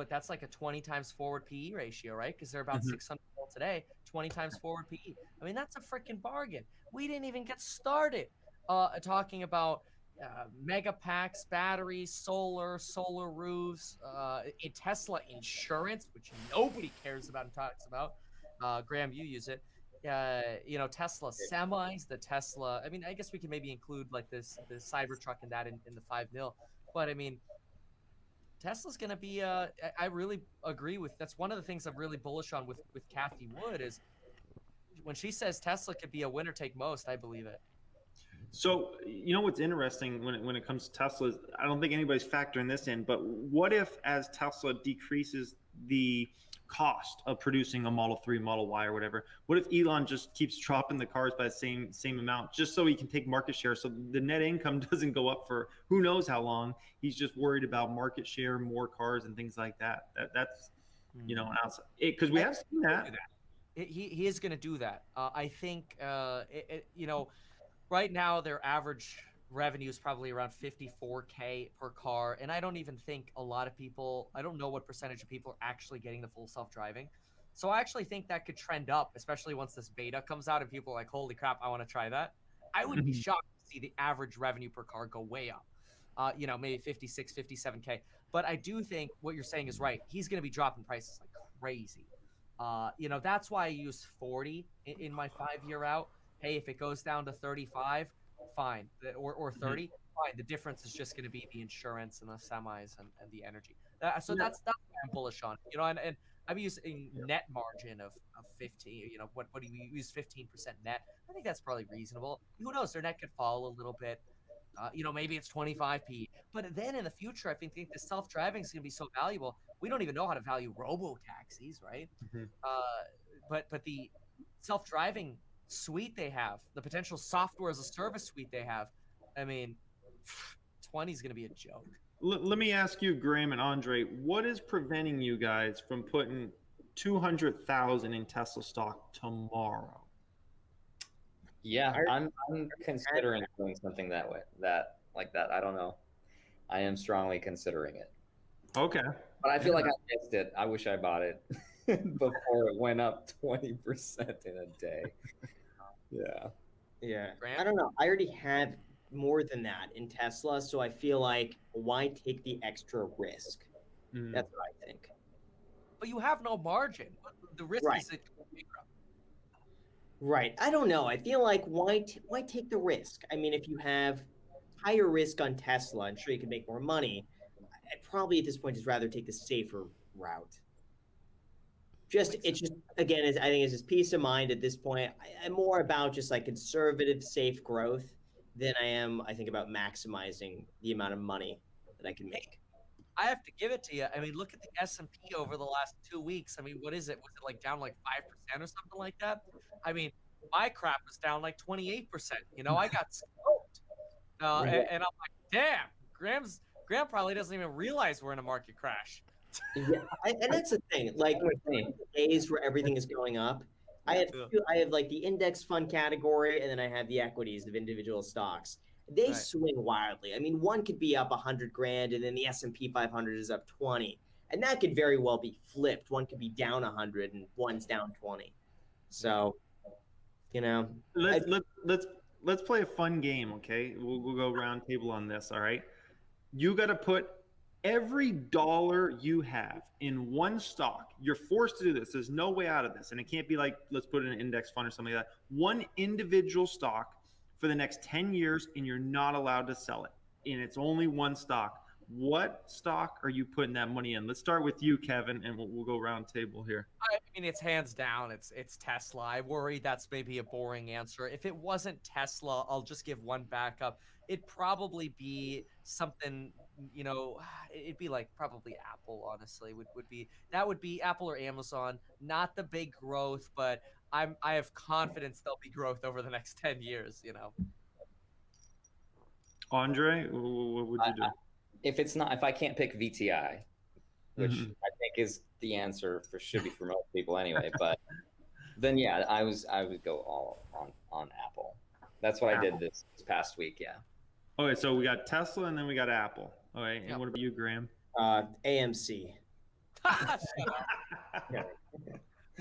Speaker 2: that's like a 20 times forward PE ratio, right? Because they're about 600 today, 20 times forward PE. I mean, that's a freaking bargain. We didn't even get started talking about mega packs, batteries, solar roofs, Tesla insurance, which nobody cares about and talks about. Graham, you use it. Tesla semis, the Tesla. I mean, I guess we can maybe include like the Cybertruck in that in the 5 mil. But I mean, Tesla's going to be. I really agree with. That's one of the things I'm really bullish on with Kathy Wood is when she says Tesla could be a winner take most. I believe it.
Speaker 4: So what's interesting when it comes to Tesla is I don't think anybody's factoring this in, but what if as Tesla decreases the cost of producing a Model 3, Model Y, or whatever. What if Elon just keeps dropping the cars by the same amount just so he can take market share, so the net income doesn't go up for who knows how long? He's just worried about market share, more cars, and things like that. That's because we have seen that.
Speaker 2: He is going to do that. I think right now their average revenue is probably around 54K per car, and I don't even think a lot of people. I don't know what percentage of people are actually getting the full self-driving. So I actually think that could trend up, especially once this beta comes out and people are like, "Holy crap, I want to try that." I would be shocked to see the average revenue per car go way up. Maybe 56, 57K. But I do think what you're saying is right. He's going to be dropping prices like crazy. That's why I use 40 in my 5-year out. Hey, if it goes down to 35, fine, or 30, fine. The difference is just going to be the insurance and the semis and the energy. So that's what I'm bullish on. And I'm using net margin of 15. What do you use? 15% net. I think that's probably reasonable. Who knows? Their net could fall a little bit. Maybe it's 25p. But then in the future, I think the self-driving is going to be so valuable. We don't even know how to value robo-taxis, right? But the self-driving suite they have, the potential software as a service suite they have, I mean, 20 is going to be a joke.
Speaker 4: Let me ask you, Graham and Andre, what is preventing you guys from putting 200,000 in Tesla stock tomorrow?
Speaker 3: Yeah, I'm considering doing something like that. I don't know. I am strongly considering it.
Speaker 4: Okay.
Speaker 3: But I feel like I missed it. I wish I bought it before it went up 20% in a day.
Speaker 5: Yeah.
Speaker 2: Grant?
Speaker 5: I don't know. I already have more than that in Tesla, so I feel like why take the extra risk? That's what I think.
Speaker 2: But you have no margin. The risk
Speaker 5: Right.
Speaker 2: is that
Speaker 5: Right. I don't know. I feel like why take the risk? I mean, if you have higher risk on Tesla, I'm sure you can make more money. I'd probably at this point just rather take the safer route. It's just again, I think it's just peace of mind at this point. I'm more about just like conservative, safe growth than I think about maximizing the amount of money that I can make.
Speaker 2: I have to give it to you. I mean, look at the S&P over the last 2 weeks. I mean, what is it? Was it like down like 5% or something like that? I mean, my crap was down like 28%. I got smoked. And I'm like, damn, Graham probably doesn't even realize we're in a market crash.
Speaker 5: Yeah, and that's the thing. Like days where everything is going up. I have like the index fund category, and then I have the equities of individual stocks. They swing wildly. I mean, one could be up 100 grand, and then the S&P 500 is up 20, and that could very well be flipped. One could be down 100, and one's down 20. So,
Speaker 4: let's play a fun game, okay? We'll go round table on this. All right, you got to put every dollar you have in one stock. You're forced to do this. There's no way out of this, and it can't be like let's put it in an index fund or something like that. One individual stock for the next 10 years, and you're not allowed to sell it. And it's only one stock. What stock are you putting that money in? Let's start with you, Kevin, and we'll go round table here.
Speaker 2: I mean, it's hands down. It's Tesla. I worry that's maybe a boring answer. If it wasn't Tesla, I'll just give one backup. It'd probably be something, it'd be like probably Apple, honestly, would be Apple or Amazon. Not the big growth, but I have confidence there'll be growth over the next 10 years,
Speaker 4: Andre, what would you do?
Speaker 3: If I can't pick VTI, which I think is the answer should be for most people anyway, but then yeah, I would go all on Apple. That's what I did this past week. Yeah.
Speaker 4: Okay, so we got Tesla and then we got Apple. All right, and what about you, Graham?
Speaker 5: AMC.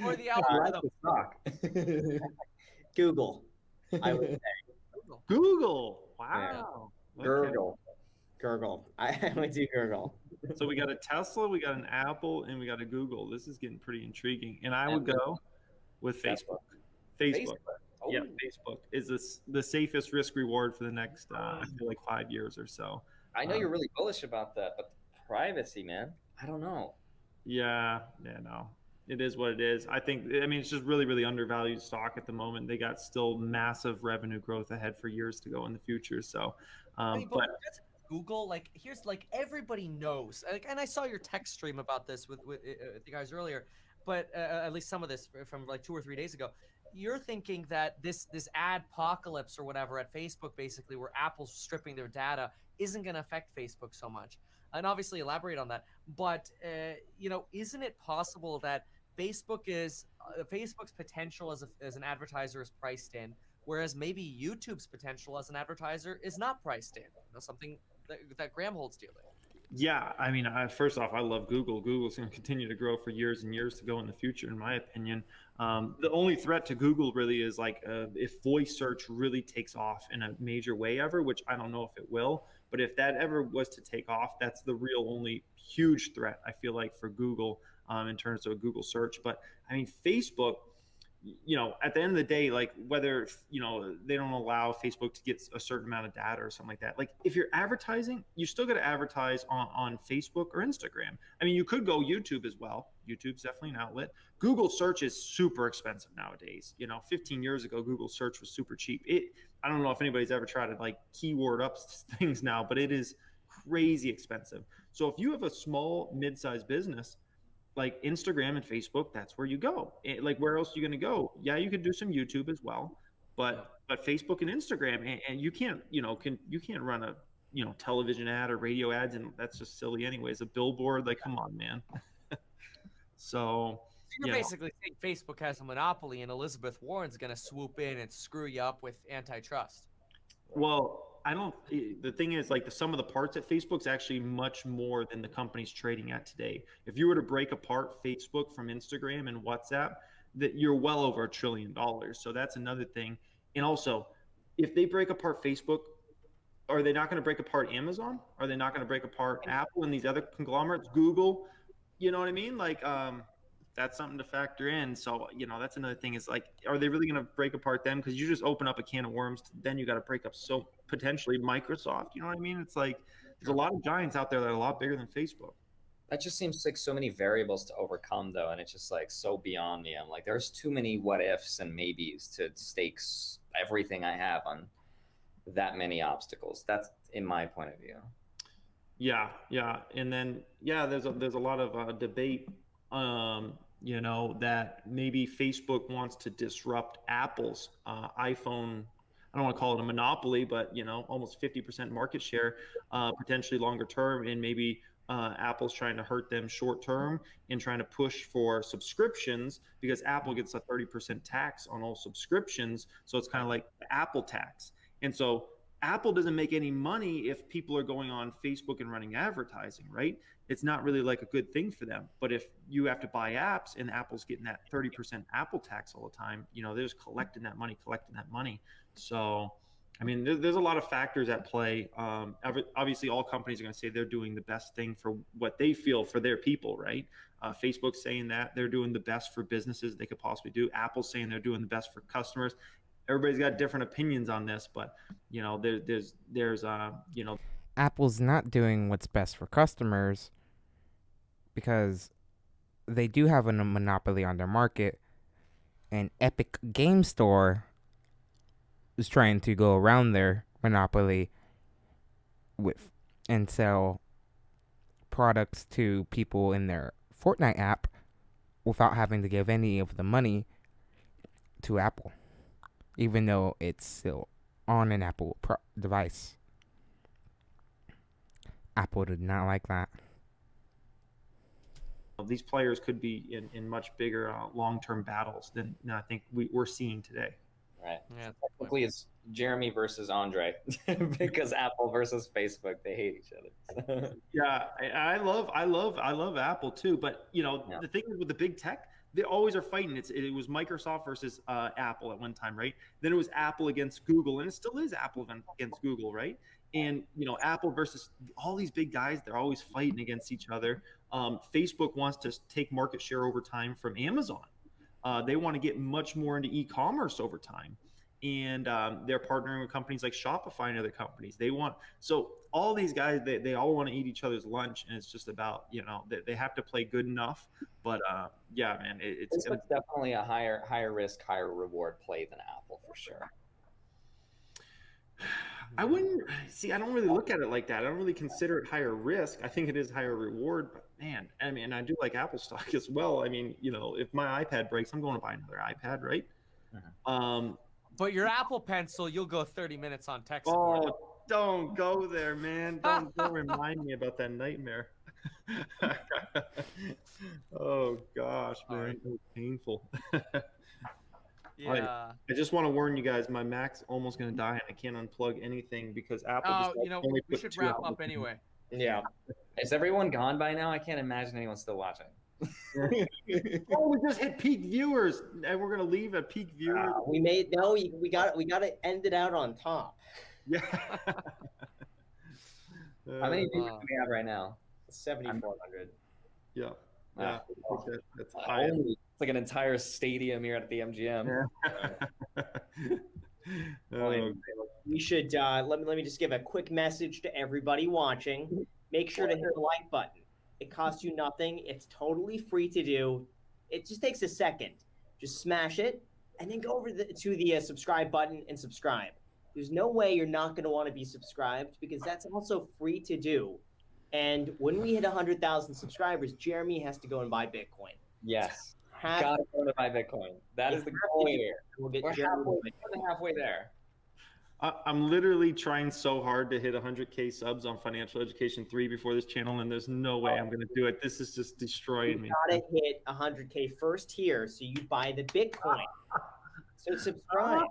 Speaker 2: Or the algorithm.
Speaker 5: Google. I would say.
Speaker 4: Google. Wow.
Speaker 5: Yeah. Gurgle. I would do Gurgle.
Speaker 4: So we got a Tesla, we got an Apple, and we got a Google. This is getting pretty intriguing. And I would go with Facebook. Facebook.
Speaker 3: Oh.
Speaker 4: Yeah, Facebook is the safest risk reward for the next, I feel like 5 years or so.
Speaker 3: I know you're really bullish about that, but privacy, man, I don't know.
Speaker 4: Yeah, no. It is what it is. I mean, it's just really, really undervalued stock at the moment. They got still massive revenue growth ahead for years to go in the future. So, but
Speaker 2: Google, like, here's like everybody knows, like, and I saw your text stream about this with the guys earlier. but at least some of this from like 2 or 3 days ago. You're thinking that this adpocalypse or whatever at Facebook, basically, where Apple's stripping their data, isn't going to affect Facebook so much. And obviously, elaborate on that. But isn't it possible that Facebook's potential as an advertiser is priced in, whereas maybe YouTube's potential as an advertiser is not priced in? Something that Graham holds dearly.
Speaker 4: Yeah, I mean, first off, I love Google. Google's going to continue to grow for years and years to go in the future, in my opinion. The only threat to Google really is like if voice search really takes off in a major way ever, which I don't know if it will. But if that ever was to take off, that's the real only huge threat, I feel like, for Google in terms of Google search. But I mean, Facebook, at the end of the day, like whether, they don't allow Facebook to get a certain amount of data or something like that. Like if you're advertising, you still got to advertise on Facebook or Instagram. I mean, you could go YouTube as well. YouTube's definitely an outlet. Google search is super expensive nowadays. 15 years ago, Google search was super cheap. I don't know if anybody's ever tried to like keyword up things now, but it is crazy expensive. So if you have a small, mid-sized business, like Instagram and Facebook, that's where you go. Like where else are you going to go? Yeah, you could do some YouTube as well, but Facebook and Instagram, and you can't you can't run a television ad or radio ads, and that's just silly anyways. A billboard, like come on, man. So
Speaker 2: you're basically saying Facebook has a monopoly, and Elizabeth Warren's going to swoop in and screw you up with antitrust.
Speaker 4: Well, I don't. The thing is, like the sum of the parts at Facebook's actually much more than the company's trading at today. If you were to break apart Facebook from Instagram and WhatsApp, that you're well over $1 trillion. So that's another thing. And also, if they break apart Facebook, are they not going to break apart Amazon? Are they not going to break apart Apple and these other conglomerates, Google? You know what I mean? Like, that's something to factor in. So, that's another thing is like, are they really going to break apart them? Because you just open up a can of worms, then you got to break up so potentially Microsoft. You know what I mean? It's like there's a lot of giants out there that are a lot bigger than Facebook.
Speaker 3: That just seems like so many variables to overcome, though, and it's just like so beyond me. I'm like, there's too many what ifs and maybes to stake everything I have on that many obstacles. That's in my point of view.
Speaker 4: Yeah, and then there's a lot of debate. That maybe Facebook wants to disrupt Apple's iPhone. I don't want to call it a monopoly, but almost 50% market share, potentially longer term, and maybe Apple's trying to hurt them short term and trying to push for subscriptions because Apple gets a 30% tax on all subscriptions, so it's kind of like the Apple tax, and so Apple doesn't make any money if people are going on Facebook and running advertising, right? It's not really like a good thing for them. But if you have to buy apps and Apple's getting that 30% Apple tax all the time, they're just collecting that money. So, I mean, there's a lot of factors at play. Obviously, all companies are going to say they're doing the best thing for what they feel for their people, right? Facebook's saying that they're doing the best for businesses they could possibly do. Apple's saying they're doing the best for customers. Everybody's got different opinions on this, but there's
Speaker 1: Apple's not doing what's best for customers because they do have a monopoly on their market, and Epic Game Store is trying to go around their monopoly and sell products to people in their Fortnite app without having to give any of the money to Apple, even though it's still on an Apple device. Apple did not like that.
Speaker 4: These players could be in much bigger long-term battles than I think we're seeing today.
Speaker 3: Right. Yeah. Technically, it's Jeremy versus Andre because Apple versus Facebook, they hate each other.
Speaker 4: Yeah, I love Apple too, but the thing is with the big tech, they always are fighting. It was Microsoft versus Apple at one time, right? Then it was Apple against Google, and it still is Apple against Google, right? And Apple versus all these big guys, they're always fighting against each other. Facebook wants to take market share over time from Amazon. They want to get much more into e-commerce over time, and they're partnering with companies like Shopify and other companies. So all these guys, they all want to eat each other's lunch, and it's just about they have to play good enough. But yeah, man, it's
Speaker 3: definitely a higher risk, higher reward play than Apple for sure.
Speaker 4: I wouldn't see. I don't really look at it like that. I don't really consider it higher risk. I think it is higher reward. But man, I mean, I do like Apple stock as well. I mean, if my iPad breaks, I'm going to buy another iPad, right?
Speaker 2: But your Apple Pencil, you'll go 30 minutes on tech support.
Speaker 4: Oh, don't go there, man. Don't remind me about that nightmare. Oh gosh, man,
Speaker 2: Sorry.
Speaker 4: it was painful.
Speaker 2: Yeah.
Speaker 4: I just want to warn you guys, my Mac's almost going to die and I can't unplug anything because Apple just only
Speaker 2: We
Speaker 4: put
Speaker 2: should
Speaker 4: 2
Speaker 2: wrap
Speaker 4: outlets
Speaker 2: up
Speaker 4: in.
Speaker 2: anyway.
Speaker 5: Yeah.
Speaker 3: Is everyone gone by now? I can't imagine anyone's still watching.
Speaker 4: Oh, we just hit peak viewers and we're going to leave at peak viewers.
Speaker 5: We got to end it out on top.
Speaker 4: Yeah.
Speaker 3: How many viewers do we have right now?
Speaker 5: 7,400.
Speaker 4: Yeah.
Speaker 3: Ah,
Speaker 4: That's high.
Speaker 3: it's like an entire stadium here at the MGM.
Speaker 4: Oh,
Speaker 5: We should let me just give a quick message to everybody watching. Make sure to hit the like button. It costs you nothing. It's totally free to do. It just takes a second. Just smash it and then go over to the subscribe button and subscribe. There's no way you're not going to want to be subscribed because that's also free to do. And when we hit 100,000 subscribers, Jeremy has to go and buy Bitcoin.
Speaker 3: Yes. Gotta go to buy Bitcoin. That is the goal here.
Speaker 5: We'll get
Speaker 3: We're halfway there.
Speaker 4: I'm literally trying so hard to hit 100K subs on Financial Education 3 before this channel, and there's no way I'm going to do it. This is just destroying me.
Speaker 5: You gotta hit 100K first here, so you buy the Bitcoin. So subscribe.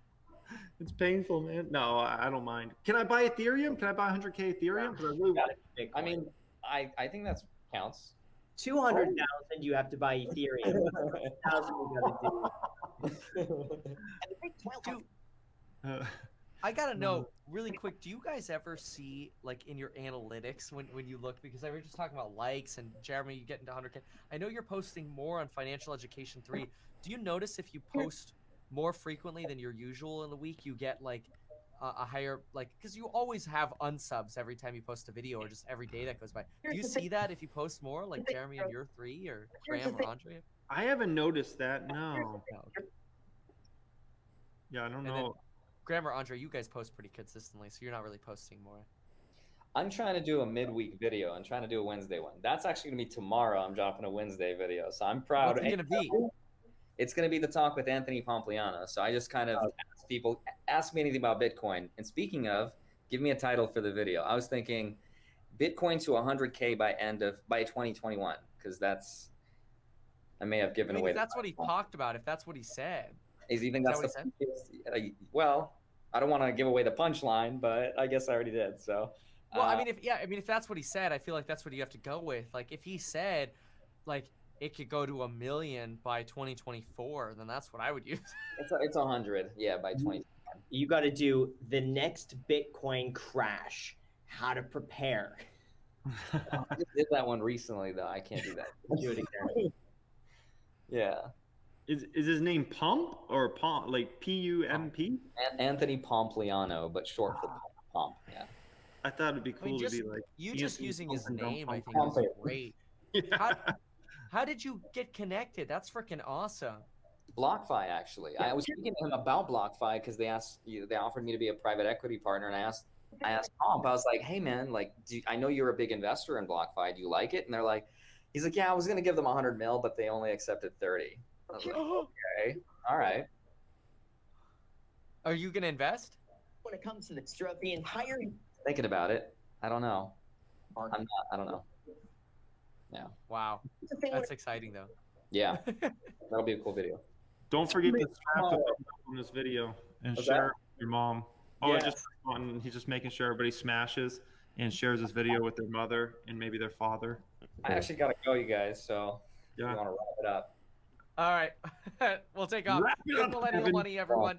Speaker 4: It's painful, man. No, I don't mind. Can I buy Ethereum? Can I buy 100K Ethereum? Because I really want
Speaker 5: Bitcoin.
Speaker 3: I mean, I think that counts.
Speaker 5: 200,000 you have to buy Ethereum. 1,000 you gotta do.
Speaker 2: Dude, I gotta know really quick. Do you guys ever see like in your analytics when you look? Because I was just talking about likes and Jeremy, you get into 100K. I know you're posting more on Financial Education 3. Do you notice if you post more frequently than your usual in the week, you get like a higher because you always have unsubs every time you post a video or just every day that goes by. Do you see that if you post more like Jeremy and your 3 or Graham or Andre?
Speaker 4: I haven't noticed that. No. Yeah, I don't know.
Speaker 2: Graham or Andre, you guys post pretty consistently, so you're not really posting more.
Speaker 3: I'm trying to do a midweek video. I'm trying to do a Wednesday one. That's actually gonna be tomorrow. I'm dropping a Wednesday video, so I'm proud.
Speaker 2: What's it gonna be?
Speaker 3: It's gonna be the talk with Anthony Pompliano. So I just kind of ask people, ask me anything about Bitcoin. And speaking of, give me a title for the video. I was thinking, Bitcoin to 100K by 2021, because I may have given away.
Speaker 2: If that's what he talked about, if that's what he said.
Speaker 3: Is you think that's the well? I don't want to give away the punchline, but I guess I already did. So,
Speaker 2: well, I mean, if that's what he said, I feel like that's what you have to go with. Like, if he said, like, it could go to 1 million by 2024, then that's what I would use.
Speaker 3: It's 100, yeah, by 20.
Speaker 5: You got to do the next Bitcoin crash. How to prepare.
Speaker 3: I just did that one recently, though. I can't do that.
Speaker 5: Do it again.
Speaker 3: Yeah.
Speaker 4: Is his name Pump or Pomp, like P-U-M-P?
Speaker 3: Anthony Pompliano, but short for Pomp. Yeah.
Speaker 4: I thought it'd be cool to be like
Speaker 2: you just using his name. I think
Speaker 3: Pump.
Speaker 2: is great.
Speaker 4: Yeah.
Speaker 2: How did you get connected? That's freaking awesome.
Speaker 3: BlockFi, actually. I was speaking to him about BlockFi because they offered me to be a private equity partner, and I asked Pomp. I was like, "Hey, man, like, I know you're a big investor in BlockFi. Do you like it?" And they're like, "He's like, yeah, I was gonna give them 100 mil, but they only accepted 30." I was like, okay, all right.
Speaker 2: Are you gonna invest?
Speaker 5: When it comes to this, throughout the entire
Speaker 3: Thinking about it. I don't know. I'm not. I don't know. Yeah.
Speaker 2: Wow, that's exciting though.
Speaker 3: Yeah. That'll be a cool video.
Speaker 4: Don't forget to strap it on this video and
Speaker 3: What's
Speaker 4: share
Speaker 3: that?
Speaker 4: it with your mom. Oh,
Speaker 3: Yes.
Speaker 4: he's just making sure everybody smashes and shares this video with their mother and maybe their father.
Speaker 3: I actually gotta go, you guys. So if
Speaker 4: Yeah.
Speaker 3: you want to wrap it up.
Speaker 2: All right, we'll take off.
Speaker 4: Wrap it
Speaker 2: Good
Speaker 4: up,
Speaker 2: millennial
Speaker 4: Evan.
Speaker 2: money, everyone.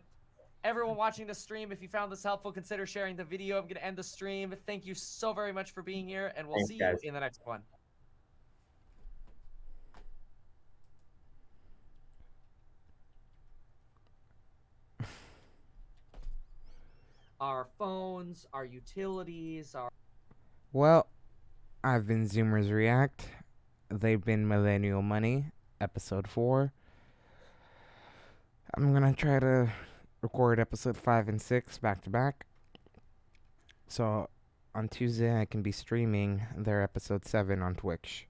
Speaker 2: Everyone watching the stream, if you found this helpful, consider sharing the video. I'm gonna end the stream. Thank you so very much for being here, and we'll
Speaker 3: Thanks,
Speaker 2: see
Speaker 3: guys.
Speaker 2: you in the next one. Our phones, our utilities, our
Speaker 1: Well, I've been Zoomers React. They've been Millennial Money, episode 4. I'm gonna try to record episode 5 and 6 back to back. So on Tuesday, I can be streaming their episode 7 on Twitch.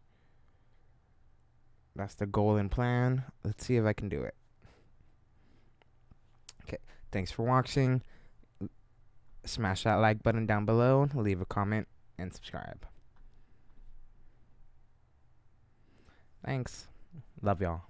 Speaker 1: That's the goal and plan. Let's see if I can do it. Okay, thanks for watching. Smash that like button down below, leave a comment, and subscribe. Thanks. Love y'all.